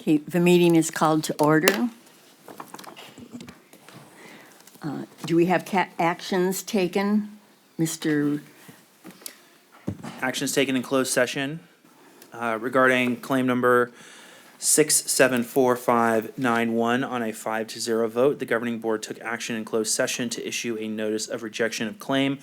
Okay, the meeting is called to order. Do we have actions taken? Mr. Actions taken in closed session regarding claim number 674591 on a 5-0 vote. The governing board took action in closed session to issue a notice of rejection of claim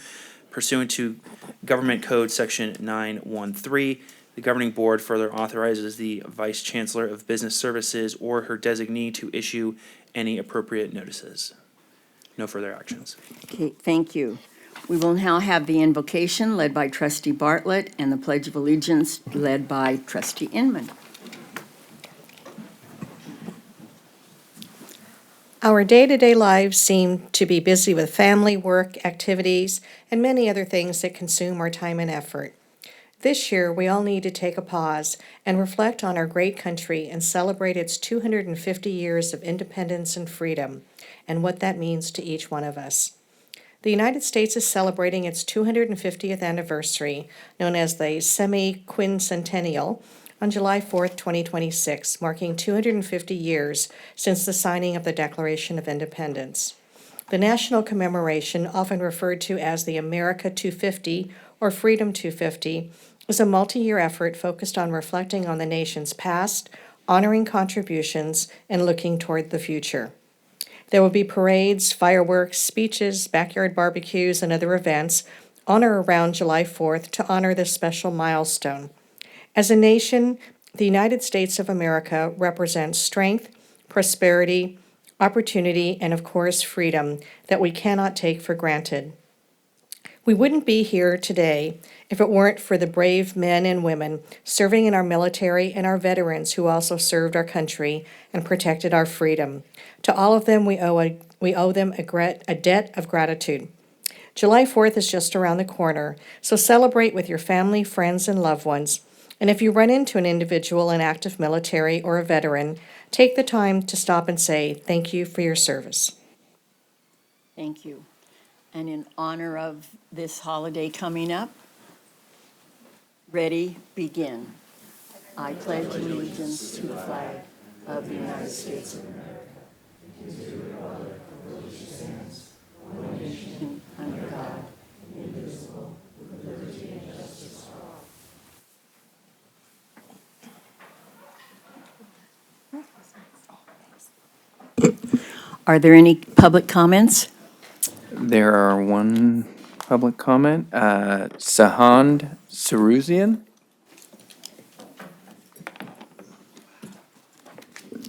pursuant to Government Code Section 913. The governing board further authorizes the Vice Chancellor of Business Services or her designee to issue any appropriate notices. No further actions. Okay, thank you. We will now have the invocation led by Trustee Bartlett and the Pledge of Allegiance led by Trustee Inman. Our day-to-day lives seem to be busy with family, work, activities, and many other things that consume our time and effort. This year, we all need to take a pause and reflect on our great country and celebrate its 250 years of independence and freedom, and what that means to each one of us. The United States is celebrating its 250th anniversary, known as the semi-quincentennial, on July 4th, 2026, marking 250 years since the signing of the Declaration of Independence. The national commemoration, often referred to as the America 250 or Freedom 250, is a multi-year effort focused on reflecting on the nation's past, honoring contributions, and looking toward the future. There will be parades, fireworks, speeches, backyard barbecues, and other events on or around July 4th to honor this special milestone. As a nation, the United States of America represents strength, prosperity, opportunity, and of course, freedom that we cannot take for granted. We wouldn't be here today if it weren't for the brave men and women serving in our military and our veterans who also served our country and protected our freedom. To all of them, we owe them a debt of gratitude. July 4th is just around the corner, so celebrate with your family, friends, and loved ones. And if you run into an individual in active military or a veteran, take the time to stop and say, thank you for your service. Thank you. And in honor of this holiday coming up, ready, begin. I pledge allegiance to the flag of the United States of America, and to the republic for which it stands, one nation, under God, indivisible, with liberty and justice for all. Are there any public comments? There are one public comment, Sahand Saruzian.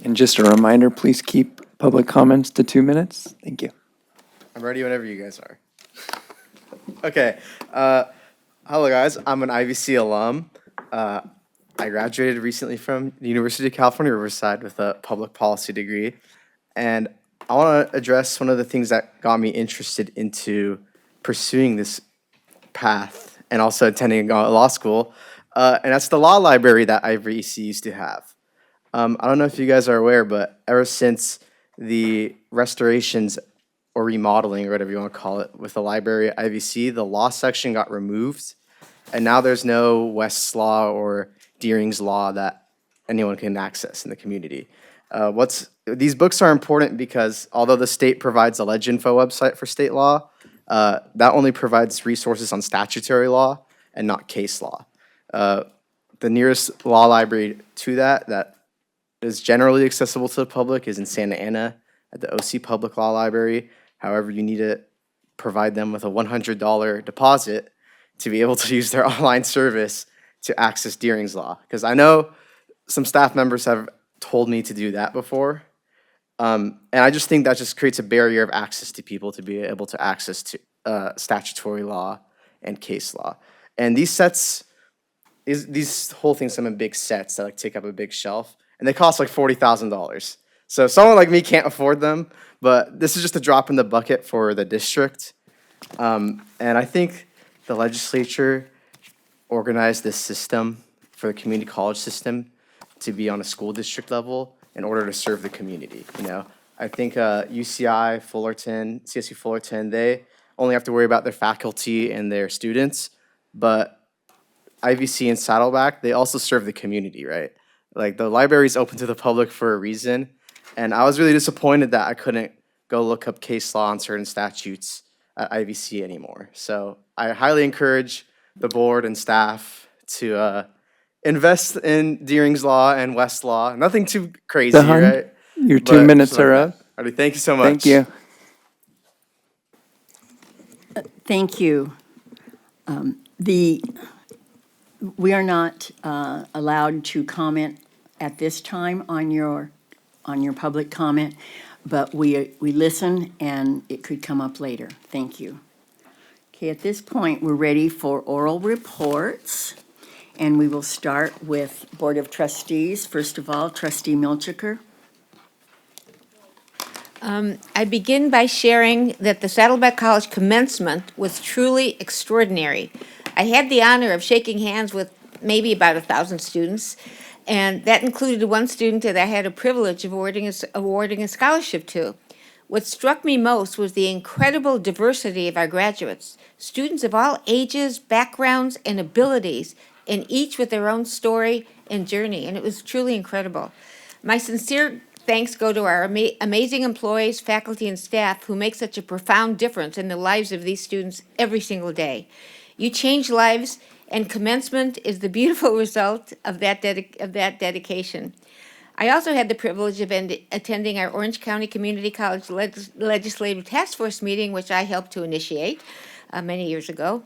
And just a reminder, please keep public comments to 2 minutes. Thank you. I'm ready whenever you guys are. Okay. Hello, guys. I'm an IVC alum. I graduated recently from the University of California, Riverside with a public policy degree. And I want to address one of the things that got me interested into pursuing this path and also attending law school. And that's the law library that IVC used to have. I don't know if you guys are aware, but ever since the restorations or remodeling or whatever you want to call it with the library at IVC, the law section got removed. And now there's no West's Law or Deering's Law that anyone can access in the community. These books are important because although the state provides a Leginfo website for state law, that only provides resources on statutory law and not case law. The nearest law library to that is generally accessible to the public is in Santa Ana at the OC Public Law Library. However, you need to provide them with a $100 deposit to be able to use their online service to access Deering's Law. Because I know some staff members have told me to do that before. And I just think that just creates a barrier of access to people to be able to access to statutory law and case law. And these sets, these whole things come in big sets that like take up a big shelf, and they cost like $40,000. So someone like me can't afford them, but this is just a drop in the bucket for the district. And I think the legislature organized this system for the community college system to be on a school district level in order to serve the community. You know, I think UCI, Fullerton, CSU Fullerton, they only have to worry about their faculty and their students, but IVC and Saddleback, they also serve the community, right? Like, the library is open to the public for a reason, and I was really disappointed that I couldn't go look up case law on certain statutes at IVC anymore. So I highly encourage the board and staff to invest in Deering's Law and Westlaw. Nothing too crazy, DeHaan, right? your But 2 just minutes like are that. up. Alrighty, thank you so much. Thank you. Thank you. We are not allowed to comment at this time on your public comment, but we listen, and it could come up later. Thank you. Okay, at this point, we're ready for oral reports, and we will start with Board of Trustees. First of all, Trustee Milchiker. I begin by sharing that the Saddleback College commencement was truly extraordinary. I had the honor of shaking hands with maybe about 1,000 students, and that included one student that I had a privilege of awarding a scholarship to. What struck me most was the incredible diversity of our graduates, students of all ages, backgrounds, and abilities, and each with their own story and journey, and it was truly incredible. My sincere thanks go to our amazing employees, faculty, and staff who make such a profound difference in the lives of these students every single day. You change lives, and commencement is the beautiful result of that dedication. I also had the privilege of attending our Orange County Community College Legislative Task Force meeting, which I helped to initiate many years ago.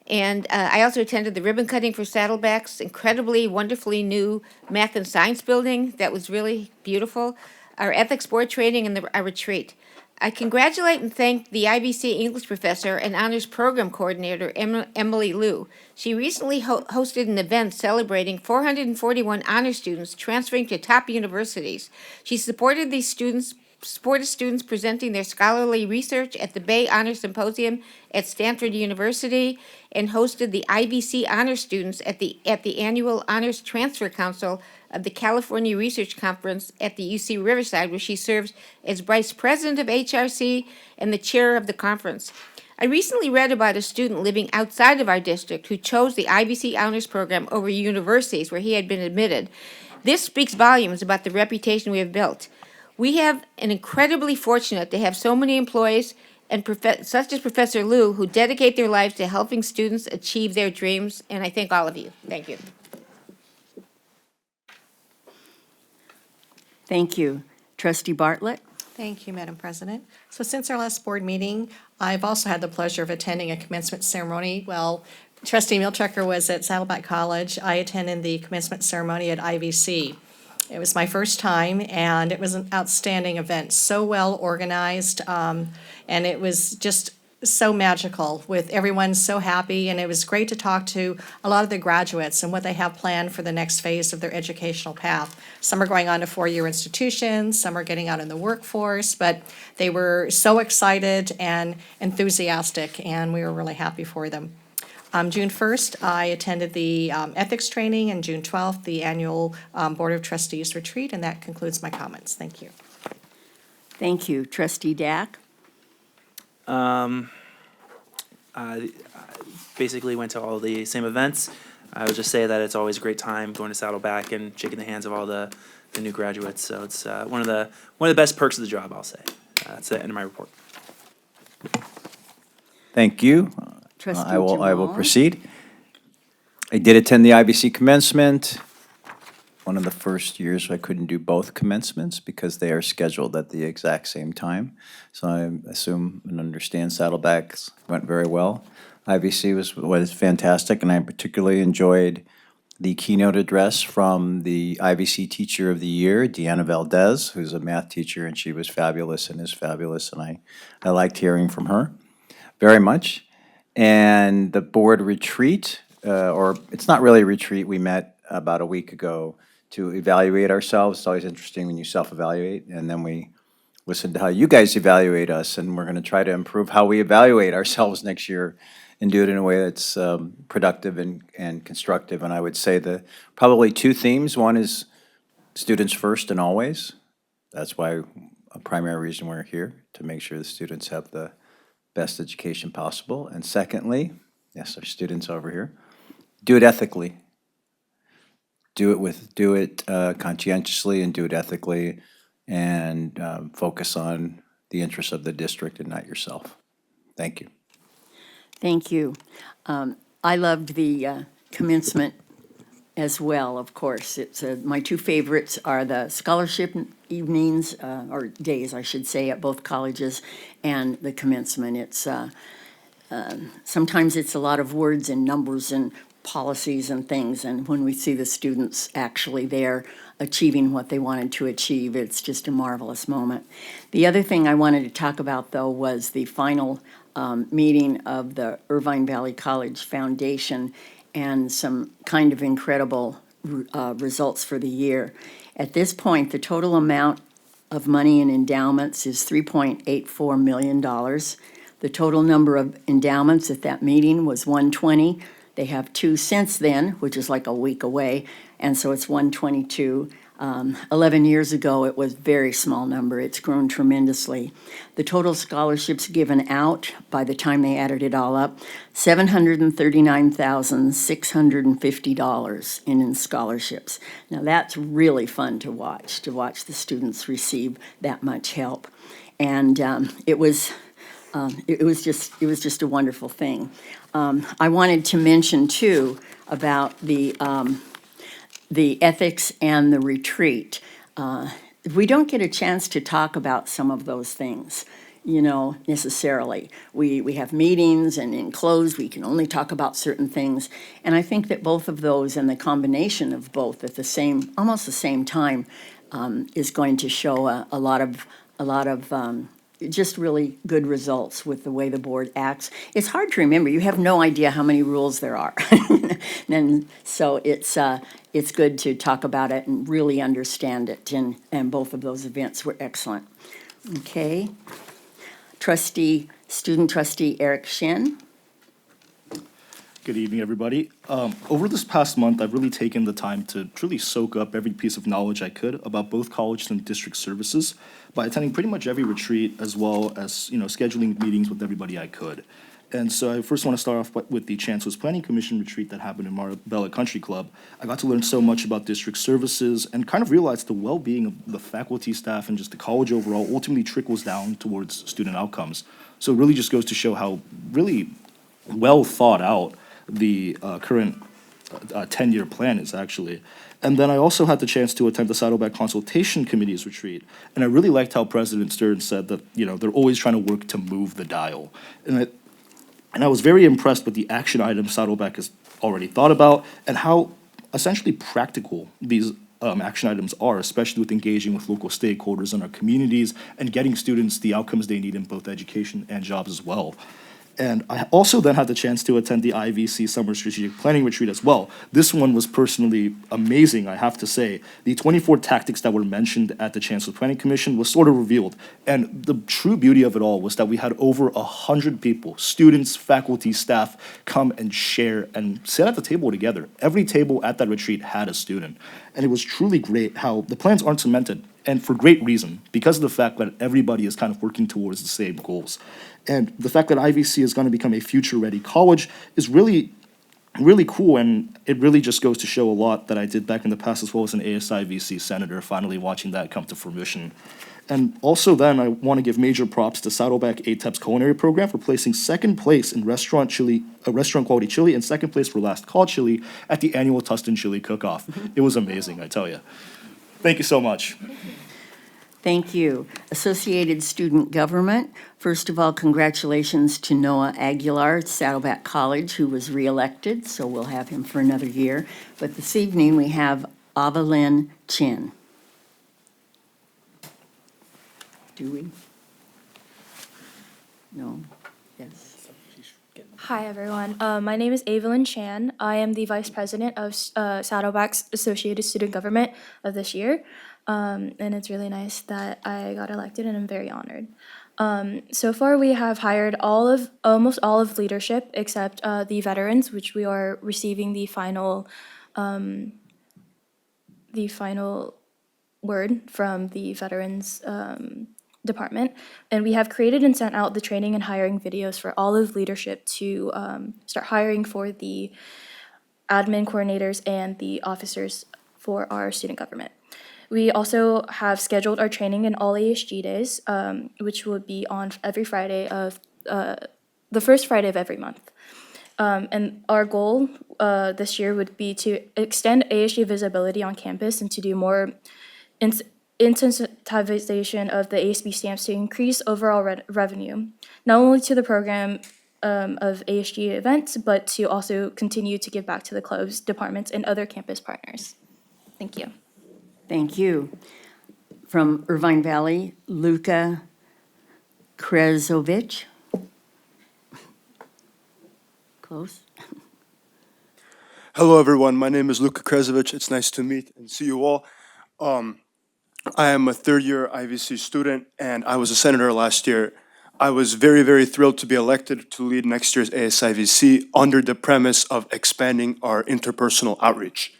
And I also attended the ribbon cutting for Saddleback's incredibly, wonderfully new math and science building. That was really beautiful. Our ethics board training and our retreat. I congratulate and thank the IBC English professor and honors program coordinator, Emily Liu. She recently hosted an event celebrating 441 honor students transferring to top universities. She supported students presenting their scholarly research at the Bay Honor Symposium at Stanford University, and hosted the IBC honor students at the annual Honors Transfer Council of the California Research Conference at the UC Riverside, where she serves as vice president of HRC and the chair of the conference. I recently read about a student living outside of our district who chose the IBC honors program over universities where he had been admitted. This speaks volumes about the reputation we have built. We have an incredibly fortunate to have so many employees and such as Professor Liu, who dedicate their lives to helping students achieve their dreams, and I thank all of you. Thank you. Thank you. Trustee Bartlett. Thank you, Madam President. So since our last board meeting, I've also had the pleasure of attending a commencement ceremony. Well, Trustee Milchecker was at Saddleback College. I attended the commencement ceremony at IVC. It was my first time, and it was an outstanding event, so well organized, and it was just so magical, with everyone so happy, and it was great to talk to a lot of the graduates and what they have planned for the next phase of their educational path. Some are going on to four-year institutions, some are getting out in the workforce, but they were so excited and enthusiastic, and we were really happy for them. June 1st, I attended the ethics training, and June 12th, the annual Board of Trustees retreat, and that concludes my comments. Thank you. Thank you. Trustee Dack. I basically went to all the same events. I would just say that it's always a great time going to Saddleback and shaking the hands of all the new graduates. So it's one of the best perks of the job, I'll say. That's the end of my report. Thank you. Trustee I will Jamal. proceed. I did attend the IBC commencement. One of the first years I couldn't do both commencements because they are scheduled at the exact same time. So I assume and understand Saddleback's went very well. IBC was fantastic, and I particularly enjoyed the keynote address from the IVC Teacher of the Year, Deanna Valdez, who's a math teacher, and she was fabulous and is fabulous, and I liked hearing from her very much. And the board retreat, or it's not really a retreat, we met about a week ago to evaluate ourselves. It's always interesting when you self-evaluate, and then we listen to how you guys evaluate us, and we're going to try to improve how we evaluate ourselves next year and do it in a way that's productive and constructive. And I would say probably two themes. One is students first and always. That's why a primary reason we're here, to make sure the students have the best education possible. And secondly, yes, our students over here, do it ethically. do it conscientiously and do it ethically, and focus on the interests of the district and not yourself. Thank you. Thank you. I loved the commencement as well, of course. It's my two favorites are the scholarship evenings, or days, I should say, at both colleges, and the commencement. Sometimes it's a lot of words and numbers and policies and things, and when we see the students actually there achieving what they wanted to achieve, it's just a marvelous moment. The other thing I wanted to talk about, though, was the final meeting of the Irvine Valley College Foundation and some kind of incredible results for the year. At this point, the total amount of money in endowments is $3.84 million. The total number of endowments at that meeting was 120. They have two since then, which is like a week away, and so it's 122. 11 years ago, it was a very small number. It's grown tremendously. The total scholarships given out, by the time they added it all up, $739,650 in scholarships. Now, that's really fun to watch the students receive that much help. And it was just a wonderful thing. I wanted to mention too about the ethics and the retreat. We don't get a chance to talk about some of those things, necessarily. We have meetings, and in closed, we can only talk about certain things. And I think that both of those and the combination of both at almost the same time, is going to show a lot of just really good results with the way the board acts. It's hard to remember. You have no idea how many rules there are. And so it's good to talk about it and really understand it. And both of those events were excellent. Okay. Student trustee Eric Shen. Good evening, everybody. Over this past month, I've really taken the time to truly soak up every piece of knowledge I could about both college and district services by attending pretty much every retreat, as well as, scheduling meetings with everybody I could. And so I first want to start off with the Chancellor's Planning Commission retreat that happened in Marbella Country Club. I got to learn so much about district services and kind of realized the well-being of the faculty, staff, and just the college overall ultimately trickles down towards student outcomes. So it really just goes to show how really well thought out the current 10-year plan is actually. And then I also had the chance to attend the Saddleback Consultation Committee's retreat. And I really liked how President Stern said that, they're always trying to work to move the dial. And I was very impressed with the action items Saddleback has already thought about and how essentially practical these action items are, especially with engaging with local stakeholders in our communities and getting students the outcomes they need in both education and jobs as well. And I also then had the chance to attend the IVC Summer Strategic Planning Retreat as well. This one was personally amazing, I have to say. The 24 tactics that were mentioned at the Chancellor Planning Commission was sort of revealed. And the true beauty of it all was that we had over 100 people, students, faculty, staff, come and share and sit at the table together. Every table at that retreat had a student. And it was truly great how the plans aren't cemented, and for great reason, because of the fact that everybody is kind of working towards the same goals. And the fact that IVC is going to become a future-ready college is really, really cool, and it really just goes to show a lot that I did back in the past as well as an ASIVC senator, finally watching that come to fruition. And also then, I want to give major props to Saddleback ATEP's culinary program for placing second place in restaurant quality chili, and second place for last call chili at the annual Tustin Chili Cook-Off. It was amazing, I tell you. Thank you so much. Thank you. Associated Student Government. First of all, congratulations to Noah Aguilar at Saddleback College, who was reelected, so we'll have him for another year. But this evening, we have Avalyn Chin. Do we? No? Yes. Hi, everyone. My name is Evelyn Chan. I am the Vice President of Saddleback's Associated Student Government of this year. And it's really nice that I got elected, and I'm very honored. So far, we have hired almost all of leadership except the veterans, which we are receiving the final word from the veterans department. And we have created and sent out the training and hiring videos for all of leadership to start hiring for the admin coordinators and the officers for our student government. We also have scheduled our training in all ASG days, which will be on every Friday of the first Friday of every month. And our goal this year would be to extend ASG visibility on campus and to do more incentivization of the ASB stamps to increase overall revenue, not only to the program of ASG events, but to also continue to give back to the clubs, departments, and other campus partners. Thank you. Thank you. From Irvine Valley, Luka Krezovic. Close. Hello, everyone. My name is Luka Krezovic. It's nice to meet and see you all. I am a third-year IVC student, and I was a senator last year. I was very, very thrilled to be elected to lead next year's ASIVC under the premise of expanding our interpersonal outreach.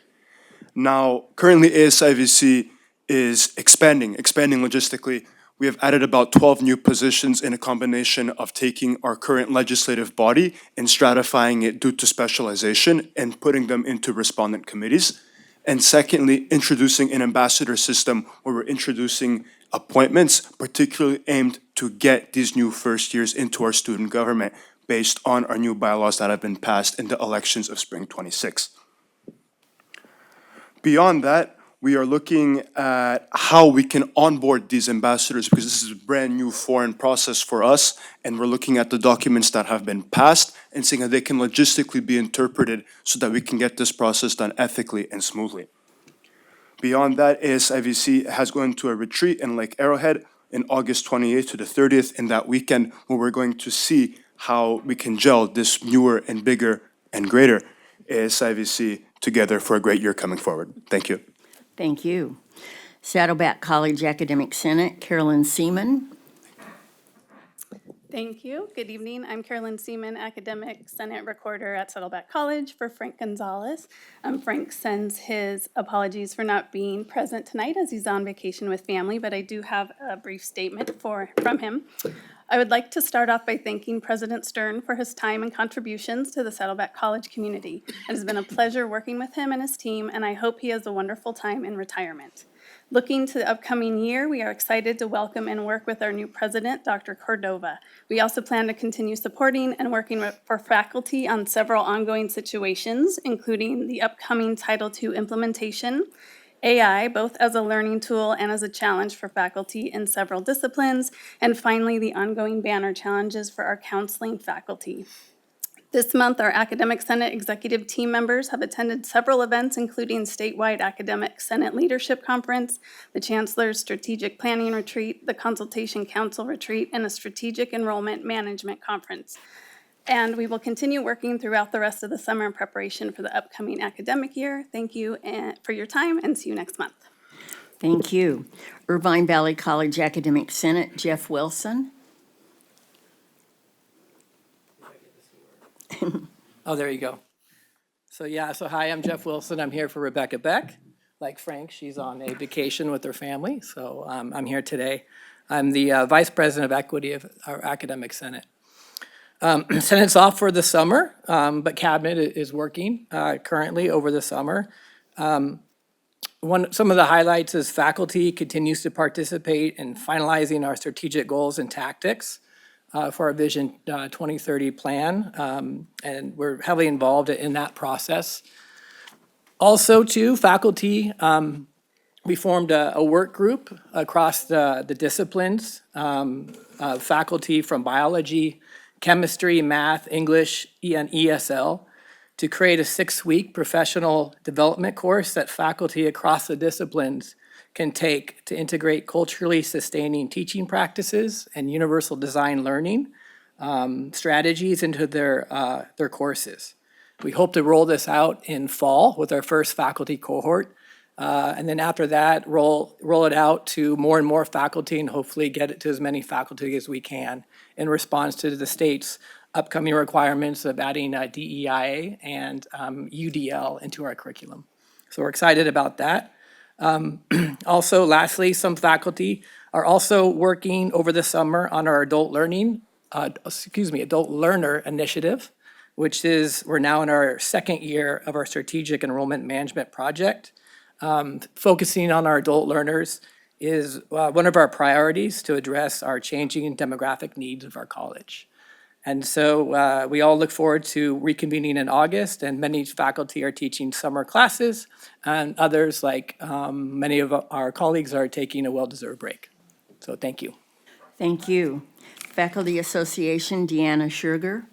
Now, currently ASIVC is expanding logistically. We have added about 12 new positions in a combination of taking our current legislative body and stratifying it due to specialization and putting them into respondent committees. And secondly, introducing an ambassador system where we're introducing appointments particularly aimed to get these new first years into our student government based on our new bylaws that have been passed in the elections of spring 26. Beyond that, we are looking at how we can onboard these ambassadors because this is a brand new foreign process for us, and we're looking at the documents that have been passed and seeing how they can logistically be interpreted so that we can get this process done ethically and smoothly. Beyond that, ASIVC has gone to a retreat in Lake Arrowhead in August 28th to the 30th in that weekend where we're going to see how we can gel this newer and bigger and greater ASIVC together for a great year coming forward. Thank you. Thank you. Saddleback College Academic Senate, Carolyn Seaman. Thank you. Good evening. I'm Carolyn Seaman, Academic Senate Recorder at Saddleback College for Frank Gonzalez. Frank sends his apologies for not being present tonight as he's on vacation with family, but I do have a brief statement from him. I would like to start off by thanking President Stern for his time and contributions to the Saddleback College community. It has been a pleasure working with him and his team, and I hope he has a wonderful time in retirement. Looking to the upcoming year, we are excited to welcome and work with our new president, Dr. Cordova. We also plan to continue supporting and working for faculty on several ongoing situations, including the upcoming Title II implementation, AI, both as a learning tool and as a challenge for faculty in several disciplines, and finally, the ongoing banner challenges for our counseling faculty. This month, our Academic Senate executive team members have attended several events, including statewide Academic Senate Leadership Conference, the Chancellor's Strategic Planning Retreat, the Consultation Council Retreat, and a Strategic Enrollment Management Conference. And we will continue working throughout the rest of the summer in preparation for the upcoming academic year. Thank you for your time, and see you next month. Thank you. Irvine Valley College Academic Senate, Jeff Wilson. Oh, there you go. So hi, I'm Jeff Wilson. I'm here for Rebecca Beck. Like Frank, she's on a vacation with her family, so I'm here today. I'm the Vice President of Equity of our Academic Senate. Senate's off for the summer, but Cabinet is working currently over the summer. Some of the highlights is faculty continues to participate in finalizing our strategic goals and tactics for our Vision 2030 plan, and we're heavily involved in that process. Also, too, faculty, we formed a work group across the disciplines, faculty from biology, chemistry, math, English, and ESL to create a 6-week professional development course that faculty across the disciplines can take to integrate culturally sustaining teaching practices and universal design learning strategies into their courses. We hope to roll this out in fall with our first faculty cohort. And then after that, roll it out to more and more faculty and hopefully get it to as many faculty as we can in response to the state's upcoming requirements of adding DEIA and UDL into our curriculum. So we're excited about that. Also, lastly, some faculty are also working over the summer on our adult learner initiative, which is, we're now in our second year of our strategic enrollment management project. Focusing on our adult learners is one of our priorities to address our changing demographic needs of our college. And so we all look forward to reconvening in August, and many faculty are teaching summer classes, and others, like many of our colleagues, are taking a well-deserved break. So thank you. Thank you. Faculty Association, Deanna Sugar.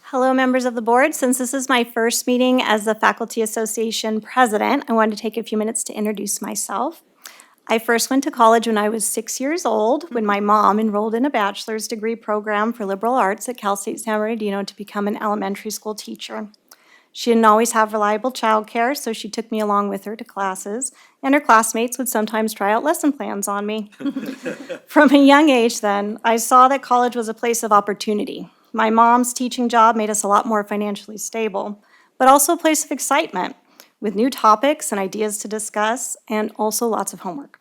Hello, members of the board. Since this is my first meeting as the Faculty Association president, I wanted to take a few minutes to introduce myself. I first went to college when I was 6 years old, when my mom enrolled in a bachelor's degree program for liberal arts at Cal State San Bernardino to become an elementary school teacher. She didn't always have reliable childcare, so she took me along with her to classes, and her classmates would sometimes try out lesson plans on me. From a young age then, I saw that college was a place of opportunity. My mom's teaching job made us a lot more financially stable, but also a place of excitement, with new topics and ideas to discuss, and also lots of homework.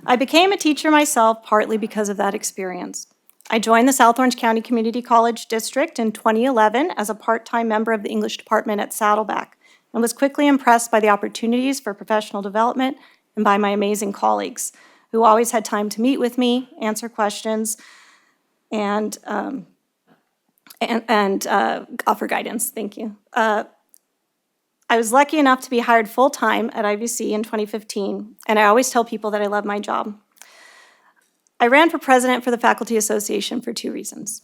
I became a teacher myself partly because of that experience. I joined the South Orange County Community College District in 2011 as a part-time member of the English department at Saddleback, and was quickly impressed by the opportunities for professional development and by my amazing colleagues, who always had time to meet with me, answer questions, and offer guidance. Thank you. I was lucky enough to be hired full-time at IVC in 2015, and I always tell people that I love my job. I ran for president for the Faculty Association for 2 reasons.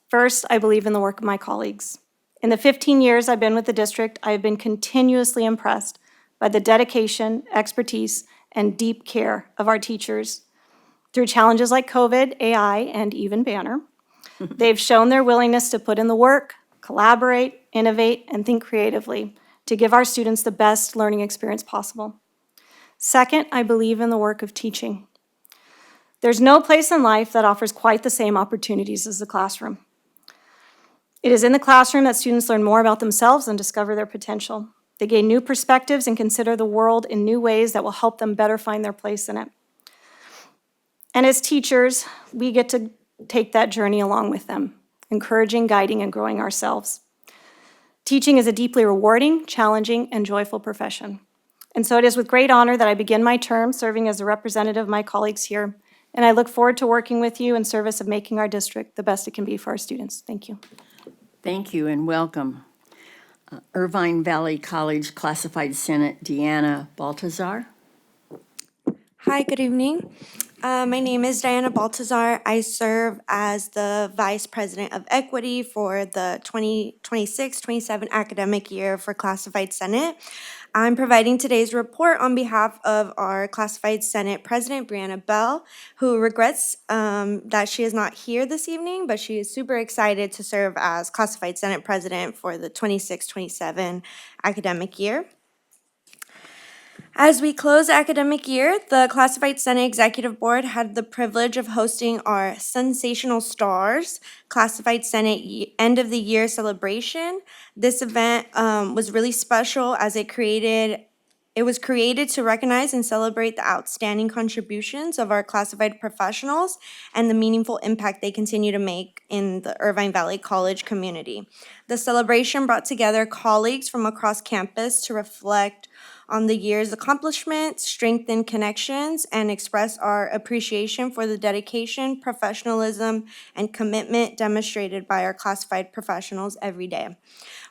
First, I believe in the work of my colleagues. In the 15 years I've been with the district, I have been continuously impressed by the dedication, expertise, and deep care of our teachers through challenges like COVID, AI, and even Banner. They've shown their willingness to put in the work, collaborate, innovate, and think creatively to give our students the best learning experience possible. Second, I believe in the work of teaching. There's no place in life that offers quite the same opportunities as the classroom. It is in the classroom that students learn more about themselves and discover their potential. They gain new perspectives and consider the world in new ways that will help them better find their place in it. And as teachers, we get to take that journey along with them, encouraging, guiding, and growing ourselves. Teaching is a deeply rewarding, challenging, and joyful profession. And so it is with great honor that I begin my term serving as a representative of my colleagues here. And I look forward to working with you in service of making our district the best it can be for our students. Thank you. Thank you and welcome. Irvine Valley College Classified Senate, Deanna Baltazar. Hi, good evening. My name is Diana Baltazar. I serve as the Vice President of Equity for the 2026-27 academic year for Classified Senate. I'm providing today's report on behalf of our Classified Senate President, Brianna Bell, who regrets that she is not here this evening, but she is super excited to serve as Classified Senate President for the 26-27 academic year. As we close the academic year, the Classified Senate Executive Board had the privilege of hosting our Sensational Stars Classified Senate End of the Year celebration. This event was really special as it was created to recognize and celebrate the outstanding contributions of our classified professionals and the meaningful impact they continue to make in the Irvine Valley College community. The celebration brought together colleagues from across campus to reflect on the year's accomplishments, strengthen connections, and express our appreciation for the dedication, professionalism, and commitment demonstrated by our classified professionals every day.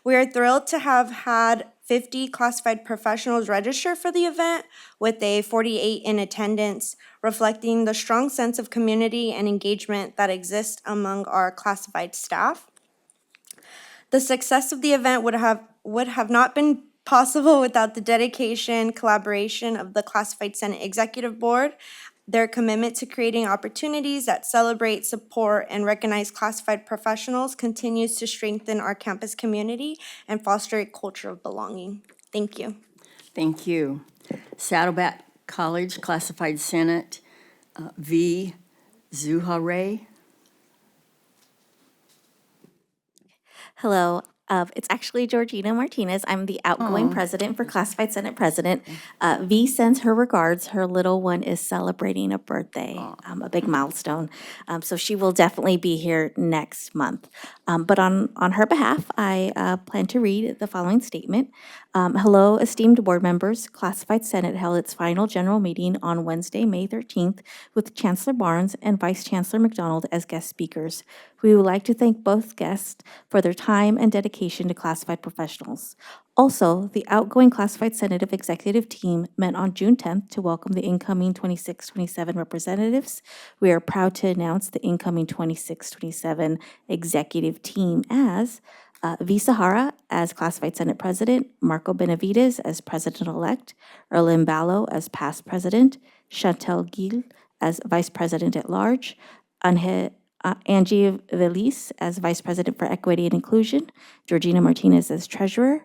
We are thrilled to have had 50 classified professionals register for the event, with a 48 in attendance, reflecting the strong sense of community and engagement that exists among our classified staff. The success of the event would have not been possible without the dedication, collaboration of the Classified Senate Executive Board. Their commitment to creating opportunities that celebrate, support, and recognize classified professionals continues to strengthen our campus community and foster a culture of belonging. Thank you. Thank you. Saddleback College Classified Senate, V. Zuhare. Hello. It's actually Georgina Martinez. I'm the outgoing president for Classified Senate President. V sends her regards. Her little one is celebrating a birthday, a big milestone. So she will definitely be here next month. But on her behalf, I plan to read the following statement. Hello, esteemed board members. Classified Senate held its final general meeting on Wednesday, May 13th, with Chancellor Barnes and Vice Chancellor McDonald as guest speakers. We would like to thank both guests for their time and dedication to classified professionals. Also, the outgoing Classified Senate Executive Team met on June 10th to welcome the incoming 26-27 representatives. We are proud to announce the incoming 26-27 Executive Team as V. Sahara as Classified Senate President, Marco Benavides as President-elect, Erlyn Ballo as past President, Chantel Gil as Vice President at Large, Angie Velis as Vice President for Equity and Inclusion, Georgina Martinez as Treasurer,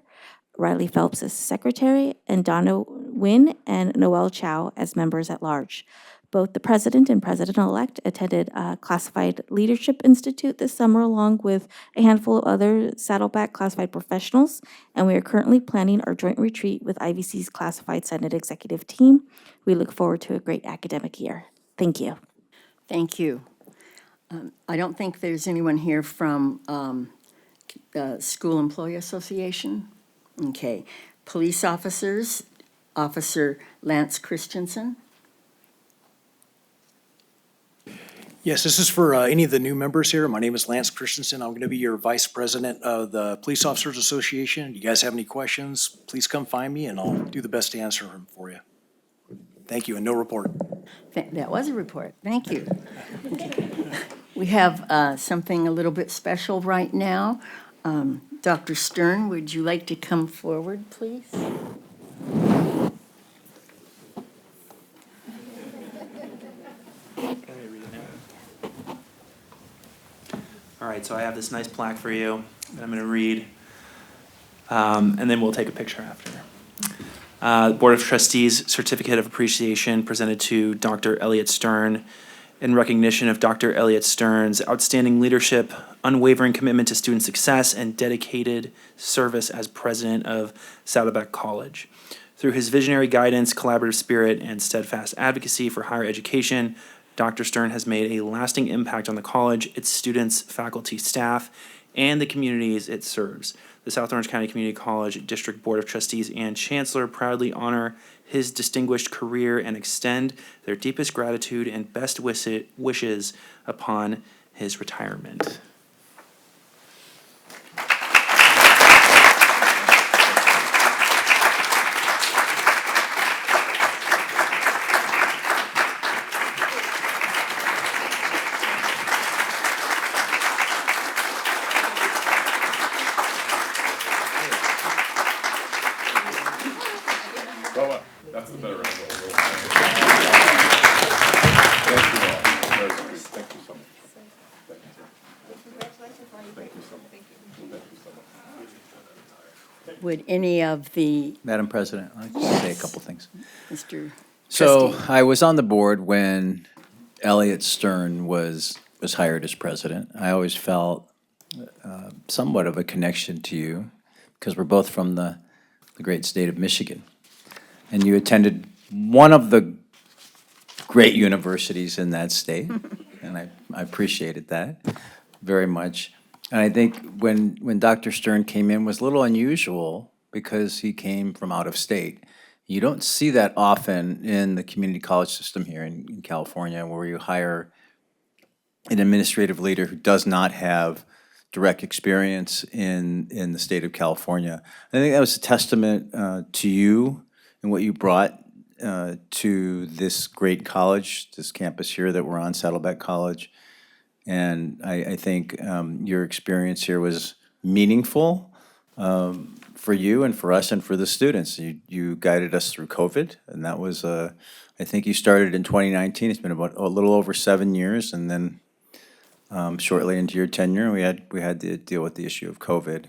Riley Phelps as Secretary, and Donna Nguyen and Noel Chow as members at large. Both the President and President-elect attended Classified Leadership Institute this summer, along with a handful of other Saddleback classified professionals, and we are currently planning our joint retreat with IVC's Classified Senate Executive Team. We look forward to a great academic year. Thank you. Thank you. I don't think there's anyone here from the School Employee Association. Okay. Police officers, Officer Lance Christensen. Yes, this is for any of the new members here. My name is Lance Christensen. I'm going to be your Vice President of the Police Officers Association. You guys have any questions, please come find me and I'll do the best to answer them for you. Thank you, and no report. That was a report. Thank you. Okay. We have something a little bit special right now. Dr. Stern, would you like to come forward, please? All right, so I have this nice plaque for you that I'm going to read, and then we'll take a picture after. Board of Trustees Certificate of Appreciation presented to Dr. Elliott Stern in recognition of Dr. Elliott Stern's outstanding leadership, unwavering commitment to student success, and dedicated service as president of Saddleback College. Through his visionary guidance, collaborative spirit, and steadfast advocacy for higher education, Dr. Stern has made a lasting impact on the college, its students, faculty, staff, and the communities it serves. The South Orange County Community College District Board of Trustees and Chancellor proudly honor his distinguished career and extend their deepest gratitude and best wishes upon his retirement. That's the better end. Thank you all. Very nice. Thank you so much. Thank you. Thank you so much. Thank you so much. Would any of the... Madam President, I'd like to say a couple things. Mr. So Trustee. I was on the board when Elliott Stern was hired as president. I always felt somewhat of a connection to you because we're both from the great state of Michigan. And you attended one of the great universities in that state, and I appreciated that very much. And I think when Dr. Stern came in was a little unusual because he came from out of state. You don't see that often in the community college system here in California, where you hire an administrative leader who does not have direct experience in the state of California. I think that was a testament to you and what you brought to this great college, this campus here that we're on, Saddleback College. And I think your experience here was meaningful for you and for us and for the students. You guided us through COVID, and that was, I think you started in 2019. It's been about a little over 7 years, and then shortly into your tenure, we had to deal with the issue of COVID,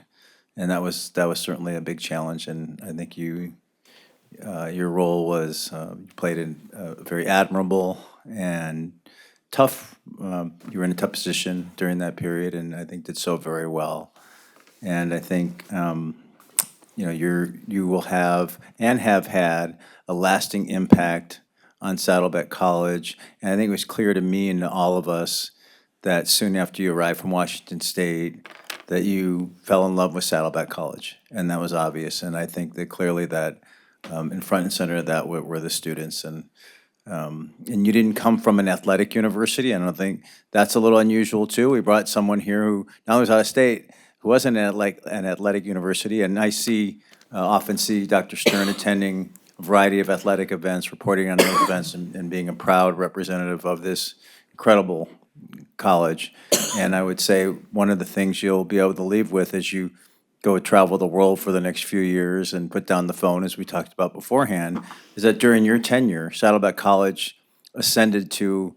and that was certainly a big challenge. And I think your role was you played a very admirable and tough. You were in a tough position during that period, and I think did so very well. And I think you will have and have had a lasting impact on Saddleback College. And I think it was clear to me and to all of us that soon after you arrived from Washington State, that you fell in love with Saddleback College, and that was obvious. And I think that clearly that in front and center of that were the students. And you didn't come from an athletic university. I don't think that's a little unusual too. We brought someone here who not only was out of state, who wasn't at like an athletic university. And I often see Dr. Stern attending a variety of athletic events, reporting on those events, and being a proud representative of this incredible college. And I would say one of the things you'll be able to leave with as you go travel the world for the next few years and put down the phone, as we talked about beforehand, is that during your tenure, Saddleback College ascended to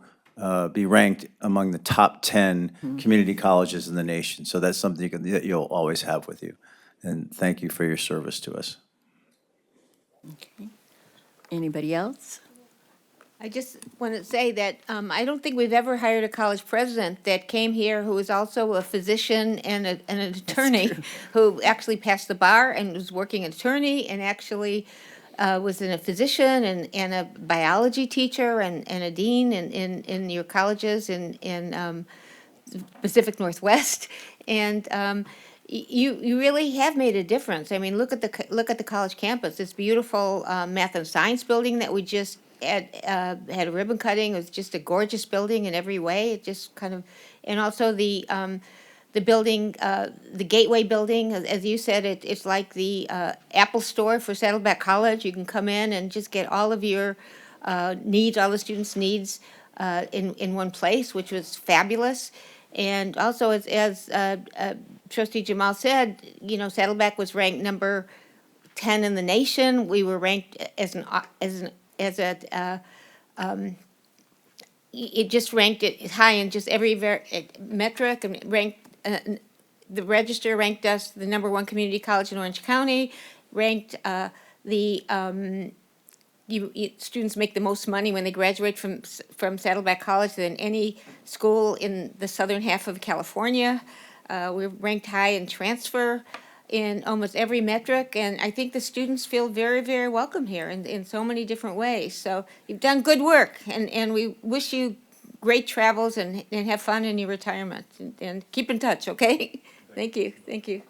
be ranked among the top 10 community colleges in the nation. So that's something that you'll always have with you. And thank you for your service to us. Okay. Anybody else? I just want to say that I don't think we've ever hired a college president that came here who was also a physician and an attorney, who actually passed the bar and was working an attorney, and actually was a physician and a biology teacher and a dean in your colleges in Pacific Northwest. And you really have made a difference. I mean, look at the college campus. This beautiful math and science building that we just had a ribbon cutting. It was just a gorgeous building in every way. It just kind of, and also the building, the Gateway building, as you said, it's like the Apple Store for Saddleback College. You can come in and just get all of your needs, all the students' needs in one place, which was fabulous. And also, as Trustee Jamal said, you know, Saddleback was ranked number 10 in the nation. We were ranked it just ranked it high in just every metric, and ranked, the Register ranked us the number 1 community college in Orange County, ranked students make the most money when they graduate from Saddleback College than any school in the southern half of California. We're ranked high in transfer in almost every metric, and I think the students feel very, very welcome here in so many different ways. So you've done good work, and we wish you great travels and have fun in your retirement, and keep in touch, okay? Thank you, thank you.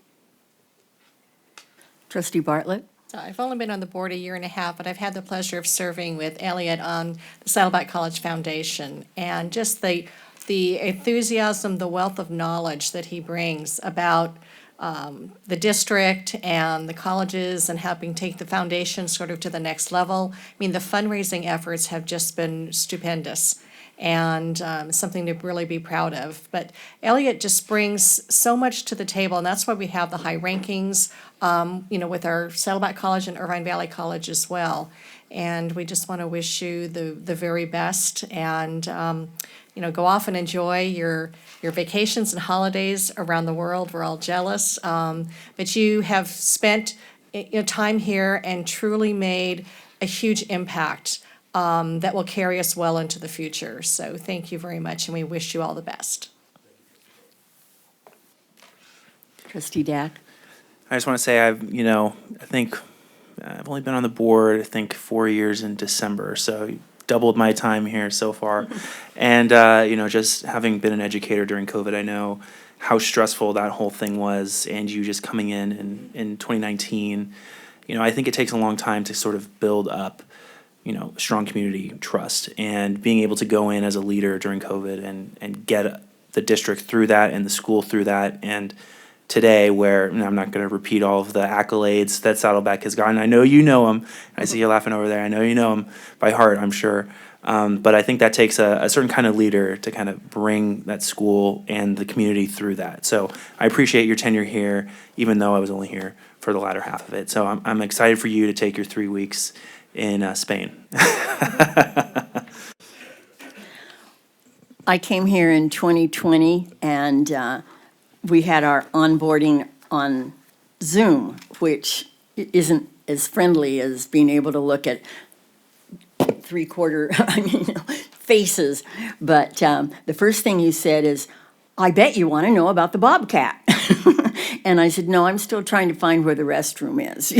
Trustee Bartlett? I've only been on the board a year and a half, but I've had the pleasure of serving with Elliot on the Saddleback College Foundation, and just the enthusiasm, the wealth of knowledge that he brings about the district and the colleges and helping take the foundation sort of to the next level. I mean, the fundraising efforts have just been stupendous, and something to really be proud of. But Elliot just brings so much to the table, and that's why we have the high rankings, you know, with our Saddleback College and Irvine Valley College as well. And we just want to wish you the very best, and you know, go off and enjoy your vacations and holidays around the world. We're all jealous, but you have spent time here and truly made a huge impact that will carry us well into the future. So thank you very much, and we wish you all the best. Trustee Dack? I just want to say I think I've only been on the board, I think 4 years in December, so doubled my time here so far. And, just having been an educator during COVID, I know how stressful that whole thing was. And you just coming in 2019, I think it takes a long time to sort of build up, strong community trust. And being able to go in as a leader during COVID and get the district through that and the school through that. And today, where I'm not going to repeat all of the accolades that Saddleback has gotten. I know you know him. I see you laughing over there. I know you know him by heart, I'm sure. But I think that takes a certain kind of leader to kind of bring that school and the community through that. So I appreciate your tenure here, even though I was only here for the latter half of it. So I'm excited for you to take your 3 weeks in Spain. I came here in 2020, and we had our onboarding on Zoom, which isn't as friendly as being able to look at faces. But the first thing you said is, "I bet you want to know about the Bobcat." And I said, "No, I'm still trying to find where the restroom is."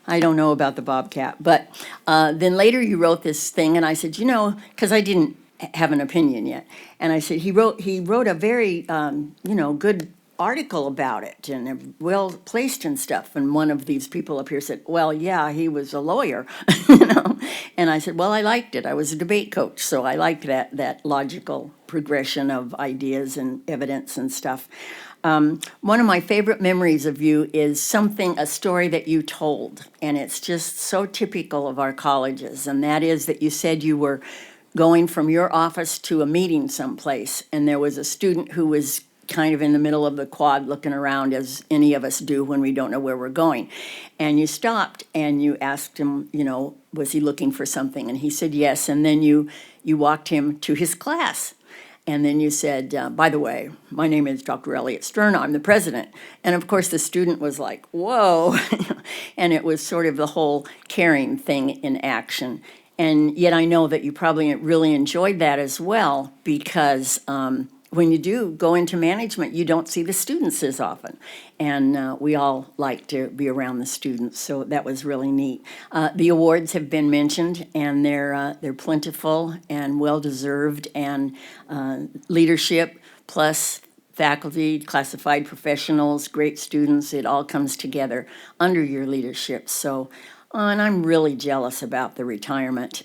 I don't know about the Bobcat. But then later you wrote this thing, and I said, because I didn't have an opinion yet. And I said, he wrote a very, good article about it and well placed and stuff. And one of these people up here said, well, yeah, he was a lawyer, And I said, well, I liked it. I was a debate coach, so I liked that logical progression of ideas and evidence and stuff. One of my favorite memories of you is a story that you told, and it's just so typical of our colleges, and that is that you said you were going from your office to a meeting someplace, and there was a student who was kind of in the middle of the quad looking around as any of us do when we don't know where we're going. And you stopped and you asked him, was he looking for something? And he said yes, and then you walked him to his class. And then you said, by the way, my name is Dr. Elliott Stern, I'm the president. And of course, the student was like, whoa. And it was sort of the whole caring thing in action. And yet I know that you probably really enjoyed that as well, because when you do go into management, you don't see the students as often. And we all like to be around the students, so that was really neat. The awards have been mentioned, and they're plentiful and well-deserved, and leadership plus faculty, classified professionals, great students, it all comes together under your leadership. So, and I'm really jealous about the retirement.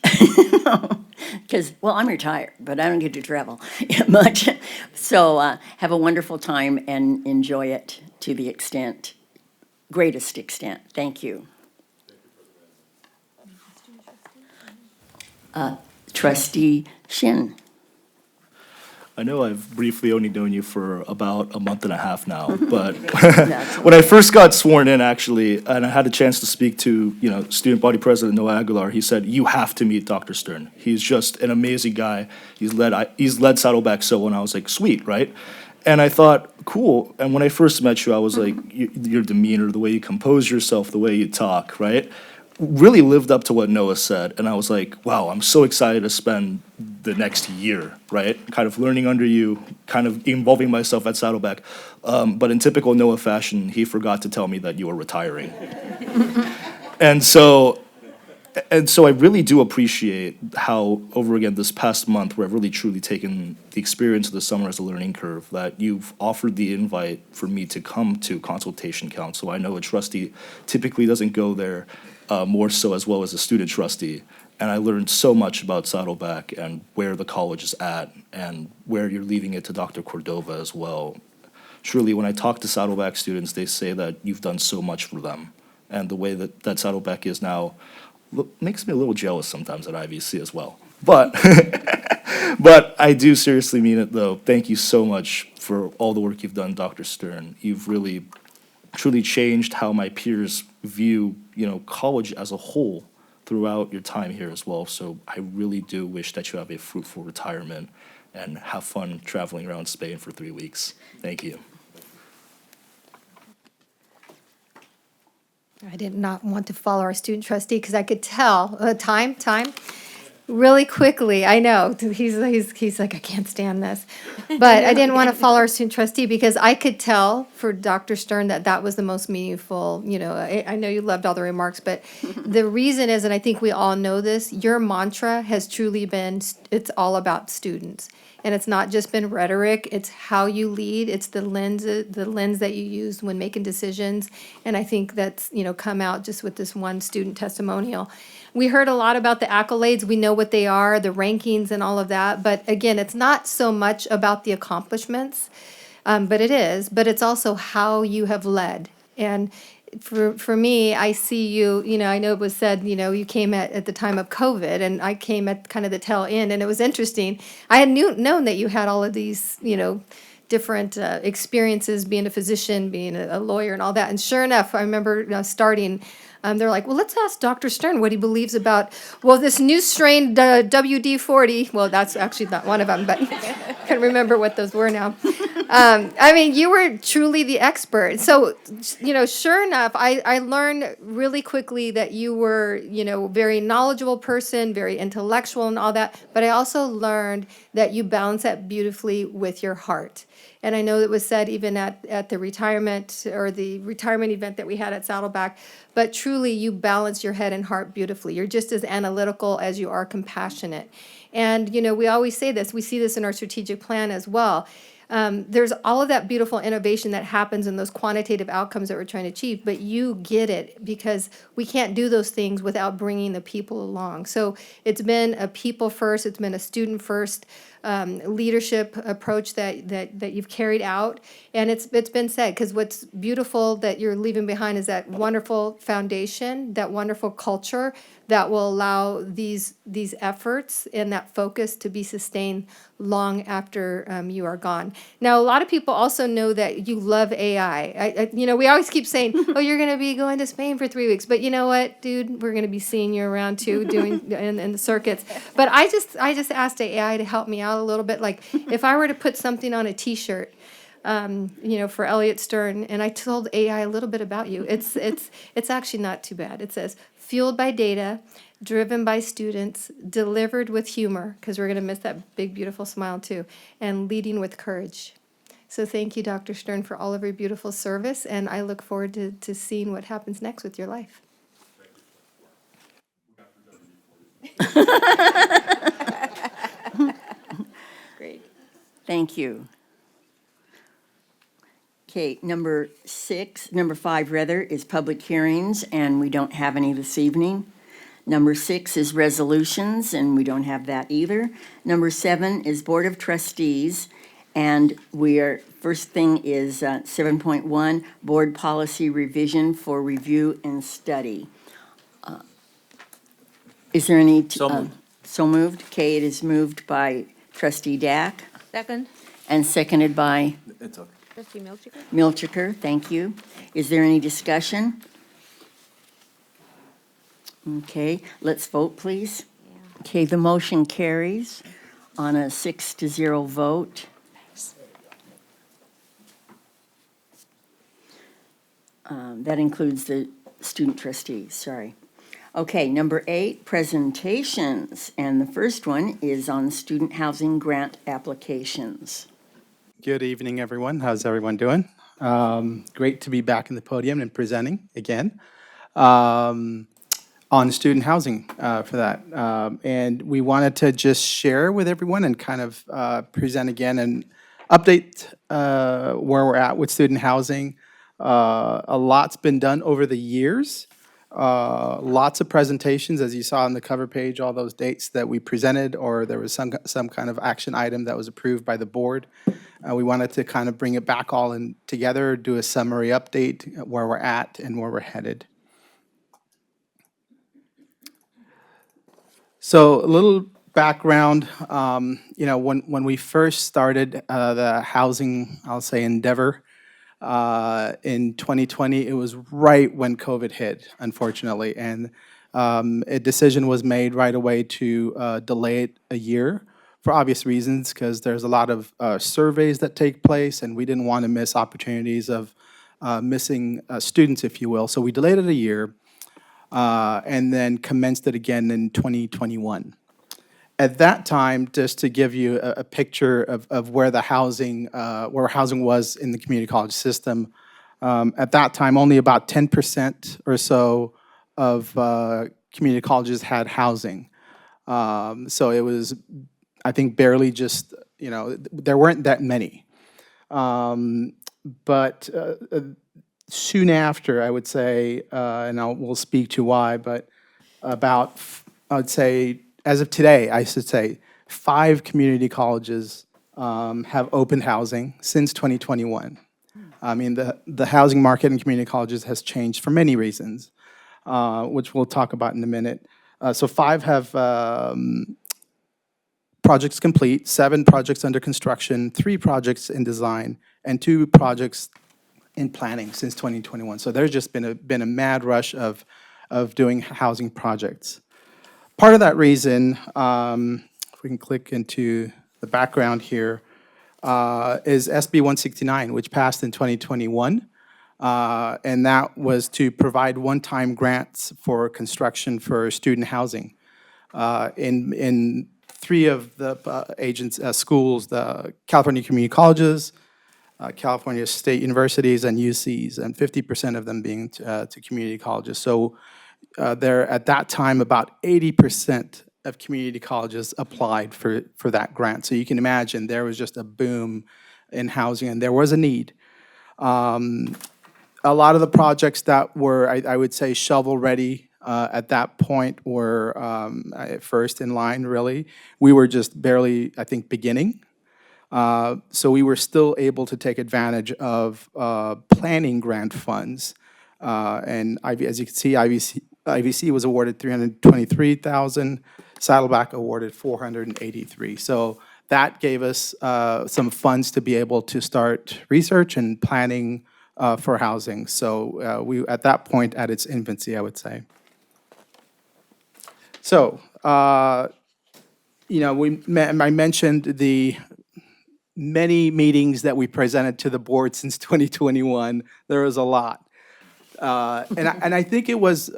Because, well, I'm retired, but I don't get to travel much. So have a wonderful time and enjoy it to the greatest extent. Thank you. Trustee Shin. I know I've briefly only known you for about a month and a half now, but when I first got sworn in, actually, and I had a chance to speak to, Student Body President Noah Aguilar, he said, you have to meet Dr. Stern. He's just an amazing guy. He's led Saddleback so, and I was like, sweet, right? And I thought, cool. And when I first met you, I was like, your demeanor, the way you compose yourself, the way you talk, right? Really lived up to what Noah said. And I was like, wow, I'm so excited to spend the next year, right? Kind of learning under you, kind of involving myself at Saddleback. But in typical Noah fashion, he forgot to tell me that you were retiring. And so I really do appreciate how, over again, this past month, where I've really truly taken the experience of the summer as a learning curve, that you've offered the invite for me to come to Consultation Council. I know a trustee typically doesn't go there, more so as well as a student trustee. And I learned so much about Saddleback and where the college is at and where you're leaving it to Dr. Cordova as well. Truly, when I talk to Saddleback students, they say that you've done so much for them. And the way that Saddleback is now makes me a little jealous sometimes at IVC as well. But I do seriously mean it, though. Thank you so much for all the work you've done, Dr. Stern. You've really, truly changed how my peers view, college as a whole throughout your time here as well. So I really do wish that you have a fruitful retirement and have fun traveling around Spain for 3 weeks. Thank you. I did not want to follow our student trustee because I could tell, time, really quickly. I know, he's like, I can't stand this. But I didn't want to follow our student trustee because I could tell for Dr. Stern that was the most meaningful, I know you loved all the remarks, but the reason is, and I think we all know this, your mantra has truly been, it's all about students. And it's not just been rhetoric, it's how you lead, it's the lens that you use when making decisions. And I think that's, come out just with this one student testimonial. We heard a lot about the accolades, we know what they are, the rankings and all of that. But again, it's not so much about the accomplishments, but it's also how you have led. And for me, I see you, I know it was said, you came at the time of COVID, and I came at kind of the tail end, and it was interesting. I had known that you had all of these, different experiences, being a physician, being a lawyer, and all that. And sure enough, I remember starting. They're like, well, let's ask Dr. Stern what he believes about, this new strain WD-40. Well, that's actually not one of them, but I can't remember what those were now. You were truly the expert. So, sure enough, I learned really quickly that you were, very knowledgeable person, very intellectual and all that. But I also learned that you balance that beautifully with your heart. And I know it was said even at the retirement or the retirement event that we had at Saddleback, but truly you balance your head and heart beautifully. You're just as analytical as you are compassionate. And, we always say this, we see this in our strategic plan as well. There's all of that beautiful innovation that happens in those quantitative outcomes that we're trying to achieve, but you get it because we can't do those things without bringing the people along. So it's been a people first, it's been a student first leadership approach that you've carried out, and it's been said, because what's beautiful that you're leaving behind is that wonderful foundation, that wonderful culture that will allow these efforts and that focus to be sustained long after you are gone. Now, a lot of people also know that you love AI. We always keep saying, "Oh, you're going to be going to Spain for 3 weeks," but you know what, dude, we're going to be seeing you around too, doing in the circuits. But I just asked AI to help me out a little bit. Like, if I were to put something on a T-shirt, for Elliot Stern, and I told AI a little bit about you. It's actually not too bad. It says, fueled by data, driven by students, delivered with humor, because we're going to miss that big, beautiful smile too, and leading with courage. So thank you, Dr. Stern, for all of your beautiful service, and I look forward to seeing what happens next with your life. Great. Thank you. Okay, number 5 rather, is public hearings, and we don't have any this evening. Number 6 is resolutions, and we don't have that either. Number 7 is Board of Trustees, and first thing is 7.1, Board Policy Revision for Review and Study. Is there any? So moved. So moved. Okay, it is moved by Trustee Dack Second. and seconded by It's okay. Trustee Milchiker? Milchiker. Thank you. Is there any discussion? Okay, let's vote, please. Okay, the motion carries on a 6-0 vote. That includes the student trustees, sorry. Okay, number 8, presentations, and the first one is on student housing grant applications. Good evening, everyone. How's everyone doing? Great to be back in the podium and presenting again on student housing for that. And we wanted to just share with everyone and kind of present again and update where we're at with student housing. A lot's been done over the years. Lots of presentations, as you saw on the cover page, all those dates that we presented, or there was some kind of action item that was approved by the board. We wanted to kind of bring it back all in together, do a summary update where we're at and where we're headed. So a little background, when we first started the housing, I'll say, endeavor, in 2020, it was right when COVID hit, unfortunately, and a decision was made right away to delay it a year for obvious reasons, because there's a lot of surveys that take place, and we didn't want to miss opportunities of missing students, if you will. So we delayed it a year and then commenced it again in 2021. At that time, just to give you a picture of where the housing, where housing was in the community college system, at that time, only about 10% or so of community colleges had housing. So it was, I think, barely just, there weren't that many. But soon after, I would say, and we'll speak to why, but about, I would say, as of today, I should say, 5 community colleges have open housing since 2021. I mean, the housing market in community colleges has changed for many reasons, which we'll talk about in a minute. So 5 have projects complete, 7 projects under construction, 3 projects in design, and 2 projects in planning since 2021. So there's just been a mad rush of doing housing projects. Part of that reason, if we can click into the background here, is SB 169, which passed in 2021. And that was to provide one-time grants for construction for student housing. In 3 of the schools, the California community colleges, California state universities, and UCs, and 50% of them being to community colleges. So there, at that time, about 80% of community colleges applied for that grant. So you can imagine there was just a boom in housing, and there was a need. A lot of the projects that were, I would say, shovel-ready at that point were first in line, really. We were just barely, I think, beginning. So we were still able to take advantage of planning grant funds. And as you can see, IVC was awarded $323,000, Saddleback awarded $483. So that gave us some funds to be able to start research and planning for housing. So we, at that point, at its infancy, I would say. So, you know, I mentioned the many meetings that we presented to the board since 2021. There was a lot. And I think it was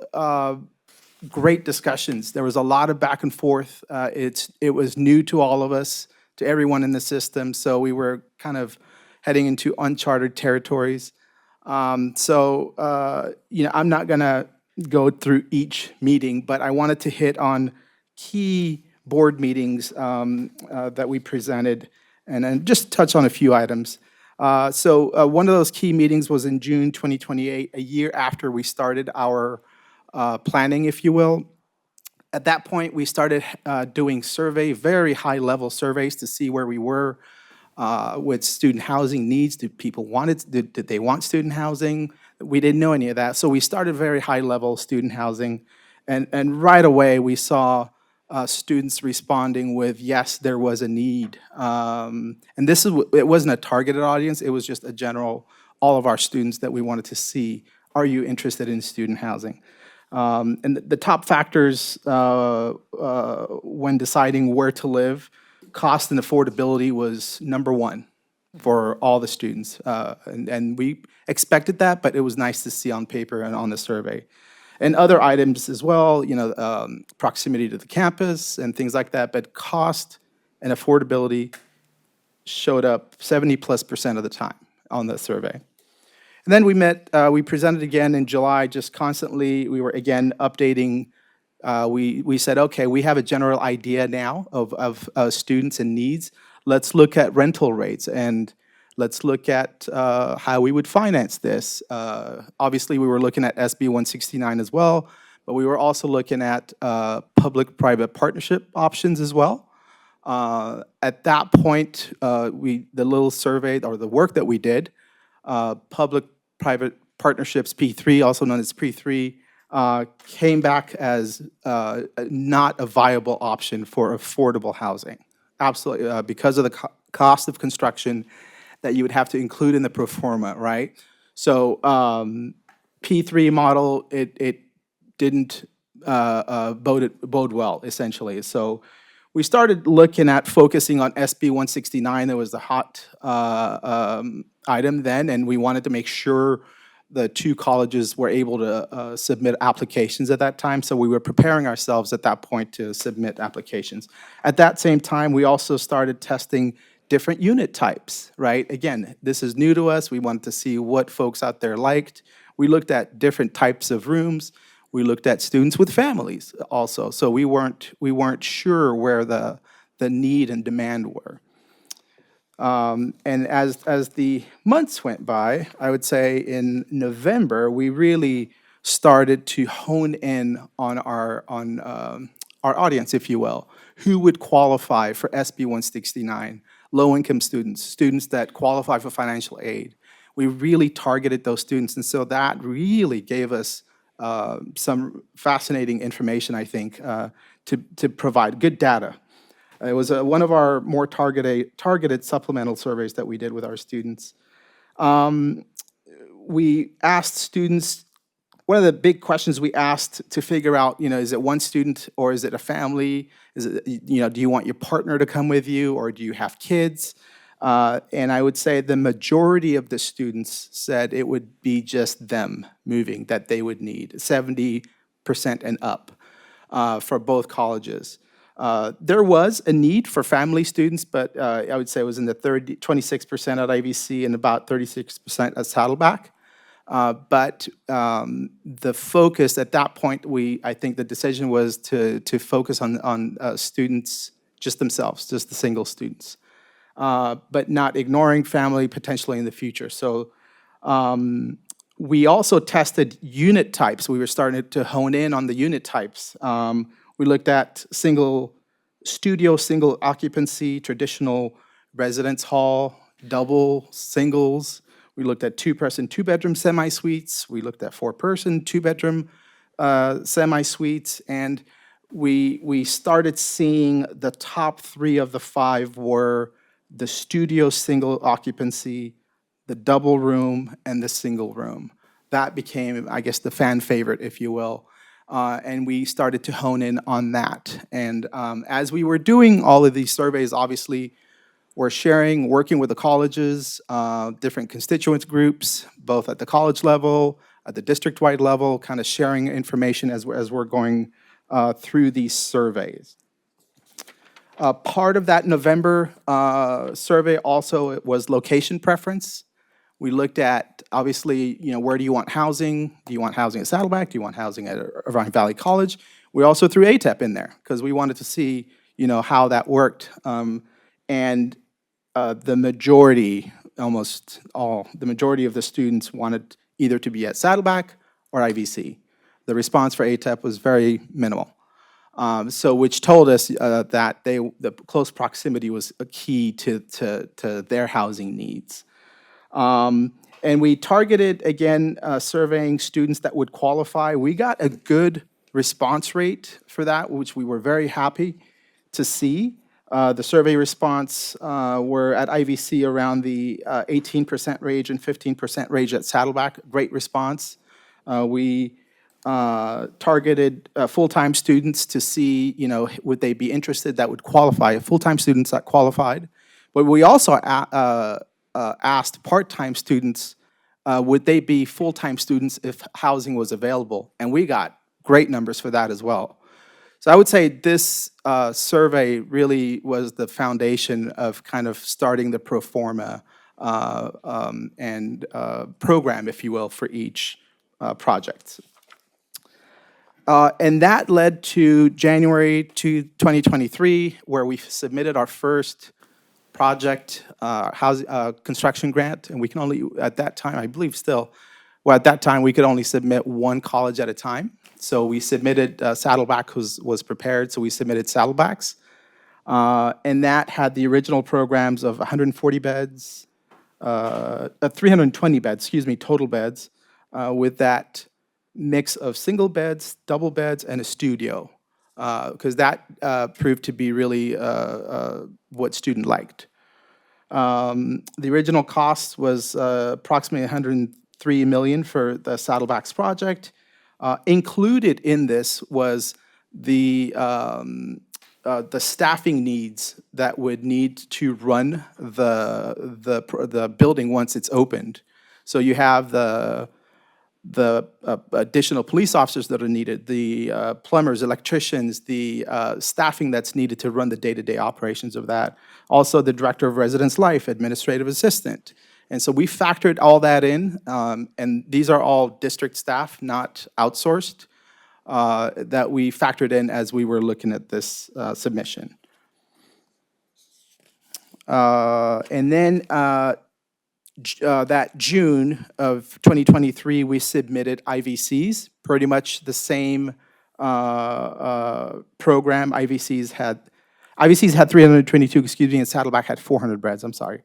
great discussions. There was a lot of back and forth. It was new to all of us, to everyone in the system, so we were kind of heading into uncharted territories. You know, I'm not gonna go through each meeting, but I wanted to hit on key board meetings that we presented and then just touch on a few items. One of those key meetings was in June 2028, a year after we started our planning, if you will. At that point, we started doing very high-level surveys to see where we were with student housing needs. Did they want student housing? We didn't know any of that. So we started very high-level student housing, and right away we saw students responding with, yes, there was a need. And it wasn't a targeted audience, it was just a general, all of our students that we wanted to see, are you interested in student housing? And the top factors when deciding where to live, cost and affordability was number one for all the students. And we expected that, but it was nice to see on paper and on the survey. And other items as well, you know, proximity to the campus and things like that, but cost and affordability showed up 70+% of the time on the survey. And then we presented again in July, just constantly, we were again updating. We said, okay, we have a general idea now of students and needs. Let's look at rental rates and let's look at how we would finance this. Obviously, we were looking at SB 169 as well, but we were also looking at public-private partnership options as well. At that point, the little survey or the work that we did, public-private partnerships, P3, also known as P3, came back as not a viable option for affordable housing. Absolutely, because of the cost of construction that you would have to include in the pro forma, right? So P3 model, it didn't bode well, essentially. So we started looking at focusing on SB 169. That was the hot item then, and we wanted to make sure the two colleges were able to submit applications at that time. So we were preparing ourselves at that point to submit applications. At that same time, we also started testing different unit types, right? Again, this is new to us. We wanted to see what folks out there liked. We looked at different types of rooms. We looked at students with families also. So we weren't sure where the need and demand were. And as the months went by, I would say in November, we really started to hone in on our audience, if you will. Who would qualify for SB 169? Low-income students, students that qualify for financial aid. We really targeted those students, and so that really gave us some fascinating information, I think, to provide good data. It was one of our more targeted supplemental surveys that we did with our students. We asked students, one of the big questions we asked to figure out, you know, is it one student or is it a family? Is it, you know, do you want your partner to come with you or do you have kids? And I would say the majority of the students said it would be just them moving that they would need, 70% and up for both colleges. There was a need for family students, but I would say it was in the 26% at IVC and about 36% at Saddleback. But the focus at that point, I think the decision was to focus on students just themselves, just the single students, but not ignoring family potentially in the future. So we also tested unit types. We were starting to hone in on the unit types. We looked at single studio, single occupancy, traditional residence hall, double, singles. We looked at two-person, two-bedroom semi-suites. We looked at four-person, two-bedroom semi-suites. And we started seeing the top 3 of the 5 were the studio single occupancy, the double room, and the single room. That became, I guess, the fan favorite, if you will. And we started to hone in on that. And as we were doing all of these surveys, obviously, we're sharing, working with the colleges, different constituent groups, both at the college level, at the district-wide level, kind of sharing information as we're going through these surveys. Part of that November survey also was location preference. We looked at, obviously, where do you want housing? Do you want housing at Saddleback? Do you want housing at Irvine Valley College? We also threw ATEP in there because we wanted to see, how that worked. And the majority, the majority of the students wanted either to be at Saddleback or IVC. The response for ATEP was very minimal. So which told us that the close proximity was a key to their housing needs. And we targeted, again, surveying students that would qualify. We got a good response rate for that, which we were very happy to see. The survey response were at IVC around the 18% range and 15% range at Saddleback. Great response. We targeted full-time students to see, would they be interested that would qualify, full-time students that qualified. But we also asked part-time students, would they be full-time students if housing was available? And we got great numbers for that as well. So I would say this survey really was the foundation of kind of starting the pro forma and program, if you will, for each project. And that led to January 2023, where we submitted our first project construction grant, and we can only, at that time, I believe still, well, at that time, we could only submit one college at a time. So we submitted Saddleback was prepared, so we submitted Saddleback's. And that had the original programs of 140 beds, 320 beds, total beds, with that mix of single beds, double beds, and a studio, because that proved to be really what student liked. The original cost was approximately $103 million for the Saddlebacks project. Included in this was the staffing needs that would need to run the building once it's opened. So you have the additional police officers that are needed, the plumbers, electricians, the staffing that's needed to run the day-to-day operations of that. Also, the director of residence life, administrative assistant. And so we factored all that in, and these are all district staff, not outsourced, that we factored in as we were looking at this submission. And then that June of 2023, we submitted IVCs, pretty much the same program. IVCs had 322, and Saddleback had 400 beds, I'm sorry.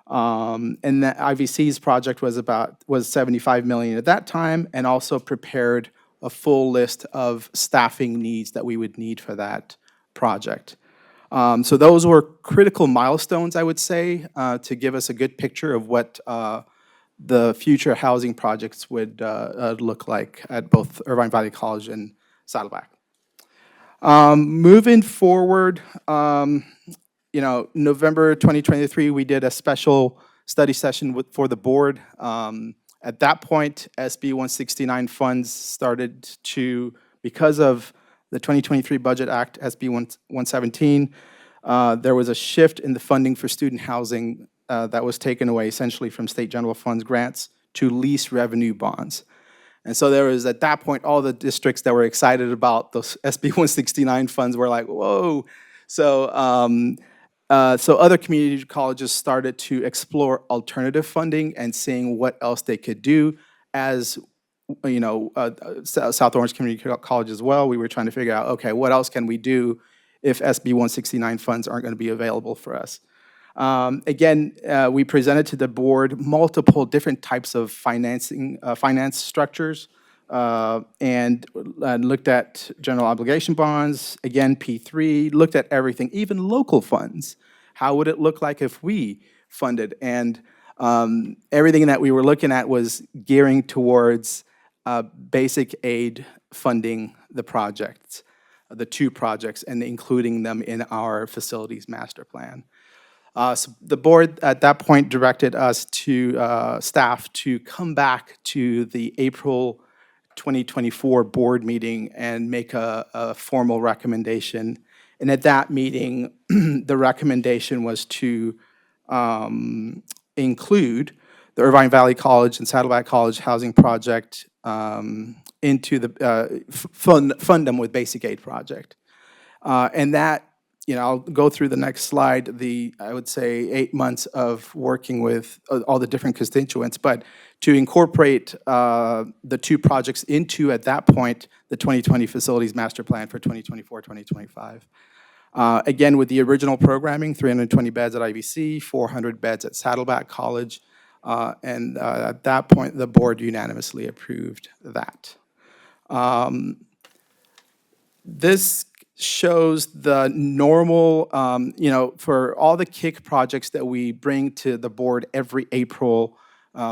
And the IVC's project was 75 million at that time, and also prepared a full list of staffing needs that we would need for that project. So those were critical milestones, I would say, to give us a good picture of what the future housing projects would look like at both Irvine Valley College and Saddleback. Moving forward, November 2023, we did a special study session for the board. At that point, SB 169 funds started to, because of the 2023 Budget Act, SB 117, there was a shift in the funding for student housing that was taken away essentially from state general funds grants to lease revenue bonds. And so there was, at that point, all the districts that were excited about those SB 169 funds were like, whoa. So, so other community colleges started to explore alternative funding and seeing what else they could do. As you know, South Orange Community College as well, we were trying to figure out, okay, what else can we do if SB 169 funds aren't going to be available for us? Again, we presented to the board multiple different types of financing, finance structures, and looked at general obligation bonds, again, P3, looked at everything, even local funds. How would it look like if we funded? And everything that we were looking at was gearing towards basic aid funding the projects, the 2 projects, and including them in our facilities master plan. So the board at that point directed us to staff to come back to the April 2024 board meeting and make a formal recommendation. And at that meeting, the recommendation was to include the Irvine Valley College and Saddleback College housing project into the fund them with basic aid project. And that, you know, I'll go through the next slide, I would say 8 months of working with all the different constituents, but to incorporate the 2 projects into, at that point, the 2020 Facilities Master Plan for 2024-2025. Again, with the original programming, 320 beds at IVC, 400 beds at Saddleback College, and at that point, the board unanimously approved that. This shows the normal, you know, for all the KIC projects that we bring to the board every April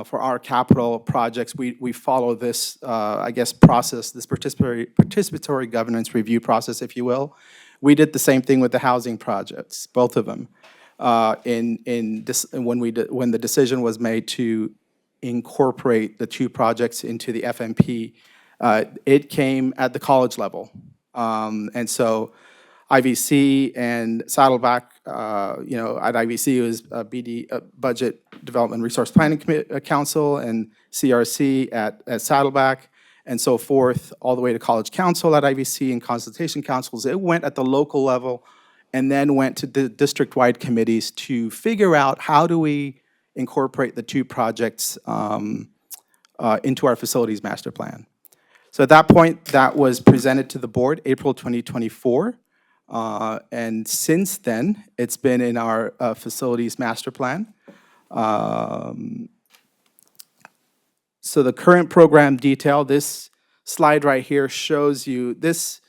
for our capital projects, we follow this, I guess, process, this participatory governance review process, if you will. We did the same thing with the housing projects, both of them. When the decision was made to incorporate the 2 projects into the FMP, it came at the college level. And so IVC and Saddleback, you know, at IVC it was BD, Budget Development Resource Planning Council, and CRC at Saddleback, and so forth, all the way to College Council at IVC and consultation councils. It went at the local level and then went to the district-wide committees to figure out how do we incorporate the 2 projects into our facilities master plan. So at that point, that was presented to the board, April 2024. And since then, it's been in our facilities master plan. So the current program detail, this slide right here shows you, this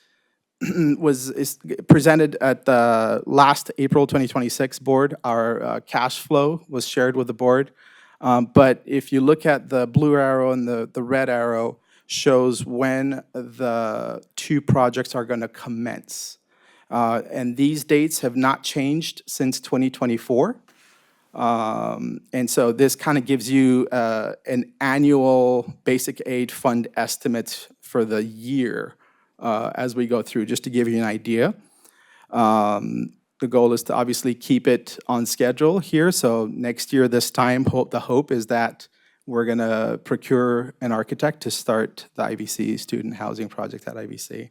is presented at the last April 2026 board. Our cash flow was shared with the board. But if you look at the blue arrow and the red arrow, shows when the 2 projects are going to commence. And these dates have not changed since 2024. And so this kind of gives you an annual basic aid fund estimate for the year as we go through, just to give you an idea. The goal is to obviously keep it on schedule here. So next year, this time, the hope is that we're going to procure an architect to start the IVC student housing project at IVC.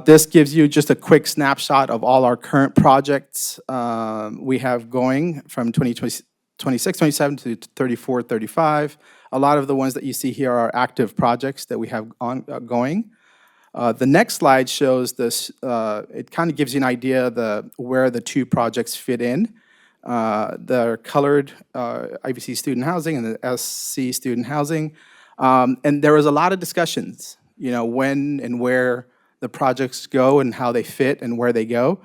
This gives you just a quick snapshot of all our current projects we have going from 2026, 27 to 34, 35. A lot of the ones that you see here are active projects that we have ongoing. The next slide shows this, it kind of gives you an idea of where the 2 projects fit in. The colored IVC student housing and the SC student housing. And there was a lot of discussions, you know, when and where the projects go and how they fit and where they go.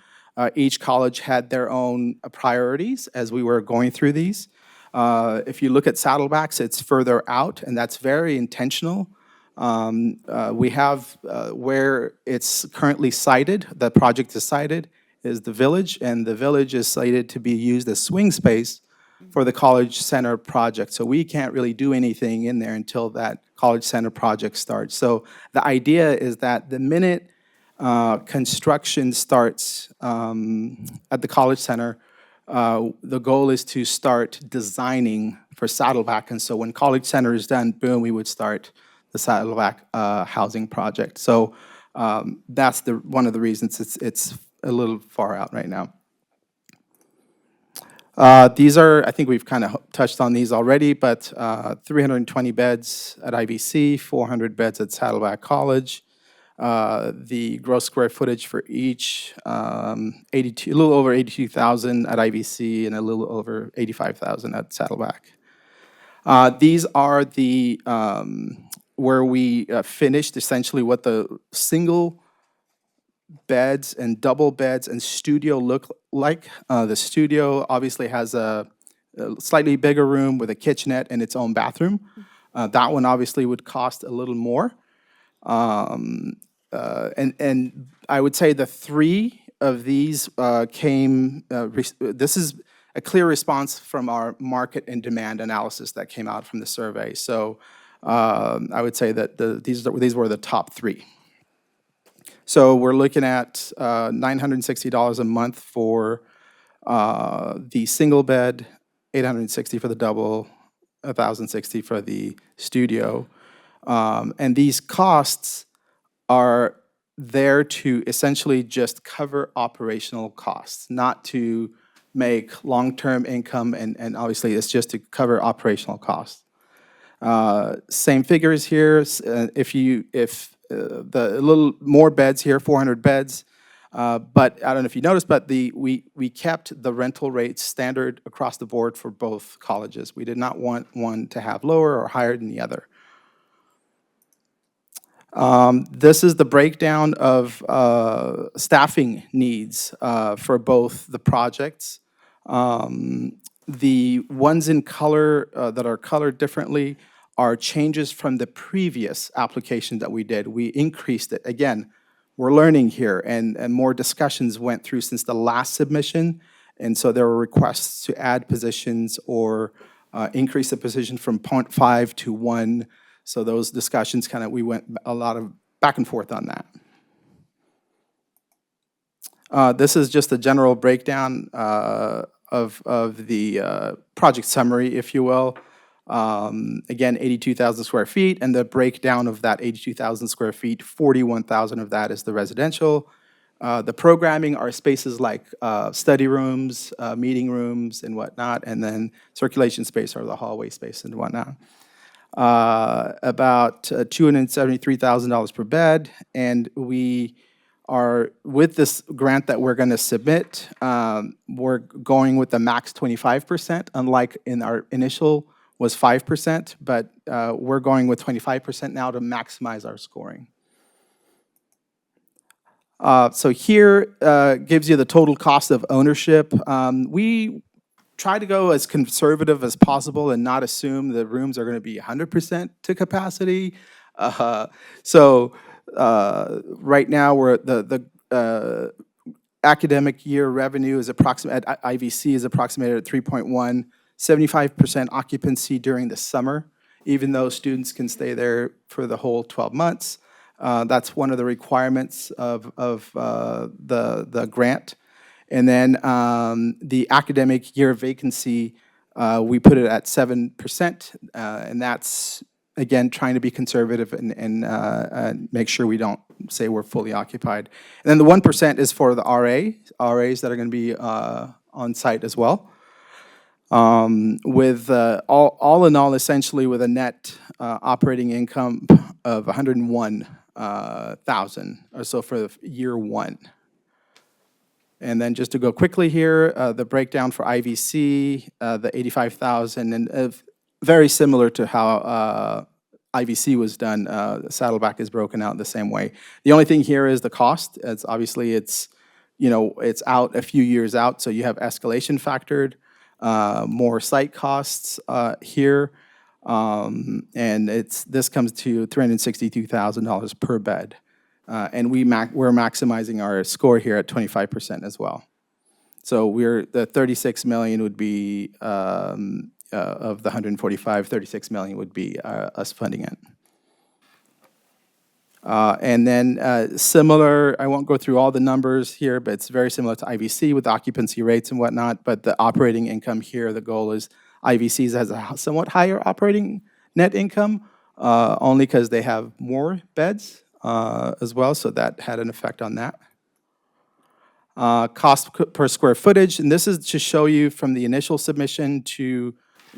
Each college had their own priorities as we were going through these. If you look at Saddlebacks, it's further out, and that's very intentional. We have where it's currently sited, the project is sited, is the village, and the village is slated to be used as swing space for the College Center project. So we can't really do anything in there until that College Center project starts. So the idea is that the minute construction starts at the College Center, The goal is to start designing for Saddleback, and so when College Center is done, boom, we would start the Saddleback housing project. So that's one of the reasons it's a little far out right now. These are, I think we've kind of touched on these already, but 320 beds at IVC, 400 beds at Saddleback College. The gross square footage for each, 82, a little over 82,000 at IVC and a little over 85,000 at Saddleback. These are the, where we finished essentially what the single beds and double beds and studio look like. The studio obviously has a slightly bigger room with a kitchenette and its own bathroom. That one obviously would cost a little more. And I would say the three of these came, this is a clear response from our market and demand analysis that came out from the survey. So I would say that these were the top three. So we're looking at $960 a month for the single bed, $860 for the double, $1,060 for the studio. And these costs are there to essentially just cover operational costs, not to make long-term income, and obviously it's just to cover operational costs. Same figures here. If the little more beds here, 400 beds, but I don't know if you noticed, but we kept the rental rates standard across the board for both colleges. We did not want one to have lower or higher than the other. This is the breakdown of staffing needs for both the projects. The ones in color that are colored differently are changes from the previous application that we did. We increased it. Again, we're learning here, and more discussions went through since the last submission, and so there were requests to add positions or increase the position from 0.5 to 1. So those discussions we went a lot of back and forth on that. This is just a general breakdown of the project summary, if you will. Again, 82,000 square feet, and the breakdown of that 82,000 square feet, 41,000 of that is the residential. The programming are spaces like study rooms, meeting rooms, and whatnot, and then circulation space are the hallway space and whatnot. About $273,000 per bed, and we are, with this grant that we're going to submit, we're going with the max 25%, unlike in our initial was 5%, but we're going with 25% now to maximize our scoring. So here gives you the total cost of ownership. We try to go as conservative as possible and not assume the rooms are going to be 100% to capacity. So right now, the academic year revenue is at IVC is approximated at 3.1, 75% occupancy during the summer, even though students can stay there for the whole 12 months. That's one of the requirements of the grant. And then the academic year vacancy, we put it at 7%, and that's, again, trying to be conservative and make sure we don't say we're fully occupied. And then the 1% is for the RAs that are going to be on site as well. With all in all, essentially with a net operating income of $101,000 or so for year one. And then just to go quickly here, the breakdown for IVC, the $85,000, and very similar to how IVC was done. Saddleback is broken out the same way. The only thing here is the cost. It's obviously it's out a few years out, so you have escalation factored, more site costs here, and this comes to $362,000 per bed. And we're maximizing our score here at 25% as well. So the 36 million would be of the 145, 36 million would be us funding it. And then similar, I won't go through all the numbers here, but it's very similar to IVC with occupancy rates and whatnot. But the operating income here, the goal is IVCs has a somewhat higher operating net income, only because they have more beds as well. So that had an effect on that. Cost per square footage, and this is to show you from the initial submission to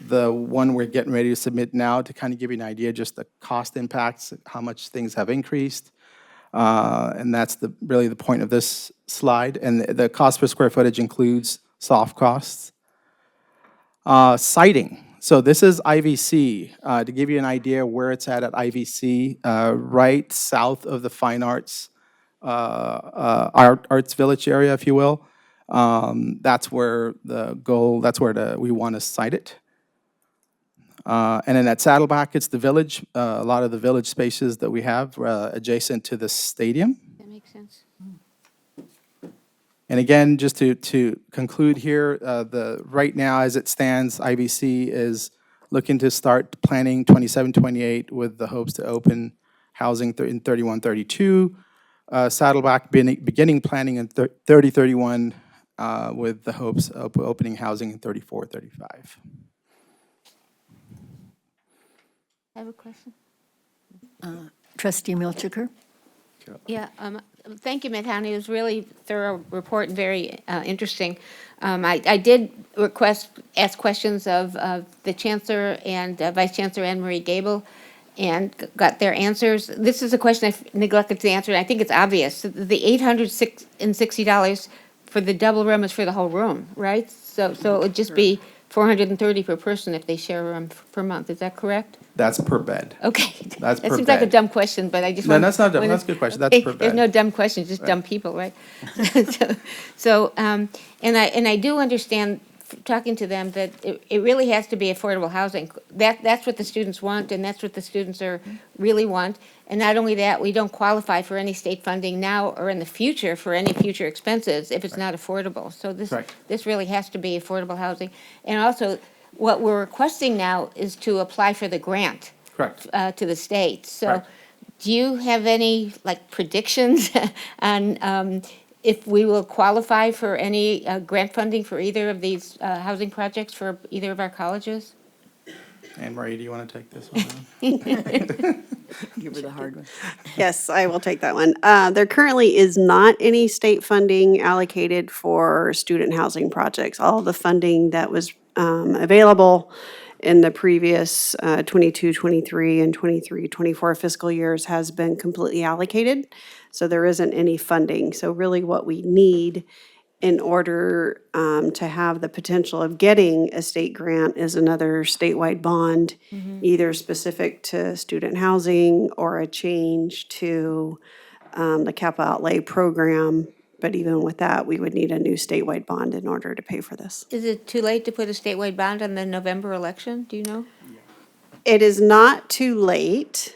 the one we're getting ready to submit now to kind of give you an idea, just the cost impacts, how much things have increased. And that's really the point of this slide. And the cost per square footage includes soft costs. Siting. So this is IVC. To give you an idea where it's at IVC, right south of the Fine Arts Arts Village area, if you will. That's where the goal, that's where we want to site it. And then at Saddleback, it's the village, a lot of the village spaces that we have adjacent to the stadium. That makes sense. And again, just to conclude here, right now as it stands, IVC is looking to start planning 27-28 with the hopes to open housing in 31-32. Saddleback beginning planning in 30-31 with the hopes of opening housing in 34-35. I have a question. Trustee Milchiker? Yeah, thank you, Madhani. It was really thorough report and very interesting. I did ask questions of the Chancellor and Vice Chancellor Anne Marie Gable and got their answers. This is a question I neglected to answer, and I think it's obvious. The $860 for the double room is for the whole room, right? So it would just be $430 per person if they share a room per month. Is that correct? That's per bed. Okay. That's per That seems like a bed. dumb question, but I just No, want. that's not dumb. That's a good question. That's per There's bed. no dumb questions, just dumb people, right? And I do understand, talking to them, that it really has to be affordable housing. That's what the students want, and that's what the students really want. And not only that, we don't qualify for any state funding now or in the future for any future expenses if it's not affordable. So this really has to be affordable housing. And also, what we're requesting now is to apply for the grant. Correct. To the state. So Correct. do you have any predictions on if we will qualify for any grant funding for either of these housing projects for either of our colleges? Anne Marie, do you want to take this one? Give her the hard one. Yes, I will take that one. There currently is not any state funding allocated for student housing projects. All the funding that was available in the previous 22-23 and 23-24 fiscal years has been completely allocated. So there isn't any funding. So really what we need in order to have the potential of getting a state grant is another statewide bond, either specific to student housing or a change to the capital outlay program. But even with that, we would need a new statewide bond in order to pay for this. Is it too late to put a statewide bond on the November election? Do you know? It is not too late.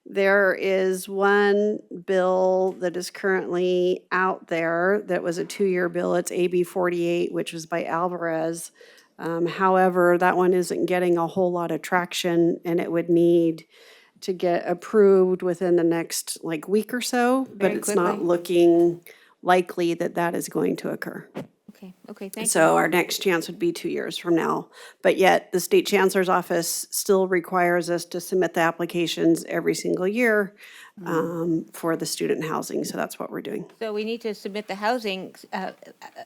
There is one bill that is currently out there that was a 2-year bill. It's AB 48, which was by Alvarez. However, that one isn't getting a whole lot of traction, and it would need to get approved within the next week or so, but Very it's not quickly. looking likely that that is going to occur. Okay, thank you. So our next chance would be 2 years from now. But yet, the state chancellor's office still requires us to submit the applications every single year for the student housing, so that's what we're doing. So we need to submit the housing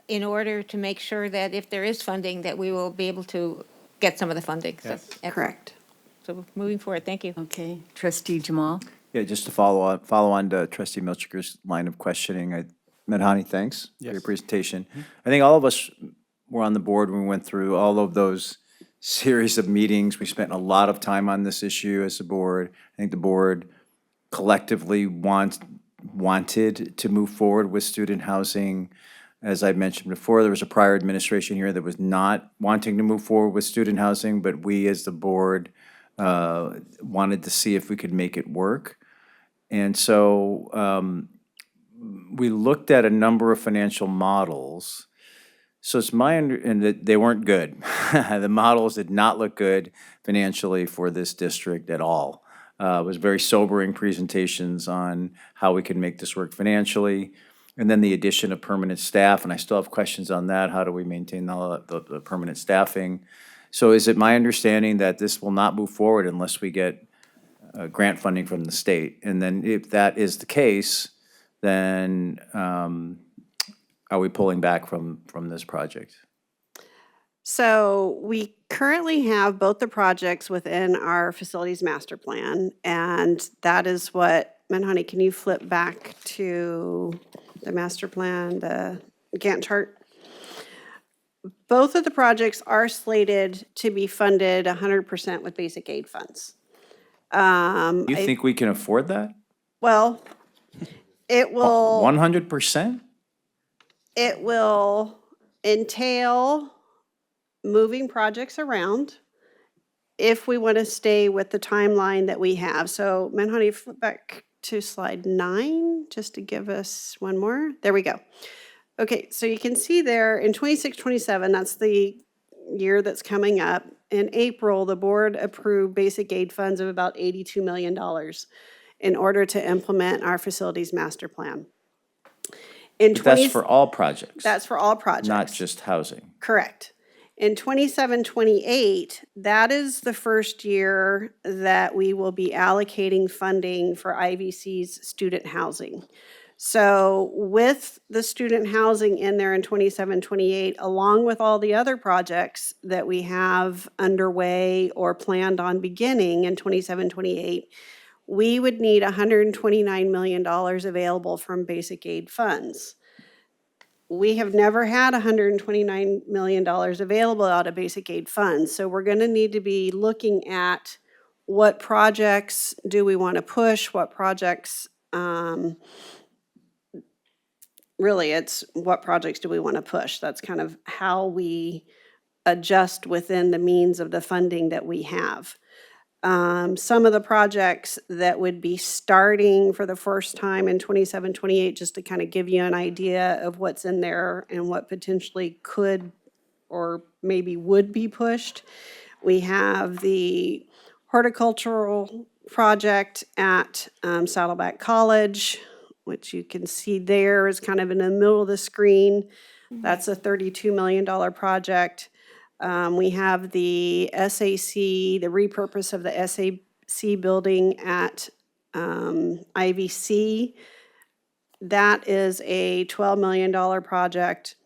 in order to make sure that if there is funding, that we will be able to get some of the funding. So, excellent. Correct. So moving forward, thank you. Okay. Trustee Jamal? Yeah, just to follow on to Trustee Milchiker's line of questioning, Madhani, thanks for your Yes. presentation. I think all of us were on the board when we went through all of those series of meetings. We spent a lot of time on this issue as a board. I think the board collectively wanted to move forward with student housing. As I mentioned before, there was a prior administration here that was not wanting to move forward with student housing, but we as the board wanted to see if we could make it work. And so we looked at a number of financial models. So it's and that they weren't good. The models did not look good financially for this district at all. was very sobering presentations on how we can make this work financially. And then the addition of permanent staff, and I still have questions on that. How do we maintain the permanent staffing? So is it my understanding that this will not move forward unless we get grant funding from the state? And then if that is the case, then are we pulling back from this project? So we currently have both the projects within our facilities master plan, and that is what, Honey, can you flip back to the master plan, the Gantt chart? Both of the projects are slated to be funded 100% with basic aid funds. You think we can afford that? Well, it will. 100%? It will entail moving projects around if we want to stay with the timeline that we have. So, Manhani, flip back to slide 9, just to give us one more. There we go. Okay, so you can see there in 26, 27, that's the year that's coming up. In April, the board approved basic aid funds of about $82 million in order to implement our facilities master plan. But that's for all projects. That's for all projects. Not just housing. Correct. In 27, 28, that is the first year that we will be allocating funding for IVC's student housing. So with the student housing in there in 27, 28, along with all the other projects that we have underway or planned on beginning in 27, 28, we would need $129 million available from basic aid funds. We have never had $129 million available out of basic aid funds. So we're going to need to be looking at what projects do we want to push, what projects, really it's what projects do we want to push. That's kind of how we adjust within the means of the funding that we have. Some of the projects that would be starting for the first time in 27, 28, just to kind of give you an idea of what's in there and what potentially could or maybe would be pushed. We have the horticultural project at Saddleback College, which you can see there is kind of in the middle of the screen. That's a $32 million project. We have the SAC, the repurpose of the SAC building at IVC. That is a $12 million project.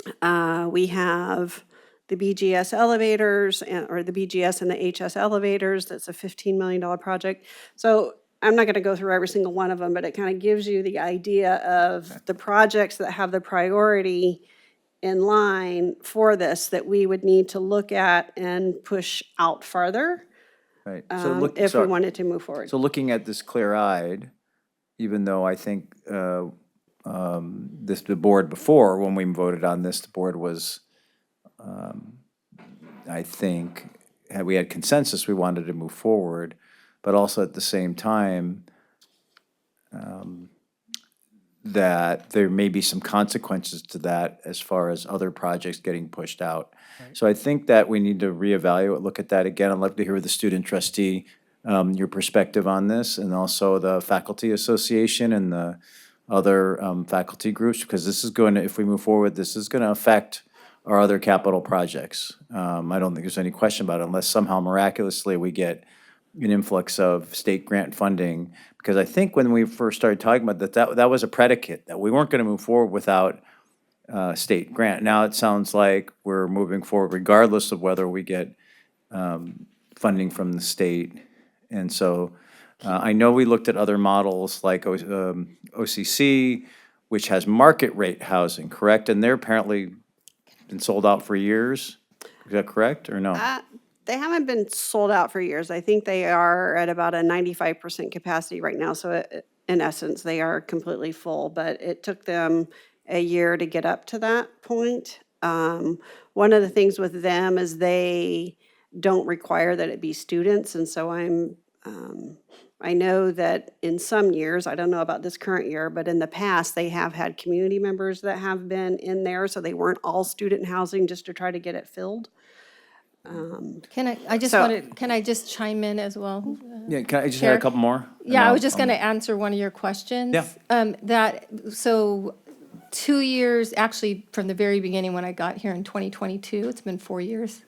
We have the BGS elevators, or the BGS and the HS elevators. That's a $15 million project. So I'm not going to go through every single one of them, but it kind of gives you the idea of the projects that have the priority in line for this that we would need to look at and push out farther, Right. if we wanted to move forward. So looking at this clear-eyed, even though I think the board before, when we voted on this, the board was, I think, we had consensus, we wanted to move forward, but also at the same time, that there may be some consequences to that as far as other projects getting pushed out. So I think that we need to reevaluate, look at that again. I'd love to hear the student trustee, your perspective on this, and also the faculty association and the other faculty groups, because this is going to, if we move forward, this is going to affect our other capital projects. I don't think there's any question about it, unless somehow miraculously we get an influx of state grant funding, because I think when we first started talking about that was a predicate, that we weren't going to move forward without state grant. Now it sounds like we're moving forward regardless of whether we get funding from the state. And so I know we looked at other models like OCC, which has market rate housing, correct? And they're apparently been sold out for years. Is that correct or no? They haven't been sold out for years. I think they are at about a 95% capacity right now. So in essence, they are completely full, but it took them a year to get up to that point. One of the things with them is they don't require that it be students. And so I know that in some years, I don't know about this current year, but in the past, they have had community members that have been in there. So they weren't all student housing just to try to get it filled. Can I just chime in as well? Yeah, can I just Chair? had a couple more? and Yeah, I I'll- was just I'll- going to answer one of your questions. Yeah. So 2 years, actually, from the very beginning when I got here in 2022, it's been 4 years,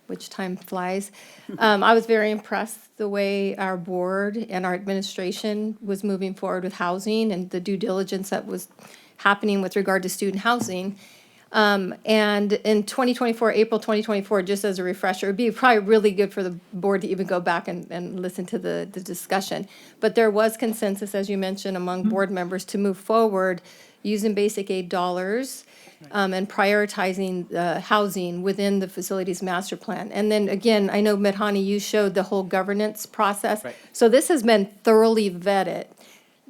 which time flies. I was very impressed the way our board and our administration was moving forward with housing and the due diligence that was happening with regard to student housing. And in 2024, April 2024, just as a refresher, it'd be probably really good for the board to even go back and listen to the discussion. But there was consensus, as you mentioned, among board members to move forward using basic aid dollars and prioritizing housing within the facilities master plan. And then again, I know, Medhani, you showed the whole governance process. So this has been thoroughly vetted.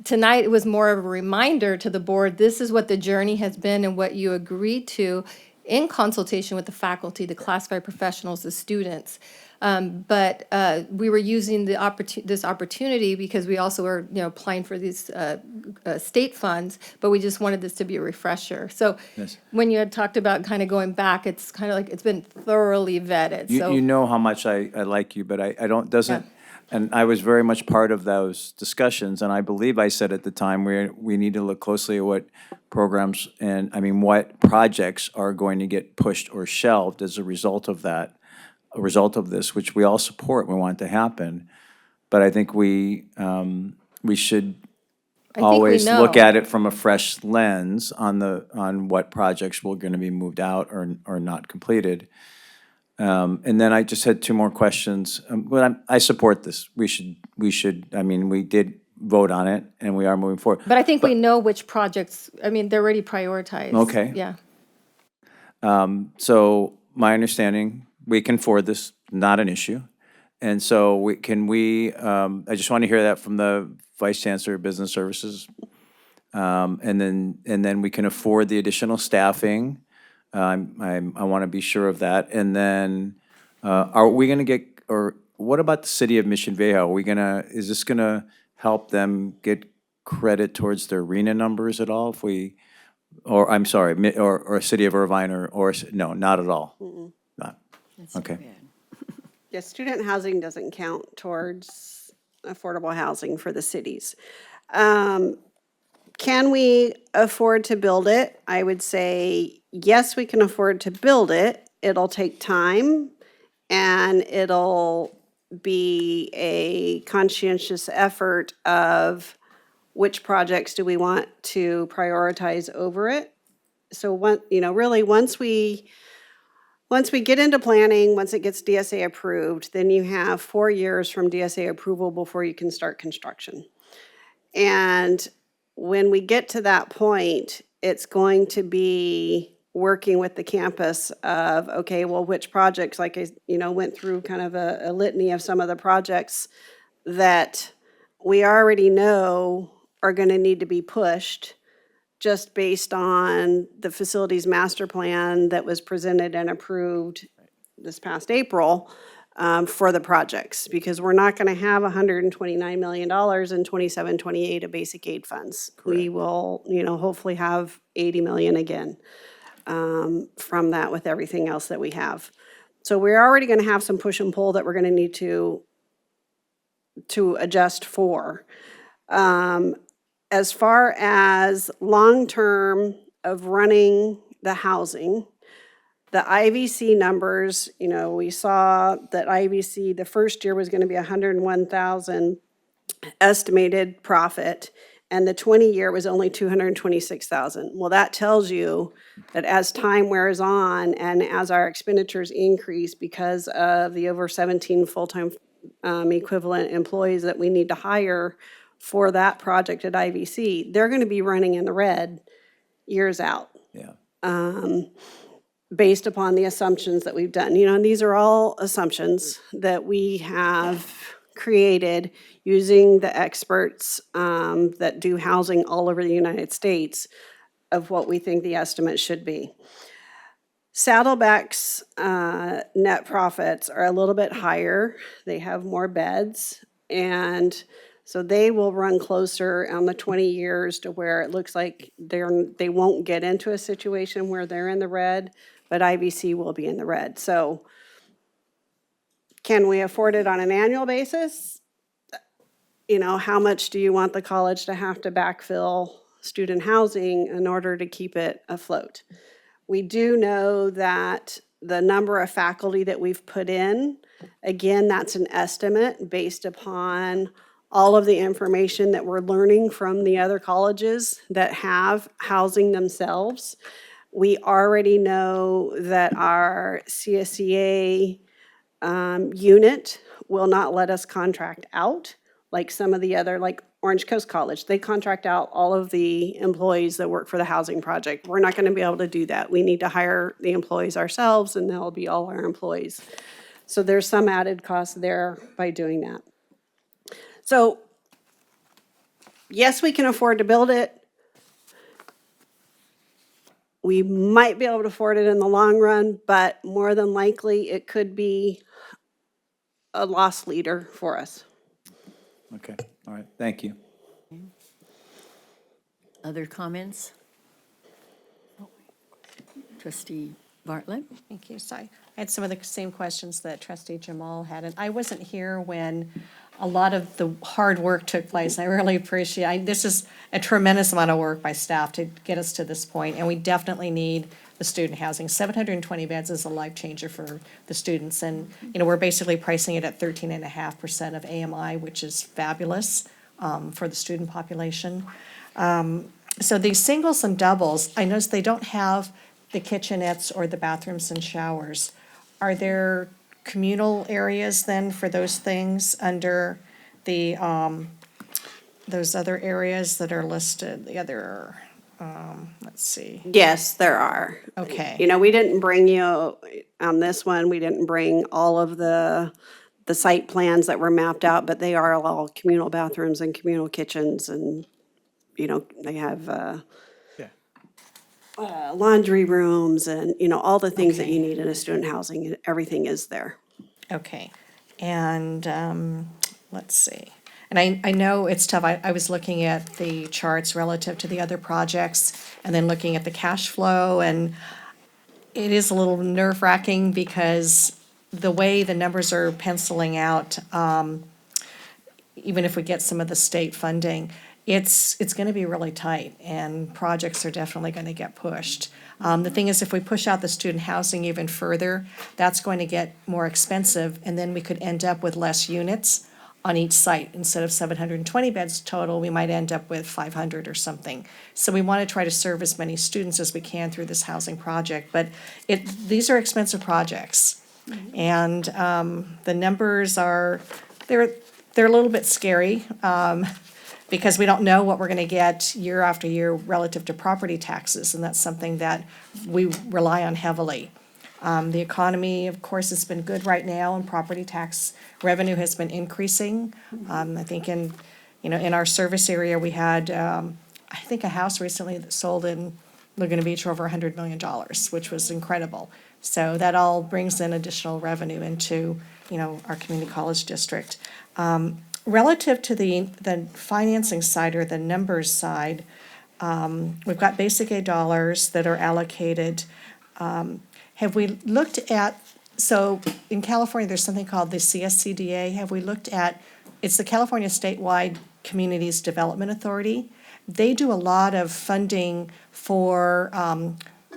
Tonight, it was more of a reminder to the board, this is what the journey has been and what you agreed to in consultation with the faculty, the classified professionals, the students. But we were using this opportunity because we also were, applying for these state funds, but we just wanted this to be a refresher. So Yes. when you had talked about kind of going back, it's kind of like, it's been thoroughly vetted, so. You know how much I like you, but I don't, doesn't, and I was very much part of those discussions, and I believe I said at the time, we need to look closely at what programs and, what projects are going to get pushed or shelved as a result of that, a result of this, which we all support, we want to happen. But I think we should always look know. at it from a fresh lens on what projects were gonna be moved out or not completed. And then I just had two more questions. But I support this. We should, we did vote on it and we are moving forward. But I think we know which projects, they're already prioritized. Okay. Yeah. So my understanding, we can forward this, not an issue. And so I just want to hear that from the Vice Chancellor of Business Services. And then we can afford the additional staffing. I want to be sure of that. And then, are we going to get, or what about the city of Mission Viejo? Is this going to help them get credit towards their arena numbers at all? Or city of Irvine or, no, not at all? Not, okay. Yeah, student housing doesn't count towards affordable housing for the cities. Can we afford to build it? I would say, yes, we can afford to build it. It'll take time, and it'll be a conscientious effort of which projects do we want to prioritize over it. So really, once we get into planning, once it gets DSA approved, then you have 4 years from DSA approval before you can start construction. And when we get to that point, it's going to be working with the campus of, okay, well, which projects, like I, went through kind of a litany of some of the projects that we already know are going to need to be pushed just based on the facilities master plan that was presented and approved this past April for the projects, because we're not going to have $129 million in 27, 28 of basic aid funds. We will, hopefully have 80 million again from that with everything else that we have. So we're already going to have some push and pull that we're going to need to adjust for. As far as long-term of running the housing, the IVC numbers, we saw that IVC, the first year was going to be 101,000 estimated profit, and the 20-year was only 226,000. Well, that tells you that as time wears on and as our expenditures increase because of the over 17 full-time equivalent employees that we need to hire for that project at IVC, they're going to be running in the red years out. Yeah. Based upon the assumptions that we've done. And these are all assumptions that we have created using the experts that do housing all over the United States of what we think the estimate should be. Saddleback's net profits are a little bit higher. They have more beds, and so they will run closer on the 20 years to where it looks like they won't get into a situation where they're in the red, but IVC will be in the red. So Can we afford it on an annual basis? You know, how much do you want the college to have to backfill student housing in order to keep it afloat? We do know that the number of faculty that we've put in, again, that's an estimate based upon all of the information that we're learning from the other colleges that have housing themselves. We already know that our CSEA unit will not let us contract out like some of the other, like Orange Coast College. They contract out all of the employees that work for the housing project. We're not going to be able to do that. We need to hire the employees ourselves, and they'll be all our employees. So there's some added cost there by doing that. So yes, we can afford to build it. We might be able to afford it in the long run, but more than likely it could be a loss leader for us. Okay, all right, thank you. Other comments? Trustee Bartlett? Thank you. So I had some of the same questions that Trustee Jamal had, and I wasn't here when a lot of the hard work took place. I really appreciate, this is a tremendous amount of work by staff to get us to this point, and we definitely need the student housing. 720 beds is a life changer for the students, and, you know, we're basically pricing it at 13.5% of AMI, which is fabulous for the student population. So these singles and doubles, I noticed they don't have the kitchenettes or the bathrooms and showers. Are there communal areas then for those things under the, those other areas that are listed, the other, let's see. Yes, there are. Okay. You know, we didn't bring you, on this one, we didn't bring all of the site plans that were mapped out, but they are all communal bathrooms and communal kitchens, and, you know, they have laundry rooms and, you know, all the things that you need in a student housing, everything is there. Okay, and, let's see. And I know it's tough, I was looking at the charts relative to the other projects, and then looking at the cash flow, and it is a little nerve-wracking because the way the numbers are penciling out, even if we get some of the state funding, it's gonna be really tight, and projects are definitely gonna get pushed. The thing is, if we push out the student housing even further, that's going to get more expensive, and then we could end up with less units on each site. Instead of 720 beds total, we might end up with 500 or something. So we want to try to serve as many students as we can through this housing project, but these are expensive projects. And the numbers are, they're a little bit scary, because we don't know what we're gonna get year after year relative to property taxes, and that's something that we rely on heavily. The economy, of course, has been good right now, and property tax revenue has been increasing. I think in our service area, we had, I think, a house recently that sold in Laguna Beach for over $100 million, which was incredible. So that all brings in additional revenue into, our community college district. Relative to the financing side or the numbers side, we've got basic aid dollars that are allocated. Have we looked at, so in California, there's something called the CSCDA. Have we looked at, it's the California Statewide Communities Development Authority. They do a lot of funding for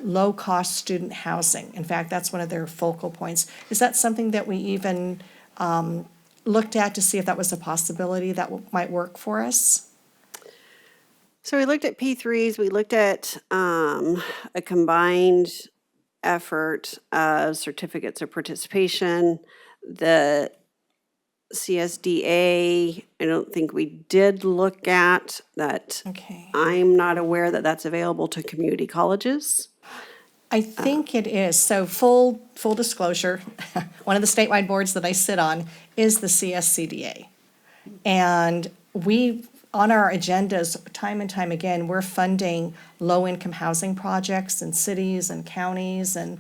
low-cost student housing. In fact, that's one of their focal points. Is that something that we even looked at to see if that was a possibility that might work for us? So we looked at P3s, we looked at a combined effort of certificates of participation. The CSDA, I don't think we did look at that. Okay. I'm not aware that that's available to community colleges. I think it is. So full disclosure, one of the statewide boards that I sit on is the CSCDA. And we, on our agendas, time and time again, we're funding low-income housing projects in cities and counties and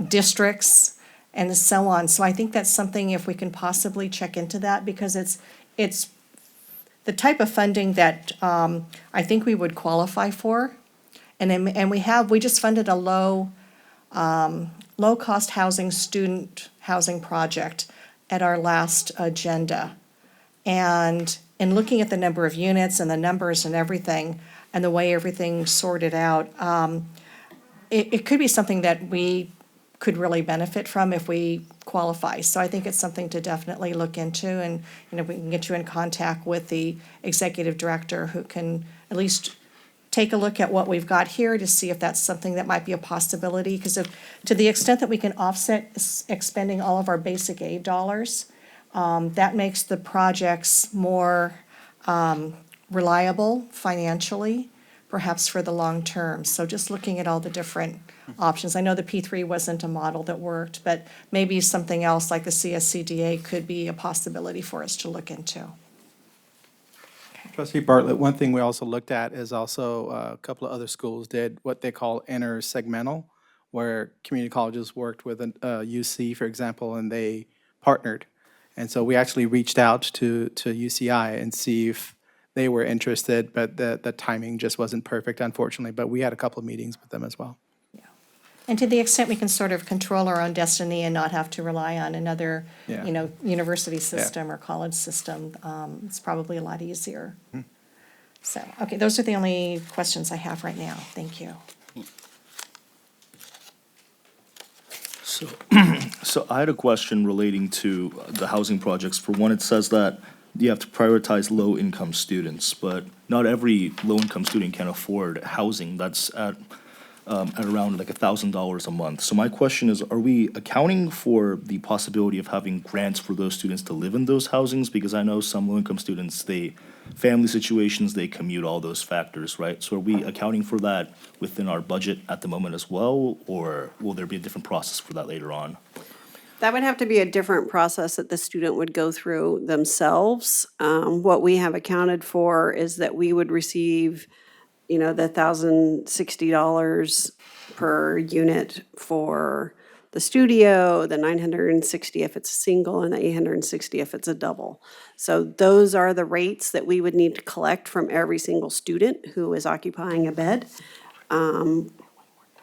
districts and so on. So I think that's something, if we can possibly check into that, because it's the type of funding that I think we would qualify for. And we just funded a low-cost housing student housing project at our last agenda. And in looking at the number of units and the numbers and everything, and the way everything's sorted out, it could be something that we could really benefit from if we qualify. So I think it's something to definitely look into, and, we can get you in contact with the executive director who can at least take a look at what we've got here to see if that's something that might be a possibility. Because to the extent that we can offset expending all of our basic aid dollars, that makes the projects more reliable financially, perhaps for the long term. So just looking at all the different options. I know the P3 wasn't a model that worked, but maybe something else like the CSCDA could be a possibility for us to look into. Trustee Bartlett, one thing we also looked at is also a couple of other schools did what they call intersegmental, where community colleges worked with a UC, for example, and they partnered. And so we actually reached out to UCI and see if they were interested, but the timing just wasn't perfect, unfortunately. But we had a couple of meetings with them as well. And to the extent we can sort of control our own destiny and not have to rely on another, Yeah. University system or college system, it's probably a lot easier. So, okay, those are the only questions I have right now. Thank you. So I had a question relating to the housing projects. For one, it says that you have to prioritize low-income students, but not every low-income student can afford housing that's at around like $1,000 a month. So my question is, are we accounting for the possibility of having grants for those students to live in those housings? Because I know some low-income students, family situations, they commute, all those factors, right? So are we accounting for that within our budget at the moment as well, or will there be a different process for that later on? That would have to be a different process that the student would go through themselves. What we have accounted for is that we would receive, the $1,060 per unit for the studio, the $960 if it's a single, and the $860 if it's a double. So those are the rates that we would need to collect from every single student who is occupying a bed.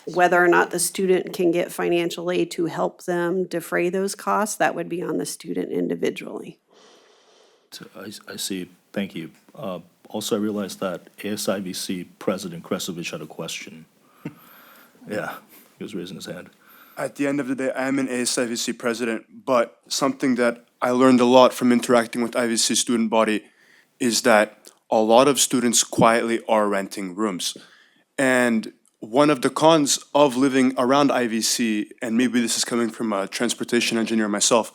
Whether or not the student can get financial aid to help them defray those costs, that would be on the student individually. So I see. Thank you. Also, I realized that ASIVC President Kresovich had a question. Yeah, he was raising his hand. At the end of the day, I am an ASIVC president, but something that I learned a lot from interacting with IVC student body is that a lot of students quietly are renting rooms. And one of the cons of living around IVC, and maybe this is coming from a transportation engineer myself,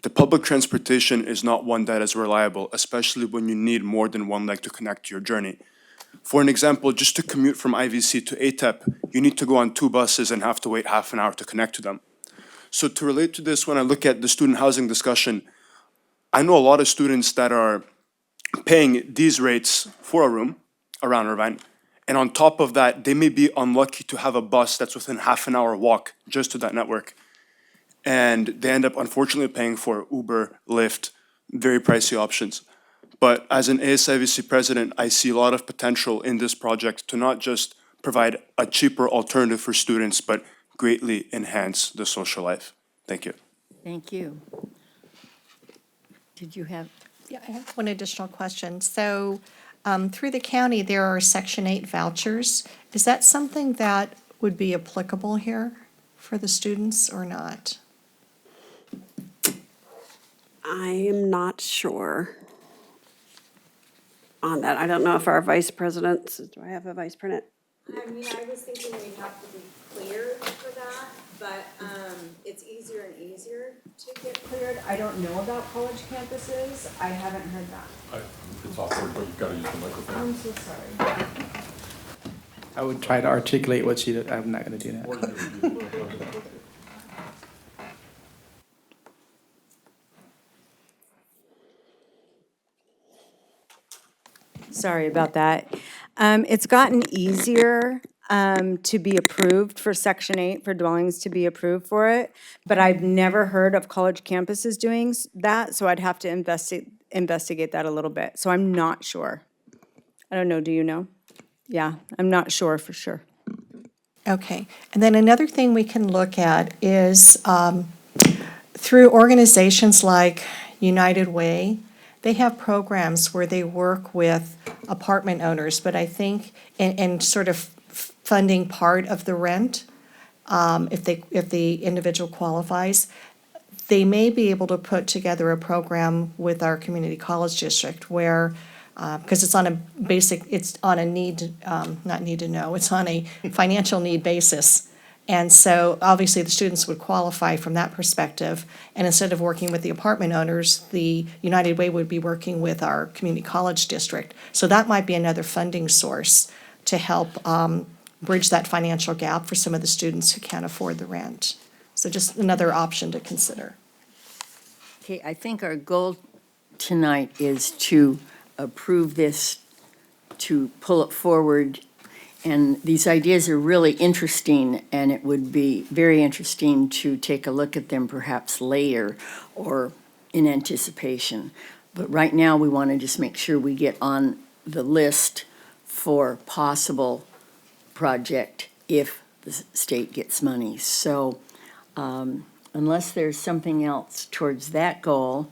the public transportation is not one that is reliable, especially when you need more than one leg to connect to your journey. For an example, just to commute from IVC to ATEP, you need to go on 2 buses and have to wait half an hour to connect to them. So to relate to this, when I look at the student housing discussion, I know a lot of students that are paying these rates for a room around Irvine, and on top of that, they may be unlucky to have a bus that's within half an hour walk just to that network. And they end up unfortunately paying for Uber, Lyft, very pricey options. But as an ASIVC president, I see a lot of potential in this project to not just provide a cheaper alternative for students, but greatly enhance the social life. Thank you. Thank you. Did you have? Yeah, I have one additional question. So through the county, there are Section 8 vouchers. Is that something that would be applicable here for the students or not? I am not sure on that. I don't know if our vice president, do I have a vice president? I mean, I was thinking we'd have to be cleared for that, but it's easier and easier to get cleared. I don't know about college campuses. I haven't heard that. It's awkward, but you've got to use the microphone. I'm so sorry. I would try to articulate what she did. I'm not going to do that. Sorry about that. It's gotten easier to be approved for Section 8, for dwellings to be approved for it, but I've never heard of college campuses doing that, so I'd have to investigate that a little bit. So I'm not sure. I don't know, do you know? Yeah, I'm not sure for sure. Okay, and then another thing we can look at is through organizations like United Way, they have programs where they work with apartment owners, but I think in sort of funding part of the rent, if the individual qualifies, they may be able to put together a program with our community college district where, because it's on a need, not need to know, it's on a financial need basis. And so obviously the students would qualify from that perspective. And instead of working with the apartment owners, the United Way would be working with our community college district. So that might be another funding source to help bridge that financial gap for some of the students who can't afford the rent. So just another option to consider. Okay, I think our goal tonight is to approve this, to pull it forward. And these ideas are really interesting, and it would be very interesting to take a look at them perhaps later or in anticipation. But right now, we want to just make sure we get on the list for possible project if the state gets money. So unless there's something else towards that goal,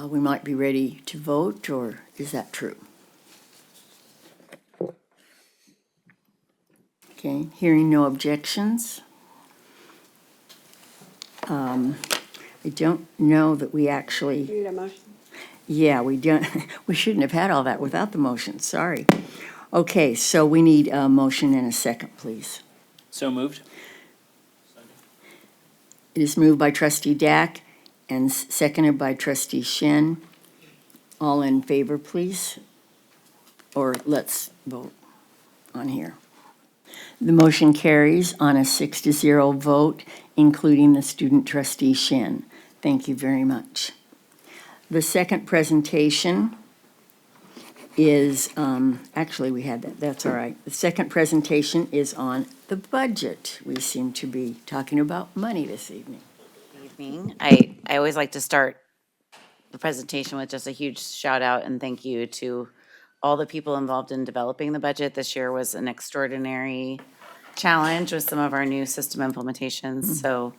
we might be ready to vote, or is that true? Okay, hearing no objections. I don't know that we actually. You need a motion? Yeah, we don't, we shouldn't have had all that without the motion, sorry. Okay, so we need a motion and a second, please. So moved. It is moved by trustee Dack and seconded by trustee Shen. All in favor, please? Or let's vote on here. The motion carries on a 6-0 vote, including the student trustee Shen. Thank you very much. The second presentation is, actually we had that, that's all right. The second presentation is on the budget. We seem to be talking about money this evening. Evening. I always like to start the presentation with just a huge shout out and thank you to all the people involved in developing the budget. This year was an extraordinary challenge with some of our new system implementations. So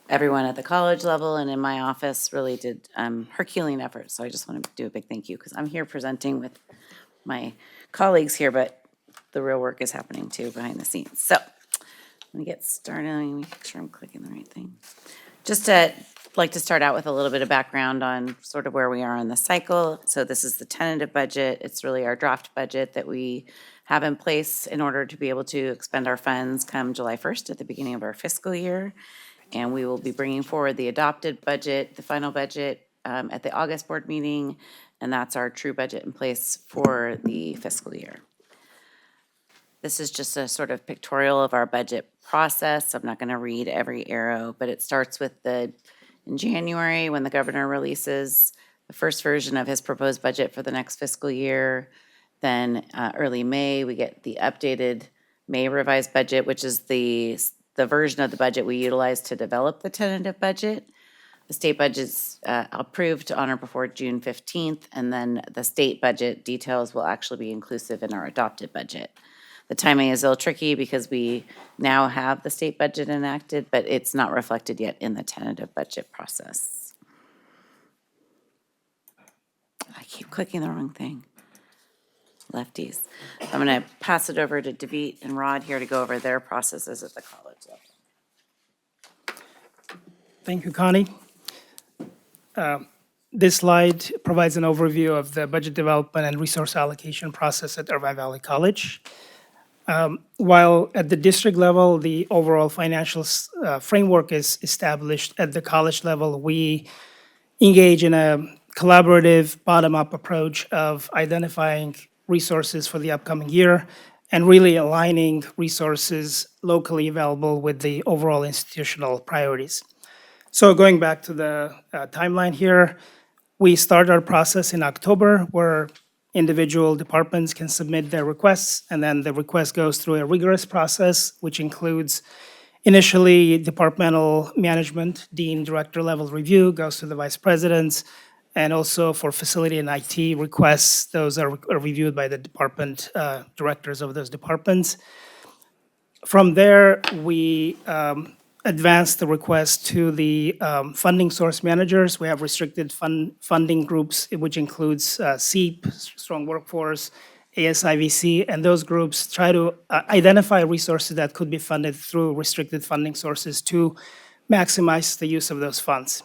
everyone at the college level and in my office really did Herculean efforts. So I just want to do a big thank you because I'm here presenting with my colleagues here, but the real work is happening too behind the scenes. So let me get started. Let me make sure I'm clicking the right thing. Just to like to start out with a little bit of background on sort of where we are in the cycle. So this is the tentative budget. It's really our draft budget that we have in place in order to be able to expend our funds come July 1st at the beginning of our fiscal year. And we will be bringing forward the adopted budget, the final budget, at the August board meeting, and that's our true budget in place for the fiscal year. This is just a sort of pictorial of our budget process. I'm not going to read every arrow, but it starts with in January, when the governor releases the first version of his proposed budget for the next fiscal year. Then early May, we get the updated May revised budget, which is the version of the budget we utilize to develop the tentative budget. The state budget's approved on or before June 15th, and then the state budget details will actually be inclusive in our adopted budget. The timing is a little tricky because we now have the state budget enacted, but it's not reflected yet in the tentative budget process. I keep clicking the wrong thing. Lefties. I'm going to pass it over to David and Rod here to go over their processes at the college level. Thank you, Connie. This slide provides an overview of the budget development and resource allocation process at Irvine Valley College. While at the district level, the overall financial framework is established, at the college level, we engage in a collaborative bottom-up approach of identifying resources for the upcoming year and really aligning resources locally available with the overall institutional priorities. So going back to the timeline here, we start our process in October where individual departments can submit their requests, and then the request goes through a rigorous process, which includes initially departmental management, dean, director level review, goes to the vice presidents, and also for facility and IT requests, those are reviewed by the department directors of those departments. From there, we advanced the request to the funding source managers. We have restricted funding groups, which includes SEEP, Strong Workforce, ASIVC, and those groups try to identify resources that could be funded through restricted funding sources to maximize the use of those funds.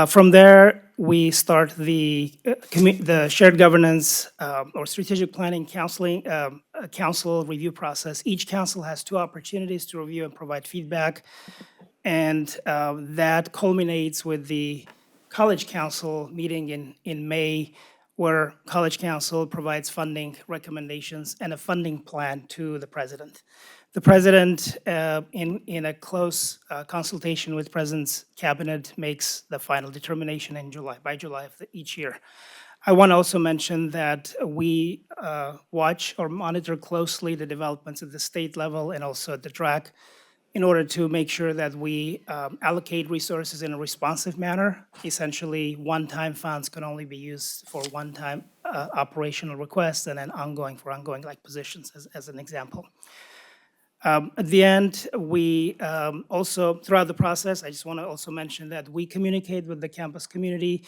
From there, we start the shared governance or strategic planning council review process. Each council has 2 opportunities to review and provide feedback, and that culminates with the college council meeting in May, where college council provides funding recommendations and a funding plan to the president. The president, in a close consultation with president's cabinet, makes the final determination in July, by July of each year. I want to also mention that we watch or monitor closely the developments at the state level and also at the track in order to make sure that we allocate resources in a responsive manner. Essentially, one-time funds can only be used for one-time operational requests and then ongoing for ongoing like positions as an example. At the end, we also, throughout the process, I just want to also mention that we communicate with the campus community,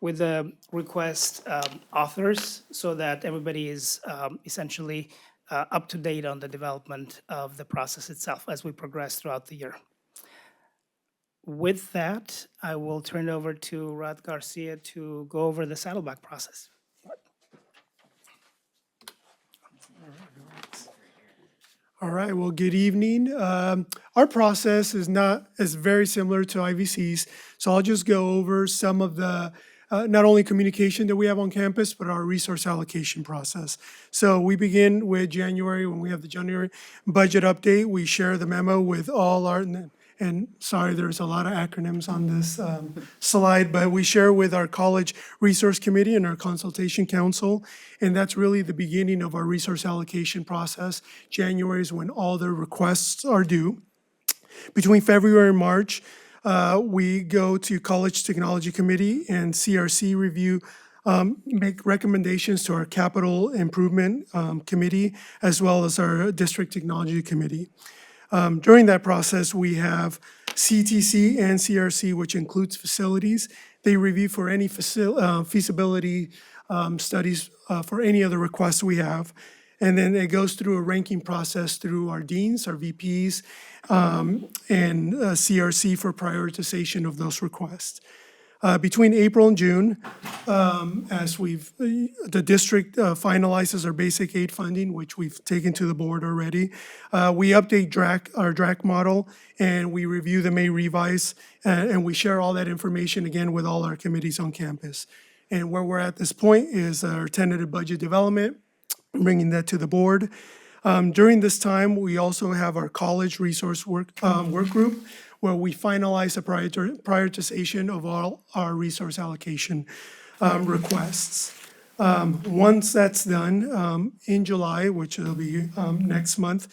with the request authors, so that everybody is essentially up to date on the development of the process itself as we progress throughout the year. With that, I will turn it over to Rod Garcia to go over the Saddleback process. All right, well, good evening. Our process is very similar to IVC's, so I'll just go over some of the not only communication that we have on campus, but our resource allocation process. So we begin with January, when we have the January budget update. We share the memo with all our, and sorry, there's a lot of acronyms on this slide, but we share with our college resource committee and our consultation council, and that's really the beginning of our resource allocation process. January is when all the requests are due. Between February and March, we go to College Technology Committee and CRC review, make recommendations to our Capital Improvement Committee, as well as our District Technology Committee. During that process, we have CTC and CRC, which includes facilities. They review for any feasibility studies for any other requests we have. And then it goes through a ranking process through our deans, our VPs, and CRC for prioritization of those requests. Between April and June, as the district finalizes our basic aid funding, which we've taken to the board already, we update our DRAC model, and we review the May revise, and we share all that information again with all our committees on campus. And where we're at this point is our tentative budget development, bringing that to the board. During this time, we also have our college resource work group, where we finalize the prioritization of all our resource allocation requests. Once that's done, in July, which will be next month,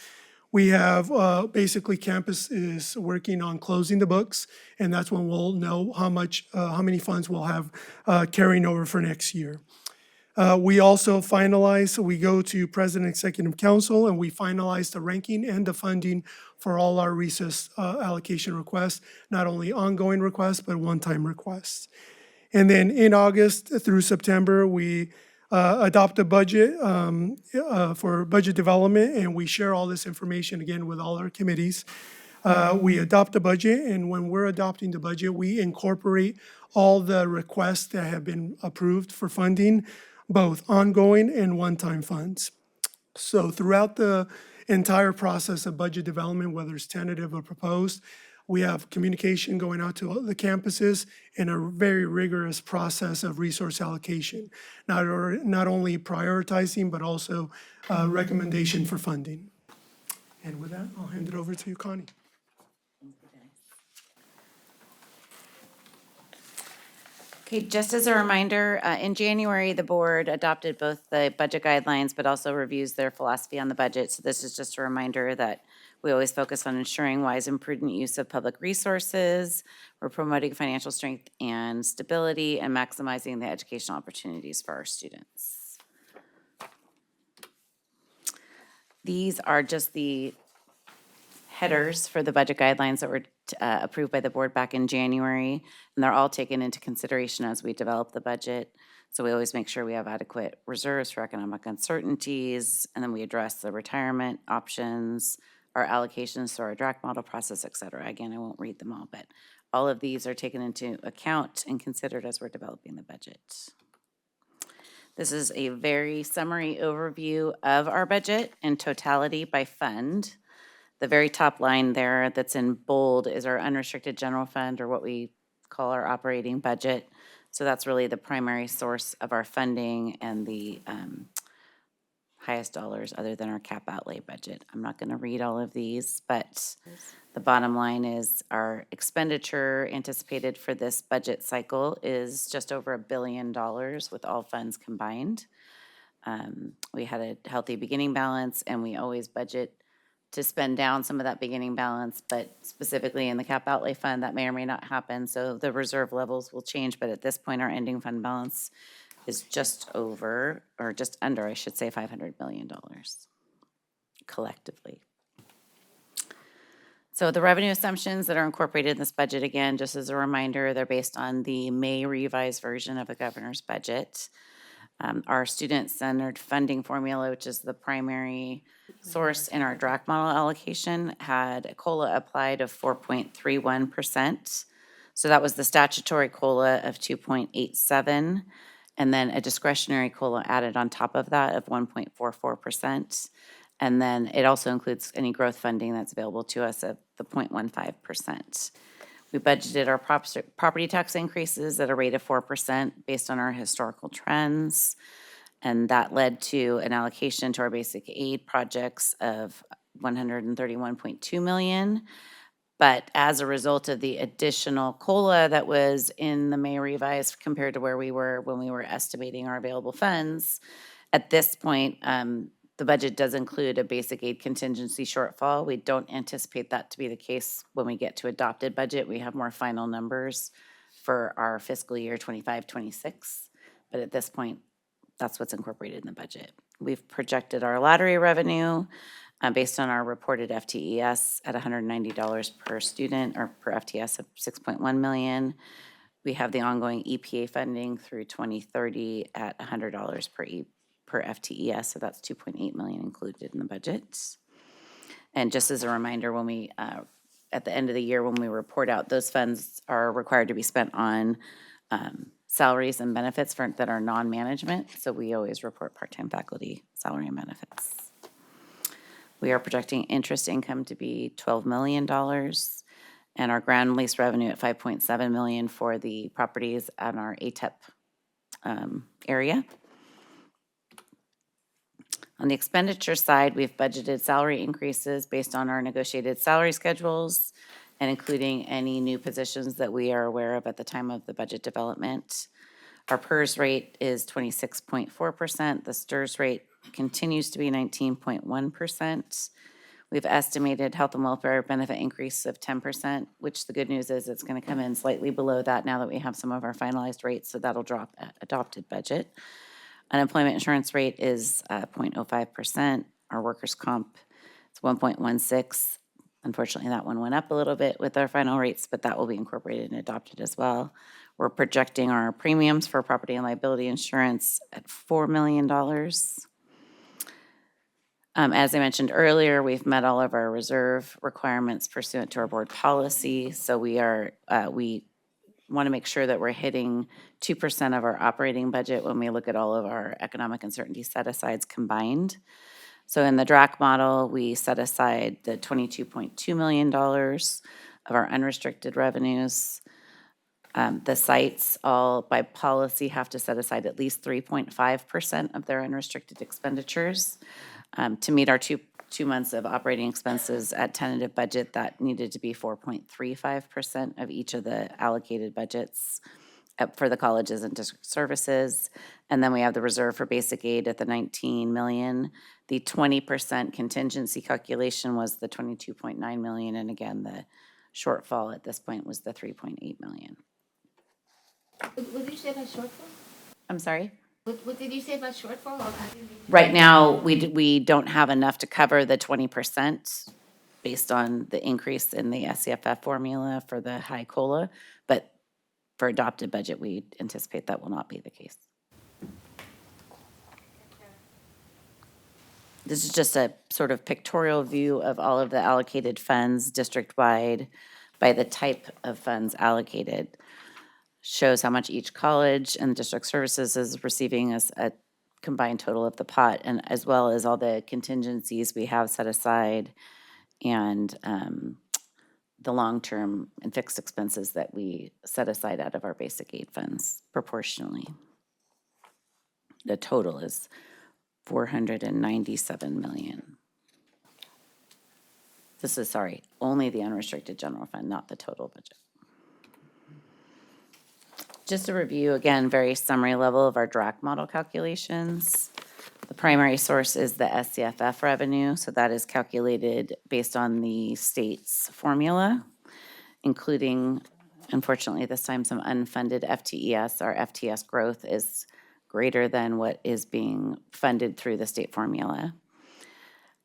we have basically campus is working on closing the books, and that's when we'll know how many funds we'll have carrying over for next year. We also finalize, we go to President Executive Council, and we finalize the ranking and the funding for all our resource allocation requests, not only ongoing requests, but one-time requests. And then in August through September, we adopt a budget for budget development, and we share all this information again with all our committees. We adopt a budget, and when we're adopting the budget, we incorporate all the requests that have been approved for funding, both ongoing and one-time funds. So throughout the entire process of budget development, whether it's tentative or proposed, we have communication going out to the campuses and a very rigorous process of resource allocation, not only prioritizing, but also recommendation for funding. And with that, I'll hand it over to you, Connie. Okay, just as a reminder, in January, the board adopted both the budget guidelines, but also reviews their philosophy on the budget. So this is just a reminder that we always focus on ensuring wise and prudent use of public resources. We're promoting financial strength and stability and maximizing the educational opportunities for our students. These are just the headers for the budget guidelines that were approved by the board back in January, and they're all taken into consideration as we develop the budget. So we always make sure we have adequate reserves for economic uncertainties, and then we address the retirement options, our allocations through our draft model process, et cetera. Again, I won't read them all, but all of these are taken into account and considered as we're developing the budget. This is a very summary overview of our budget in totality by fund. The very top line there that's in bold is our unrestricted general fund, or what we call our operating budget. So that's really the primary source of our funding and the highest dollars other than our cap outlay budget. I'm not going to read all of these, but the bottom line is our expenditure anticipated for this budget cycle is just over $1 billion with all funds combined. We had a healthy beginning balance, and we always budget to spend down some of that beginning balance, but specifically in the cap outlay fund, that may or may not happen. So the reserve levels will change, but at this point, our ending fund balance is just over, or just under, I should say, $500 million collectively. So the revenue assumptions that are incorporated in this budget, again, just as a reminder, they're based on the May revised version of the governor's budget. Our student-centered funding formula, which is the primary source in our draft model allocation, had a COLA applied of 4.31%. So that was the statutory COLA of 2.87, and then a discretionary COLA added on top of that of 1.44%. And then it also includes any growth funding that's available to us at the 0.15%. We budgeted our property tax increases at a rate of 4% based on our historical trends. And that led to an allocation to our basic aid projects of $131.2 million. But as a result of the additional COLA that was in the May revised compared to where we were when we were estimating our available funds, at this point, the budget does include a basic aid contingency shortfall. We don't anticipate that to be the case when we get to adopted budget. We have more final numbers for our fiscal year 25-26. But at this point, that's what's incorporated in the budget. We've projected our lottery revenue based on our reported FTES at $190 per student, or per FTS of 6.1 million. We have the ongoing EPA funding through 2030 at $100 per FTES, so that's 2.8 million included in the budget. And just as a reminder, when we, at the end of the year, when we report out, those funds are required to be spent on salaries and benefits that are non-management, so we always report part-time faculty salary and benefits. We are projecting interest income to be $12 million, and our ground lease revenue at $5.7 million for the properties on our ATEP area. On the expenditure side, we've budgeted salary increases based on our negotiated salary schedules and including any new positions that we are aware of at the time of the budget development. Our PERS rate is 26.4%. The STRS rate continues to be 19.1%. We've estimated health and welfare benefit increase of 10%, which the good news is it's going to come in slightly below that now that we have some of our finalized rates, so that'll drop at adopted budget. Unemployment insurance rate is 0.05%. Our workers' comp is 1.16. Unfortunately, that one went up a little bit with our final rates, but that will be incorporated and adopted as well. We're projecting our premiums for property and liability insurance at $4 million. As I mentioned earlier, we've met all of our reserve requirements pursuant to our board policy, so we want to make sure that we're hitting 2% of our operating budget when we look at all of our economic uncertainty set-asides combined. So in the DRAC model, we set aside the $22.2 million of our unrestricted revenues. The sites all, by policy, have to set aside at least 3.5% of their unrestricted expenditures. To meet our two months of operating expenses at tentative budget, that needed to be 4.35% of each of the allocated budgets for the colleges and district services. And then we have the reserve for basic aid at the 19 million. The 20% contingency calculation was the 22.9 million. And again, the shortfall at this point was the 3.8 million. What did you say about shortfall? I'm sorry? What did you say about shortfall? Right now, we don't have enough to cover the 20%. based on the increase in the SCFF formula for the high COLA, but for adopted budget, we anticipate that will not be the case. This is just a sort of pictorial view of all of the allocated funds district-wide by the type of funds allocated. Shows how much each college and district services is receiving as a combined total of the pot, and as well as all the contingencies we have set aside and the long-term and fixed expenses that we set aside out of our basic aid funds proportionally. The total is 497 million. This is, sorry, only the unrestricted general fund, not the total budget. Just a review, again, very summary level of our DRAC model calculations. The primary source is the SCFF revenue, so that is calculated based on the state's formula, including, unfortunately, this time some unfunded FTES. Our FTS growth is greater than what is being funded through the state formula.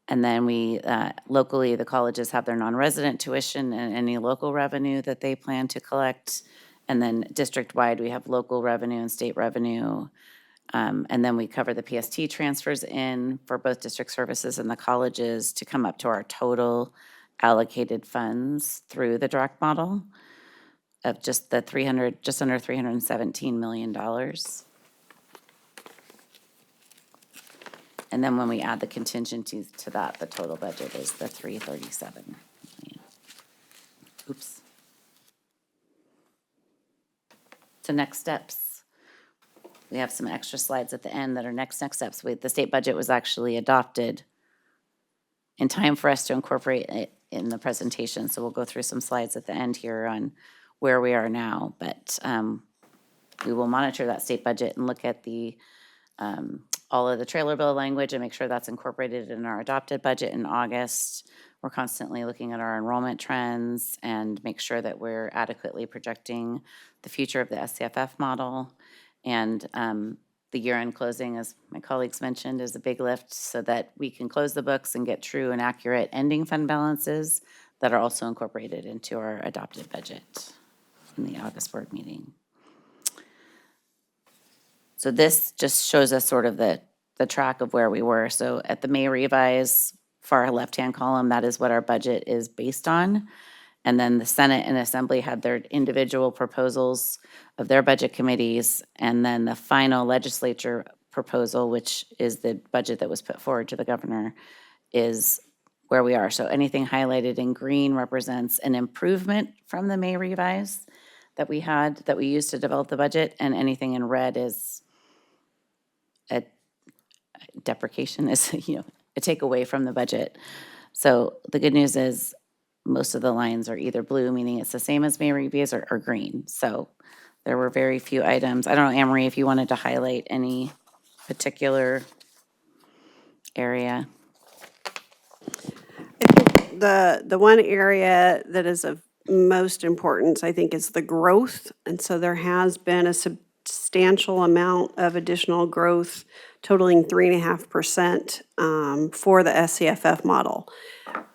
And then we, locally, the colleges have their non-resident tuition and any local revenue that they plan to collect. And then district-wide, we have local revenue and state revenue. And then we cover the PST transfers in for both district services and the colleges to come up to our total allocated funds through the DRAC model of just the just under $317 million. And then when we add the contingencies to that, the total budget is the 337 million. Oops. So next steps. We have some extra slides at the end that are next steps. The state budget was actually adopted in time for us to incorporate it in the presentation. So we'll go through some slides at the end here on where we are now. But we will monitor that state budget and look at the all of the trailer bill language and make sure that's incorporated in our adopted budget in August. We're constantly looking at our enrollment trends and make sure that we're adequately projecting the future of the SCFF model. And the year-end closing, as my colleagues mentioned, is a big lift so that we can close the books and get true and accurate ending fund balances that are also incorporated into our adopted budget in the August board meeting. So this just shows us sort of the track of where we were. So at the May revise, far left-hand column, that is what our budget is based on. And then the Senate and Assembly had their individual proposals of their budget committees. And then the final legislature proposal, which is the budget that was put forward to the governor, is where we are. So anything highlighted in green represents an improvement from the May revise that we had, that we used to develop the budget. And anything in red is a deprecation, is a takeaway from the budget. So the good news is most of the lines are either blue, meaning it's the same as May reviews, or green. So there were very few items. I don't know, Anne-Marie, if you wanted to highlight any particular area. I think the one area that is of most importance, I think, is the growth. And so there has been a substantial amount of additional growth totaling 3.5% for the SCFF model.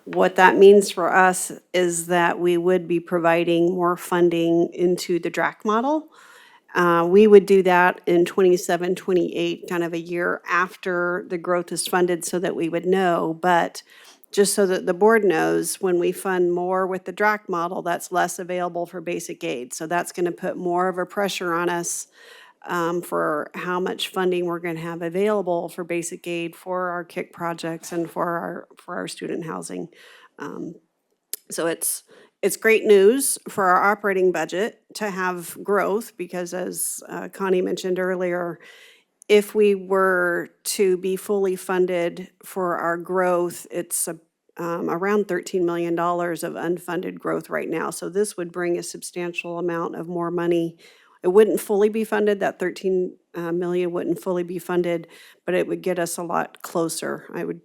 What that means for us is that we would be providing more funding into the DRAC model. We would do that in 27, 28, kind of a year after the growth is funded so that we would know. But just so that the board knows, when we fund more with the DRAC model, that's less available for basic aid. So that's going to put more of a pressure on us for how much funding we're going to have available for basic aid, for our KIC projects, and for our student housing. So it's great news for our operating budget to have growth because, as Connie mentioned earlier, if we were to be fully funded for our growth, it's around $13 million of unfunded growth right now. So this would bring a substantial amount of more money. It wouldn't fully be funded, that 13 million wouldn't fully be funded, but it would get us a lot closer. I would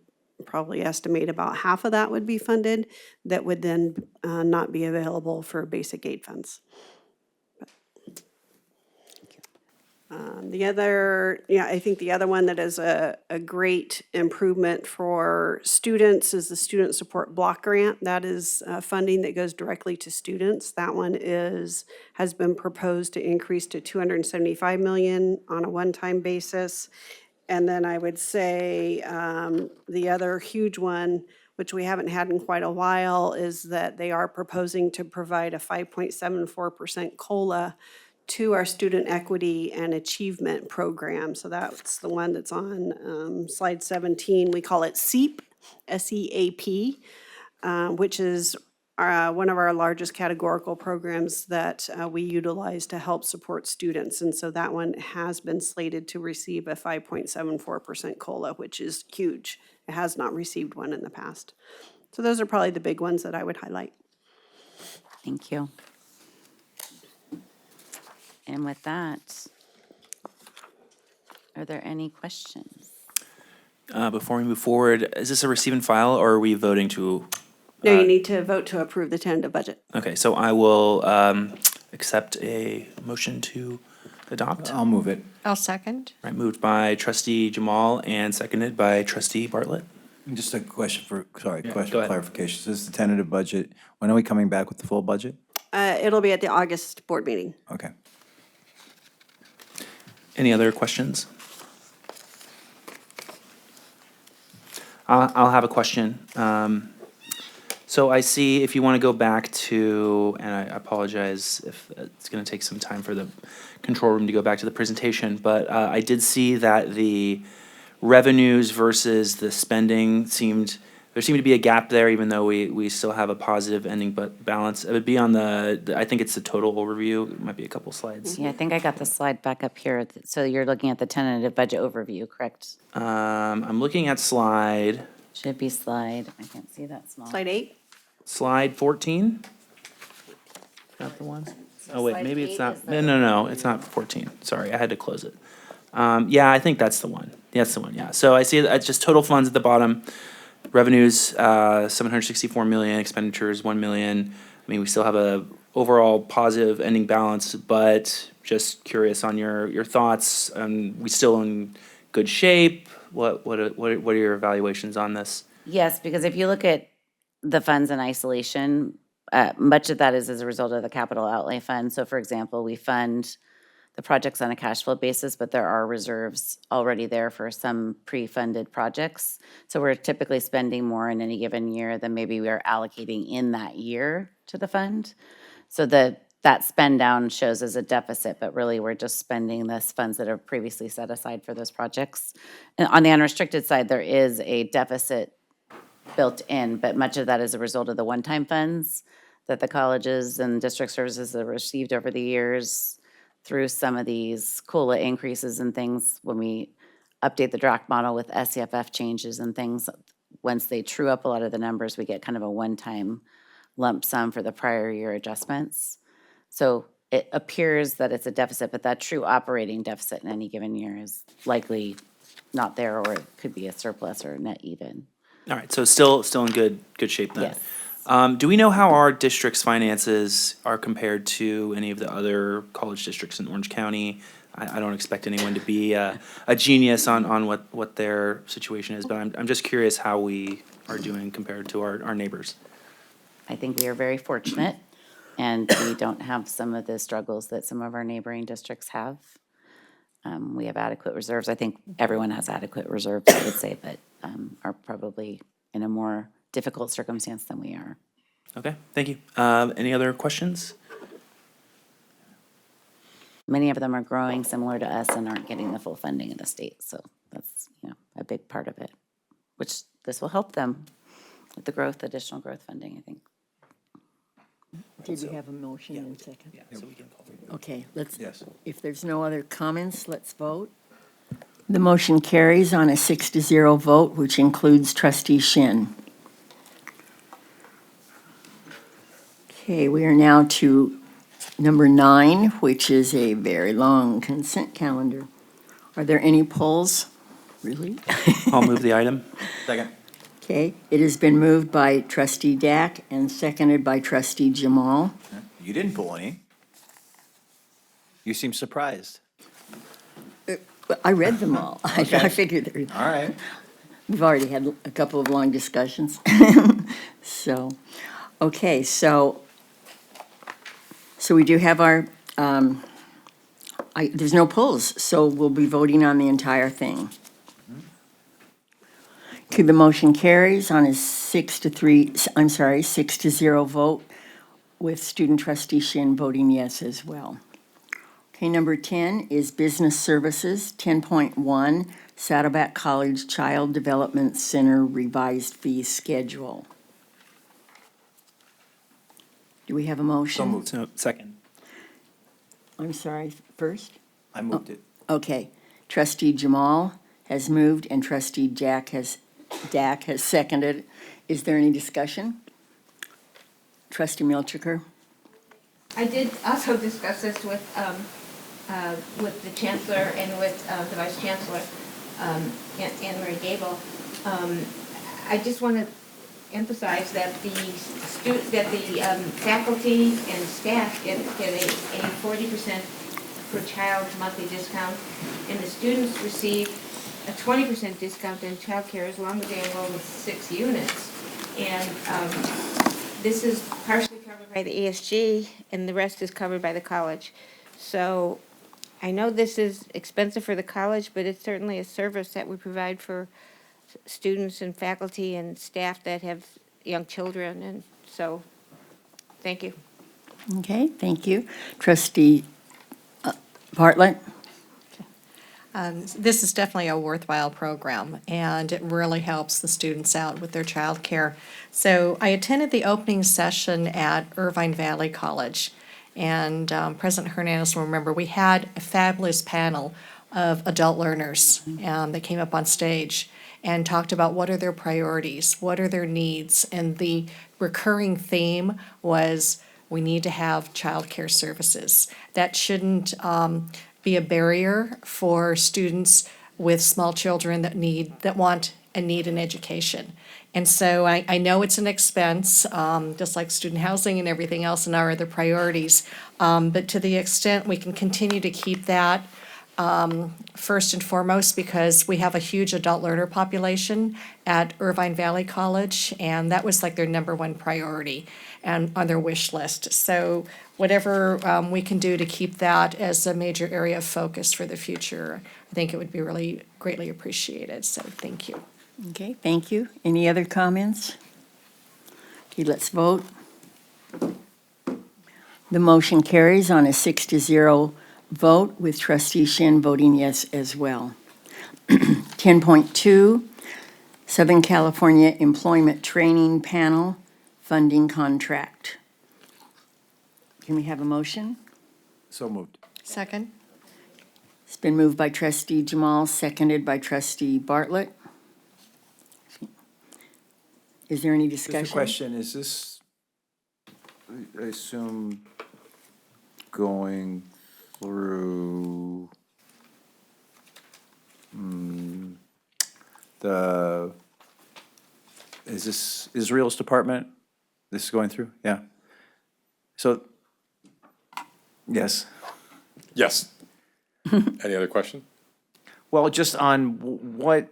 probably estimate about half of that would be funded, that would then not be available for basic aid funds. I think the other one that is a great improvement for students is the Student Support Block Grant. That is funding that goes directly to students. That one has been proposed to increase to $275 million on a one-time basis. And then I would say the other huge one, which we haven't had in quite a while, is that they are proposing to provide a 5.74% COLA to our student equity and achievement program. So that's the one that's on slide 17. We call it SEAP, S-E-A-P, which is one of our largest categorical programs that we utilize to help support students. And so that one has been slated to receive a 5.74% COLA, which is huge. It has not received one in the past. So those are probably the big ones that I would highlight. Thank you. And with that, are there any questions? Before we move forward, is this a receive and file, or are we voting to? No, you need to vote to approve the tentative budget. Okay, so I will accept a motion to adopt. I'll move it. I'll second. Right, moved by trustee Jamal and seconded by trustee Bartlett. Just a question for, go for ahead. clarification. So this is the tentative budget. When are we coming back with the full budget? It'll be at the August board meeting. Okay. Any other questions? I'll have a question. So I see if you want to go back to, and I apologize if it's going to take some time for the control room to go back to the presentation, but I did see that the revenues versus the spending there seemed to be a gap there, even though we still have a positive ending balance. It would be on I think it's the total overview. It might be a couple slides. Yeah, I think I got the slide back up here. So you're looking at the tentative budget overview, correct? I'm looking at slide Should be slide, I can't see that small. Slide 8? Slide 14? Not the one? Oh, wait, slide maybe 8 it's not, is no, it's not 14. Sorry, I had to close it. Yeah, I think that's the one. That's the one, yeah. So I see it's just total funds at the bottom. Revenues, 764 million, expenditures, 1 million. I mean, we still have a overall positive ending balance, but just curious on your thoughts. We still in good shape? What are your evaluations on this? Yes, because if you look at the funds in isolation, much of that is as a result of the capital outlay fund. So for example, we fund the projects on a cash flow basis, but there are reserves already there for some pre-funded projects. So we're typically spending more in any given year than maybe we are allocating in that year to the fund. So that spend down shows as a deficit, but really we're just spending this funds that are previously set aside for those projects. And on the unrestricted side, there is a deficit built in, but much of that is a result of the one-time funds that the colleges and district services have received over the years through some of these COLA increases and things when we update the DRAC model with SCFF changes and things. Once they true up a lot of the numbers, we get kind of a one-time lump sum for the prior year adjustments. So it appears that it's a deficit, but that true operating deficit in any given year is likely not there, or it could be a surplus or net even. All right, so still in good shape then. Yes. Do we know how our district's finances are compared to any of the other college districts in Orange County? I don't expect anyone to be a genius on what their situation is, but I'm just curious how we are doing compared to our neighbors. I think we are very fortunate, and we don't have some of the struggles that some of our neighboring districts have. We have adequate reserves. I think everyone has adequate reserves, I would say, but are probably in a more difficult circumstance than we are. Okay, thank you. Any other questions? Many of them are growing similar to us and aren't getting the full funding of the state, so that's, a big part of it, which this will help them with the growth, additional growth funding, I think. Did we have a motion in second? Yeah, so we can call. Okay, let's, Yes. if there's no other comments, let's vote. The motion carries on a 6-0 vote, which includes trustee Shin. Okay, we are now to number 9, which is a very long consent calendar. Are there any polls? Really? I'll move the item. Second. Okay, it has been moved by trustee Dack and seconded by trustee Jamal. You didn't pull any. You seem surprised. I read them all. I Okay. figured there. All right. We've already had a couple of long discussions. So, okay, so we do have our, there's no polls, so we'll be voting on the entire thing. Okay, the motion carries on a 6-0 vote with student trustee Shin voting yes as well. Okay, number 10 is business services, 10.1, Saddleback College Child Development Center revised fee schedule. Do we have a motion? So, second. I'm sorry, first? I moved it. Okay. Trustee Jamal has moved and trustee Dak has seconded. Is there any discussion? Trustee Milchiker? I did also discuss this with the chancellor and with the vice chancellor, Anne Marie Gable. I just want to emphasize that the faculty and staff get a 40% per child monthly discount, and the students receive a 20% discount in childcare as long as they enroll in 6 units. And this is partially covered by the ESG, and the rest is covered by the college. So I know this is expensive for the college, but it's certainly a service that we provide for students and faculty and staff that have young children, and so, thank you. Okay, thank you. Trustee Bartlett? This is definitely a worthwhile program, and it really helps the students out with their childcare. So I attended the opening session at Irvine Valley College, and President Hernandez will remember, we had a fabulous panel of adult learners that came up on stage and talked about what are their priorities, what are their needs, and the recurring theme was we need to have childcare services. That shouldn't be a barrier for students with small children that want and need an education. And so I know it's an expense, just like student housing and everything else and our other priorities. But to the extent we can continue to keep that first and foremost, because we have a huge adult learner population at Irvine Valley College, and that was like their #1 priority and on their wish list. So whatever we can do to keep that as a major area of focus for the future, I think it would be really greatly appreciated. So thank you. Okay, thank you. Any other comments? Okay, let's vote. The motion carries on a 6-0 vote with trustee Shin voting yes as well. 10.2, Southern California Employment Training Panel Funding Contract. Can we have a motion? So moved. Second? It's been moved by trustee Jamal, seconded by trustee Bartlett. Is there any discussion? Just a question, is this, I assume, going through is this Israel's department? This is going through? Yeah. So, yes. Yes. Any other question? Well, just on what,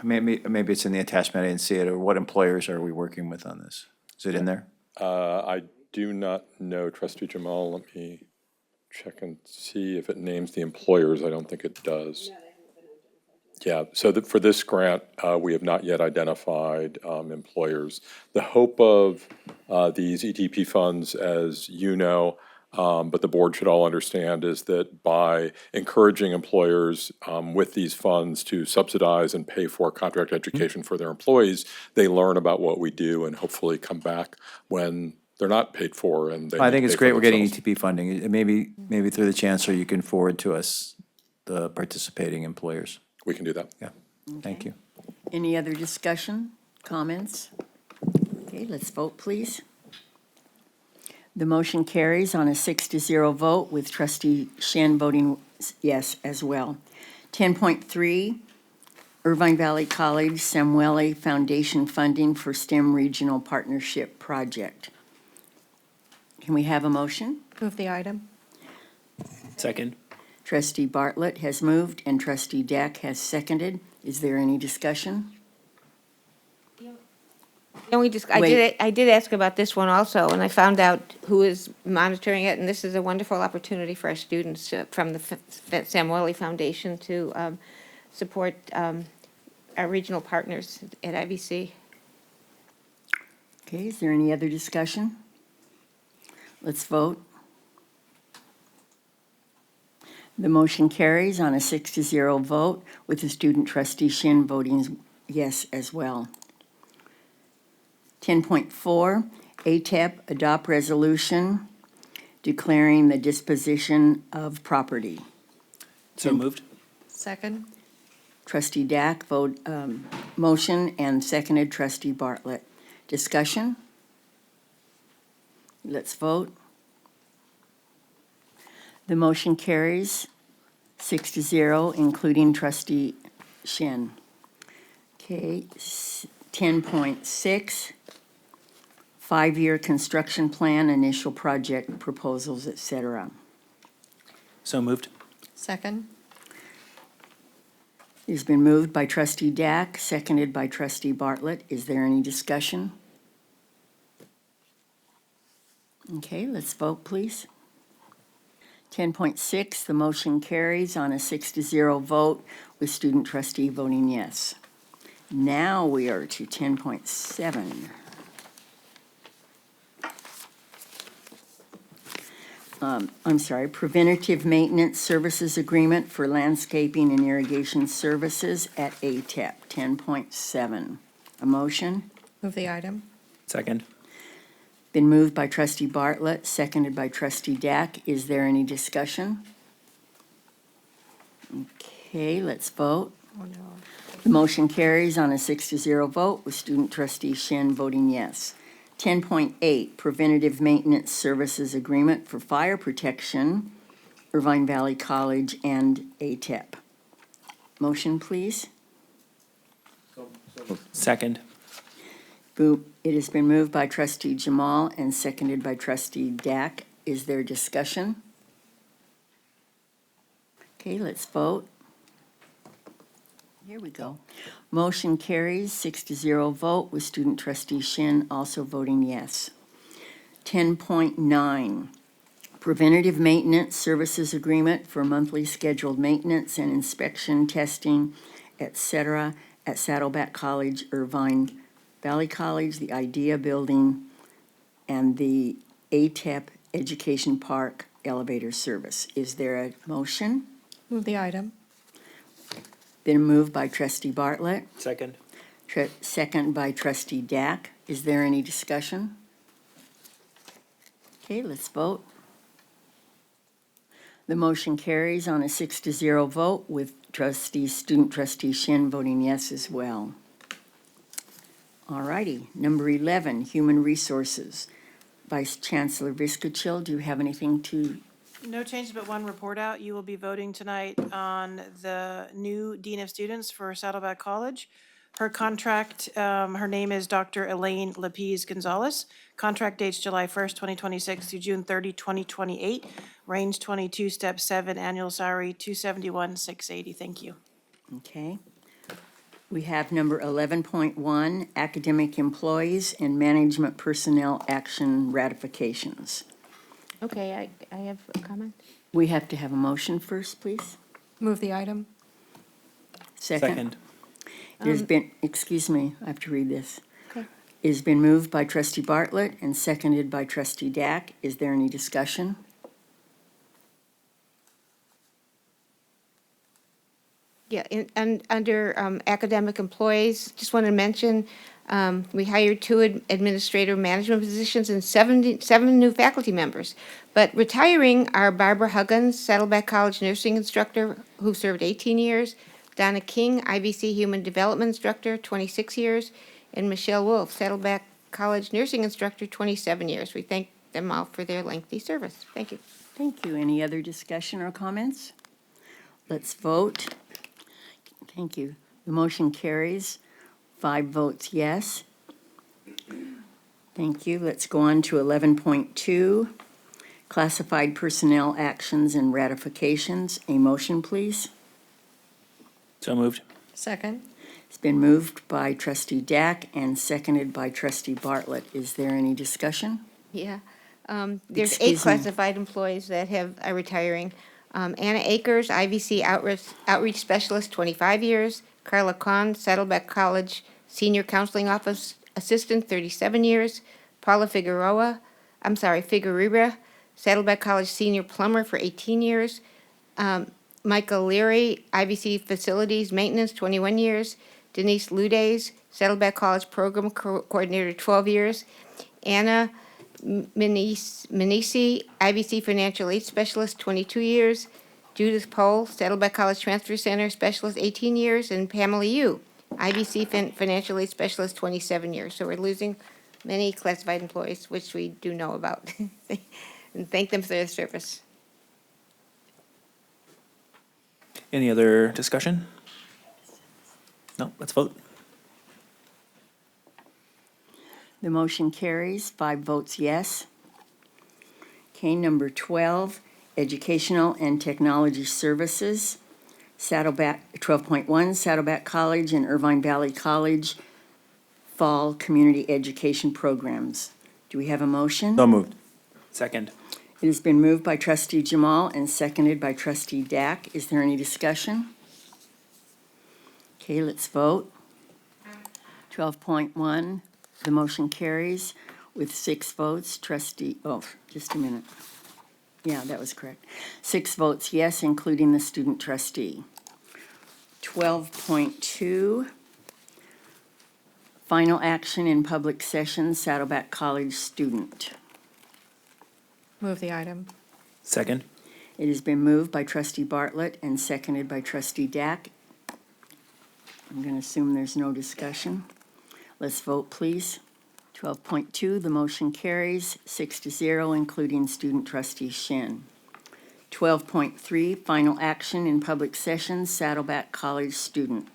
maybe it's in the attachment, I didn't see it, or what employers are we working with on this? Is it in there? I do not know, trustee Jamal. Let me check and see if it names the employers. I don't think it does. Yeah, so for this grant, we have not yet identified employers. The hope of these ETP funds, as you know, but the board should all understand, is that by encouraging employers with these funds to subsidize and pay for contract education for their employees, they learn about what we do and hopefully come back when they're not paid for and they I need think to it's pay great for we're getting themselves. ETP funding. Maybe through the chancellor, you can forward to us the participating employers. We can do that. Yeah, thank you. Any other discussion, comments? Okay, let's vote, please. The motion carries on a 6-0 vote with trustee Shin voting yes as well. 10.3, Irvine Valley College Samueli Foundation funding for STEM Regional Partnership Project. Can we have a motion? Move the item. Second. Trustee Bartlett has moved and trustee Dack has seconded. Is there any discussion? And we just, I Wait. did ask about this one also, and I found out who is monitoring it, and this is a wonderful opportunity for our students from the Samueli Foundation to support our regional partners at IVC. Okay, is there any other discussion? Let's vote. The motion carries on a 6-0 vote, with the student trustee Shin voting yes as well. 10.4, ATEP adopt resolution declaring the disposition of property. So moved. Second? Trustee Dack vote, motion, and seconded trustee Bartlett. Discussion? Let's vote. The motion carries 6-0, including trustee Shin. Okay, 10.6, 5-year construction plan, initial project proposals, et cetera. So moved. Second? It's been moved by trustee Dack, seconded by trustee Bartlett. Is there any discussion? Okay, let's vote, please. 10.6, the motion carries on a 6-0 vote, with student trustee voting yes. Now we are to 10.7. I'm sorry, preventative maintenance services agreement for landscaping and irrigation services at ATEP, 10.7. A motion? Move the item. Second. Been moved by trustee Bartlett, seconded by trustee Dack. Is there any discussion? Okay, let's vote. Oh, no. The motion carries on a 6-0 vote, with student trustee Shin voting yes. 10.8, preventative maintenance services agreement for fire protection, Irvine Valley College and ATEP. Motion, please. Second. It has been moved by trustee Jamal and seconded by trustee Dack. Is there discussion? Okay, let's vote. Here we go. Motion carries 6-0 vote, with student trustee Shin also voting yes. 10.9, preventative maintenance services agreement for monthly scheduled maintenance and inspection, testing, et cetera, at Saddleback College, Irvine Valley College, the IDEA Building, and the ATEP Education Park elevator service. Is there a motion? Move the item. Been moved by trustee Bartlett, Second. second by trustee Dack. Is there any discussion? Okay, let's vote. The motion carries on a 6-0 vote, with student trustee Shin voting yes as well. All righty, number 11, human resources. Vice Chancellor Viscachill, do you have anything to? No changes but one report out. You will be voting tonight on the new Dean of Students for Saddleback College. Her contract, her name is Dr. Elaine Lapise Gonzalez. Contract dates July 1st, 2026 through June 30, 2028. Range 22, step 7, annual salary $271,680. Thank you. Okay. We have number 11.1, academic employees and management personnel action ratifications. Okay, I have a comment. We have to have a motion first, please. Move the item. Second. It has been, excuse me, I have to read this. Okay. It has been moved by trustee Bartlett and seconded by trustee Dack. Is there any discussion? Yeah, and under academic employees, just want to mention, we hired 2 administrator management positions and 7 new faculty members. But retiring are Barbara Huggins, Saddleback College nursing instructor, who served 18 years, Donna King, IVC human development instructor, 26 years, and Michelle Wolf, Saddleback College nursing instructor, 27 years. We thank them all for their lengthy service. Thank you. Thank you. Any other discussion or comments? Let's vote. Thank you. The motion carries. 5 votes yes. Thank you. Let's go on to 11.2, Classified personnel actions and ratifications. A motion, please. So moved. Second? It's been moved by trustee Dack and seconded by trustee Bartlett. Is there any discussion? Yeah. There's 8 Excuse me. classified employees that are retiring. Anna Akers, IVC Outreach Specialist, 25 years. Carla Kahn, Saddleback College Senior Counseling Office Assistant, 37 years. Paula Figueroa, Saddleback College Senior Plumber for 18 years. Michael Leary, IVC Facilities Maintenance, 21 years. Denise Ludays, Saddleback College Program Coordinator, 12 years. Anna Manisi, IVC Financial Aid Specialist, 22 years. Judith Pohl, Saddleback College Transfer Center Specialist, 18 years. And Pamela Yu, IVC Financial Aid Specialist, 27 years. So we're losing many classified employees, which we do know about. And thank them for their service. Any other discussion? No, let's vote. The motion carries, 5 votes yes. Okay, number 12, Educational and Technology Services, 12.1, Saddleback College and Irvine Valley College Fall Community Education Programs. Do we have a motion? So moved. Second. It has been moved by trustee Jamal and seconded by trustee Dack. Is there any discussion? Okay, let's vote. 12.1, the motion carries with 6 votes. Just a minute. Yeah, that was correct. 6 votes yes, including the student trustee. 12.2, final action in public session, Saddleback College student. Move the item. Second. It has been moved by trustee Bartlett and seconded by trustee Dack. I'm going to assume there's no discussion. Let's vote, please. 12.2, the motion carries 6-0, including student trustee Shin. 12.3, final action in public session, Saddleback College student.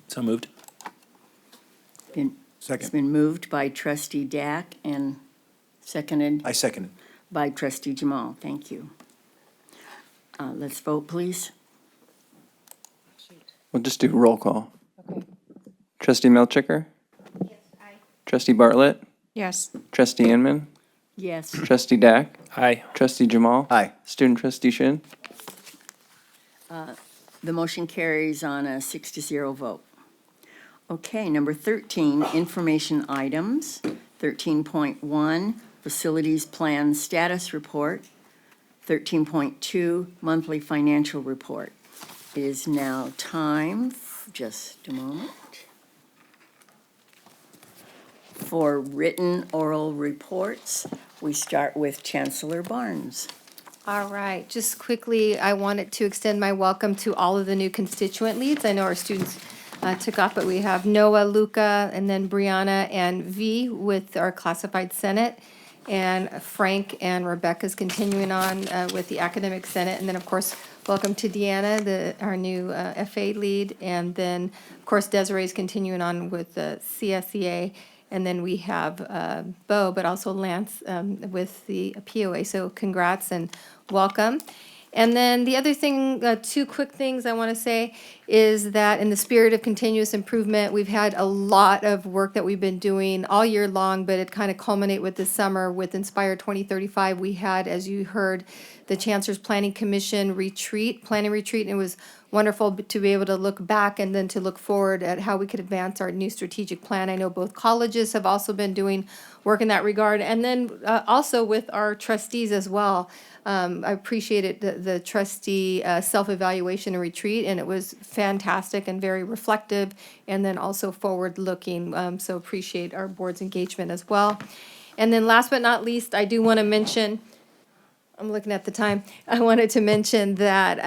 So moved. It's been moved by trustee Dack and seconded I second it. by trustee Jamal. Thank you. Let's vote, please. We'll just do roll call. Trustee Milchiker? Yes, aye. Trustee Bartlett? Yes. Trustee Inman? Yes. Trustee Dack? Aye. Trustee Jamal? Aye. Student trustee Shin? The motion carries on a 6-0 vote. Okay, number 13, information items. 13.1, facilities plan status report. 13.2, monthly financial report. It is now time, just a moment, for written oral reports. We start with Chancellor Barnes. All right, just quickly, I wanted to extend my welcome to all of the new constituent leads. I know our students took off, but we have Noah, Luca, and then Brianna and V with our classified senate. And Frank and Rebecca's continuing on with the academic senate. And then, of course, welcome to Deanna, our new FA lead. And then, of course, Desiree's continuing on with the CSEA. And then we have Bo, but also Lance with the POA. So congrats and welcome. And then the other thing, 2 quick things I want to say is that in the spirit of continuous improvement, we've had a lot of work that we've been doing all year long, but it kind of culminated with this summer with Inspire 2035. We had, as you heard, the Chancellor's Planning Commission planning retreat, and it was wonderful to be able to look back and then to look forward at how we could advance our new strategic plan. I know both colleges have also been doing work in that regard, and then also with our trustees as well. I appreciated the trustee self-evaluation and retreat, and it was fantastic and very reflective, and then also forward-looking. So appreciate our board's engagement as well. And then last but not least, I do want to mention, I'm looking at the time. I wanted to mention that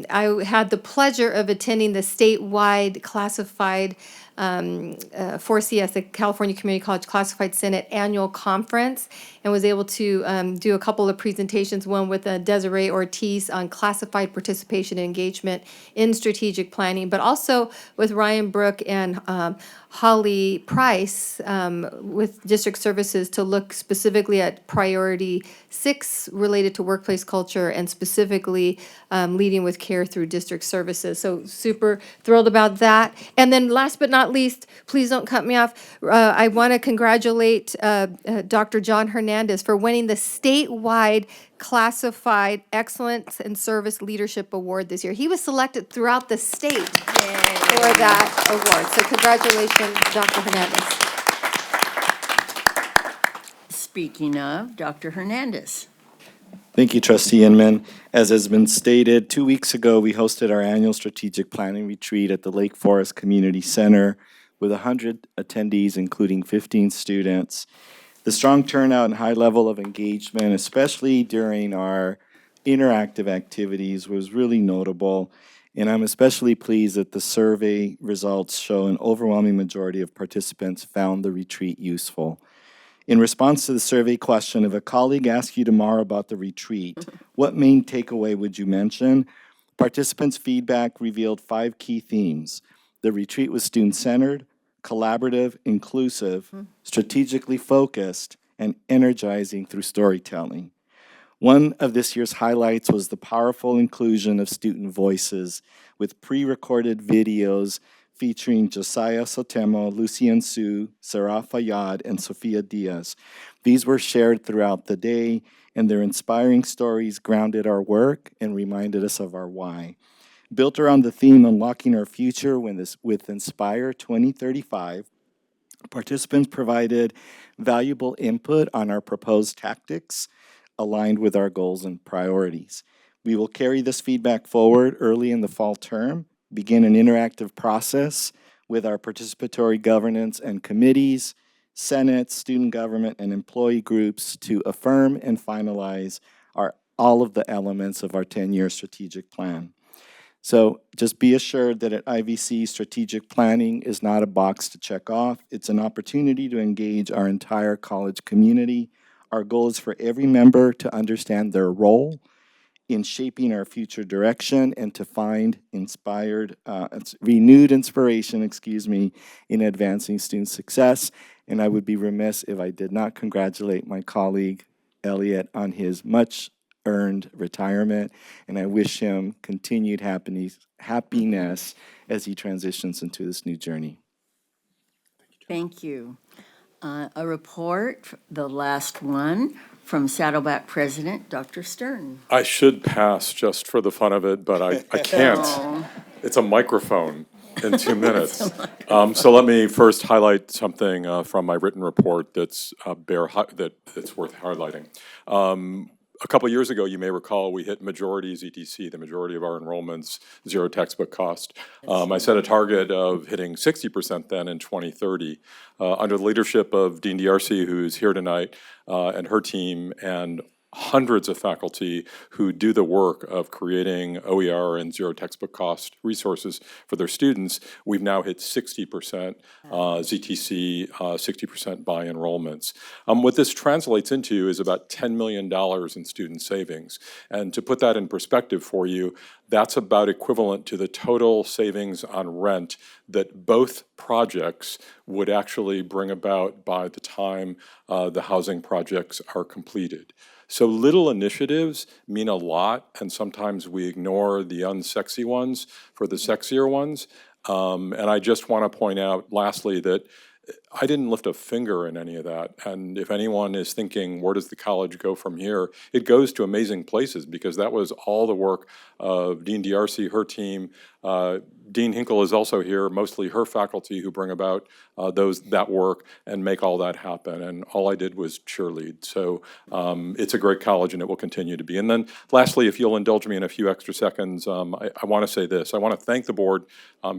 I had the pleasure of attending the statewide classified 4CS, the California Community College Classified Senate Annual Conference, and was able to do a couple of presentations, one with Desiree Ortiz on classified participation and engagement in strategic planning, but also with Ryan Brook and Holly Price with District Services to look specifically at priority 6 related to workplace culture and specifically leading with care through district services. So super thrilled about that. And then last but not least, please don't cut me off. I want to congratulate Dr. John Hernandez for winning the statewide Classified Excellence and Service Leadership Award this year. He was selected throughout the state for that award. So congratulations, Dr. Hernandez. Speaking of, Dr. Hernandez. Thank you, Trustee Inman. As has been stated, 2 weeks ago, we hosted our annual strategic planning retreat at the Lake Forest Community Center with 100 attendees, including 15 students. The strong turnout and high level of engagement, especially during our interactive activities, was really notable. And I'm especially pleased that the survey results show an overwhelming majority of participants found the retreat useful. In response to the survey question, if a colleague asked you tomorrow about the retreat, what main takeaway would you mention? Participants' feedback revealed 5 key themes. The retreat was student-centered, collaborative, inclusive, strategically focused, and energizing through storytelling. One of this year's highlights was the powerful inclusion of student voices with pre-recorded videos featuring Josiah Sotemo, Lucian Su, Sarah Fayyad, and Sofia Diaz. These were shared throughout the day, and their inspiring stories grounded our work and reminded us of our why. Built around the theme Unlocking Our Future with Inspire 2035, participants provided valuable input on our proposed tactics aligned with our goals and priorities. We will carry this feedback forward early in the fall term, begin an interactive process with our participatory governance and committees, Senate, student government, and employee groups to affirm and finalize all of the elements of our 10-year strategic plan. So just be assured that at IVC, strategic planning is not a box to check off. It's an opportunity to engage our entire college community. Our goal is for every member to understand their role in shaping our future direction and to find renewed inspiration, in advancing student success. And I would be remiss if I did not congratulate my colleague, Elliot, on his much-earned retirement, and I wish him continued happiness as he transitions into this new journey. Thank you. A report, the last one, from Saddleback President, Dr. Stern. I should pass just for the fun of it, but I can't. Oh. It's a microphone in 2 minutes. So let me first highlight something from my written report that's worth highlighting. A couple years ago, you may recall, we hit majority ZTC, the majority of our enrollments, zero textbook cost. I set a target of hitting 60% then in 2030. Under the leadership of Dean D'Arcy, who's here tonight, and her team, and hundreds of faculty who do the work of creating OER and zero textbook cost resources for their students, we've now hit 60% ZTC, 60% by enrollments. What this translates into is about $10 million in student savings. And to put that in perspective for you, that's about equivalent to the total savings on rent that both projects would actually bring about by the time the housing projects are completed. So little initiatives mean a lot, and sometimes we ignore the unsexy ones for the sexier ones. And I just want to point out, lastly, that I didn't lift a finger in any of that. And if anyone is thinking, where does the college go from here? It goes to amazing places, because that was all the work of Dean D'Arcy, her team. Dean Hinkle is also here, mostly her faculty who bring about that work and make all that happen. And all I did was cheerlead. So it's a great college, and it will continue to be. And then lastly, if you'll indulge me in a few extra seconds, I want to say this. I want to thank the board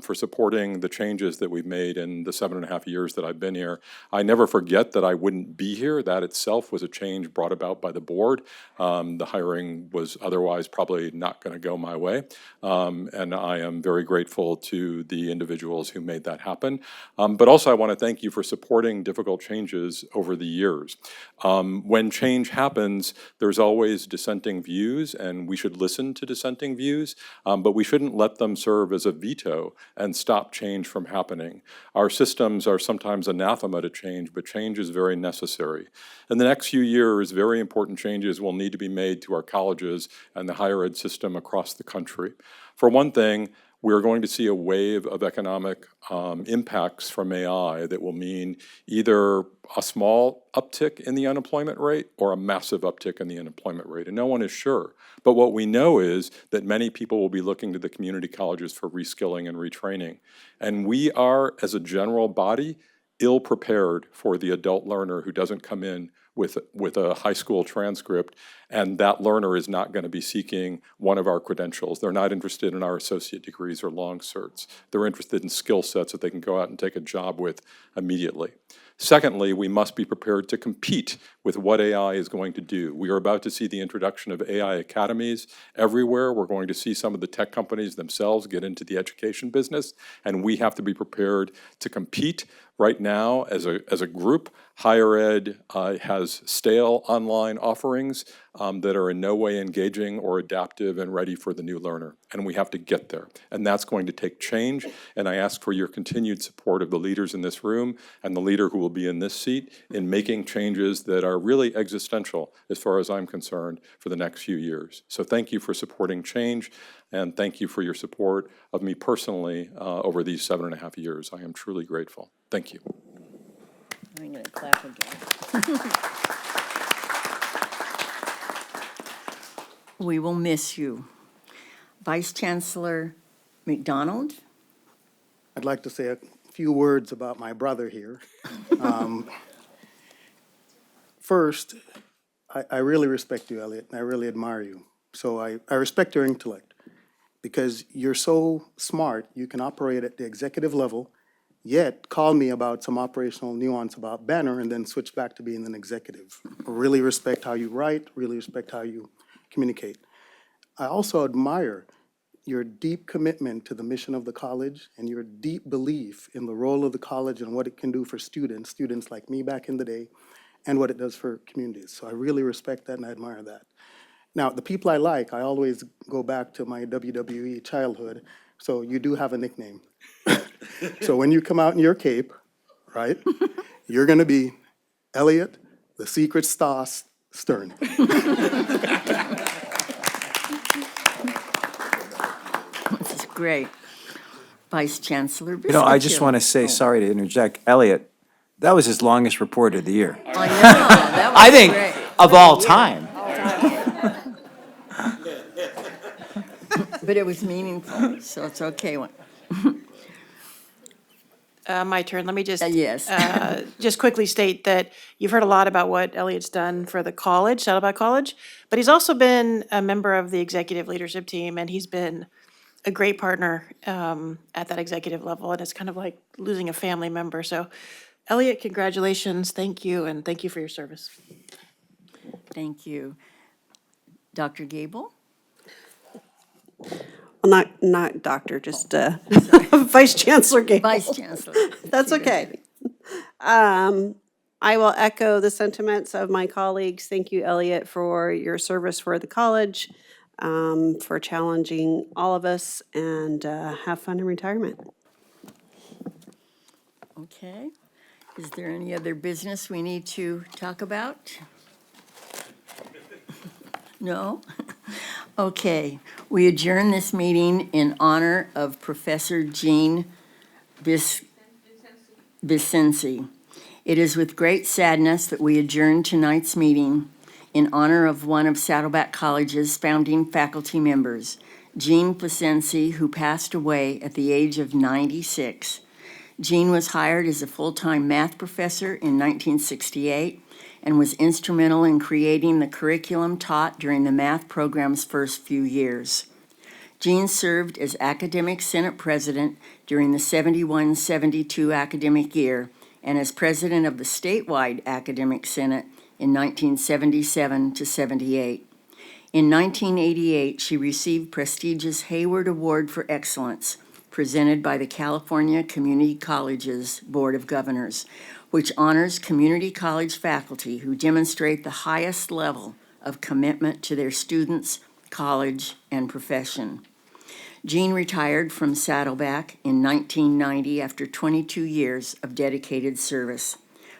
for supporting the changes that we've made in the 7.5 years that I've been here. I never forget that I wouldn't be here. That itself was a change brought about by the board. The hiring was otherwise probably not going to go my way. And I am very grateful grateful to the individuals who made that happen. But also I want to thank you for supporting difficult changes over the years. When change happens, there's always dissenting views, and we should listen to dissenting views, but we shouldn't let them serve as a veto and stop change from happening. Our systems are sometimes anathema to change, but change is very necessary. In the next few years, very important changes will need to be made to our colleges and the higher ed system across the country. For one thing, we're going to see a wave of economic impacts from AI that will mean either a small uptick in the unemployment rate or a massive uptick in the unemployment rate, and no one is sure. But what we know is that many people will be looking to the community colleges for reskilling and retraining. And we are, as a general body, ill-prepared for the adult learner who doesn't come in with a high school transcript, and that learner is not going to be seeking one of our credentials. They're not interested in our associate degrees or long certs. They're interested in skill sets that they can go out and take a job with immediately. Secondly, we must be prepared to compete with what AI is going to do. We are about to see the introduction of AI academies everywhere. We're going to see some of the tech companies themselves get into the education business, and we have to be prepared to compete. Right now, as a group, higher ed has stale online offerings that are in no way engaging or adaptive and ready for the new learner, and we have to get there. And that's going to take change, and I ask for your continued support of the leaders in this room and the leader who will be in this seat in making changes that are really existential, as far as I'm concerned, for the next few years. So thank you for supporting change, and thank you for your support of me personally over these 7.5 years. I am truly grateful. Thank you. I'm going to clap again. We will miss you. Vice Chancellor McDonald? I'd like to say a few words about my brother here. First, I really respect you, Elliot, and I really admire you. So I respect your intellect because you're so smart, you can operate at the executive level, yet call me about some operational nuance about Banner and then switch back to being an executive. Really respect how you write, really respect how you communicate. I also admire your deep commitment to the mission of the college and your deep belief in the role of the college and what it can do for students like me back in the day, and what it does for communities. So I really respect that and I admire that. Now, the people I like, I always go back to my WWE childhood, so you do have a nickname. So when you come out in your cape, right, you're gonna be Elliot, the Secret Sauce Stern. This is great. Vice Chancellor You know, I just Biscuit. want to say, sorry to interject, Elliot, that was his longest report of the year. I know, that was I think great. of all time. But it was meaningful, so it's okay. My turn. Let me just Yes. just quickly state that you've heard a lot about what Elliot's done for the college, Saddleback College, but he's also been a member of the executive leadership team, and he's been a great partner at that executive level, and it's kind of like losing a family member. So, Elliot, congratulations, thank you, and thank you for your service. Thank you. Dr. Gable? Well, not doctor, just Vice Chancellor Gable. Vice Chancellor. That's okay. I will echo the sentiments of my colleagues. Thank you, Elliot, for your service for the college, for challenging all of us, and have fun in retirement. Okay. Is there any other business we need to talk about? No? Okay. We adjourn this meeting in honor of Professor Jean Vicenzi. It is with great sadness that we adjourn tonight's meeting in honor of one of Saddleback College's founding faculty members, Jean Vicenzi, who passed away at the age of 96. Jean was hired as a full-time math professor in 1968 and was instrumental in creating the curriculum taught during the math program's first few years. Jean served as Academic Senate President during the 71-72 academic year and as President of the statewide Academic Senate in 1977 to 78. In 1988, she received prestigious Hayward Award for Excellence presented by the California Community Colleges Board of Governors, which honors community college faculty who demonstrate the highest level of commitment to their students, college, and profession. Jean retired from Saddleback in 1990 after 22 years of dedicated service.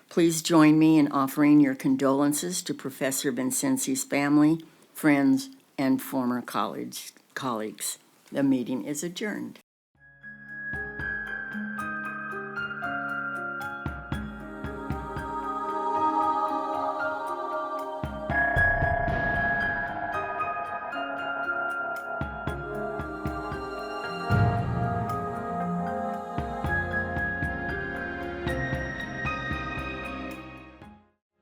Please join me in offering your condolences to Professor Vincenzi's family, friends, and former college colleagues. The meeting is adjourned.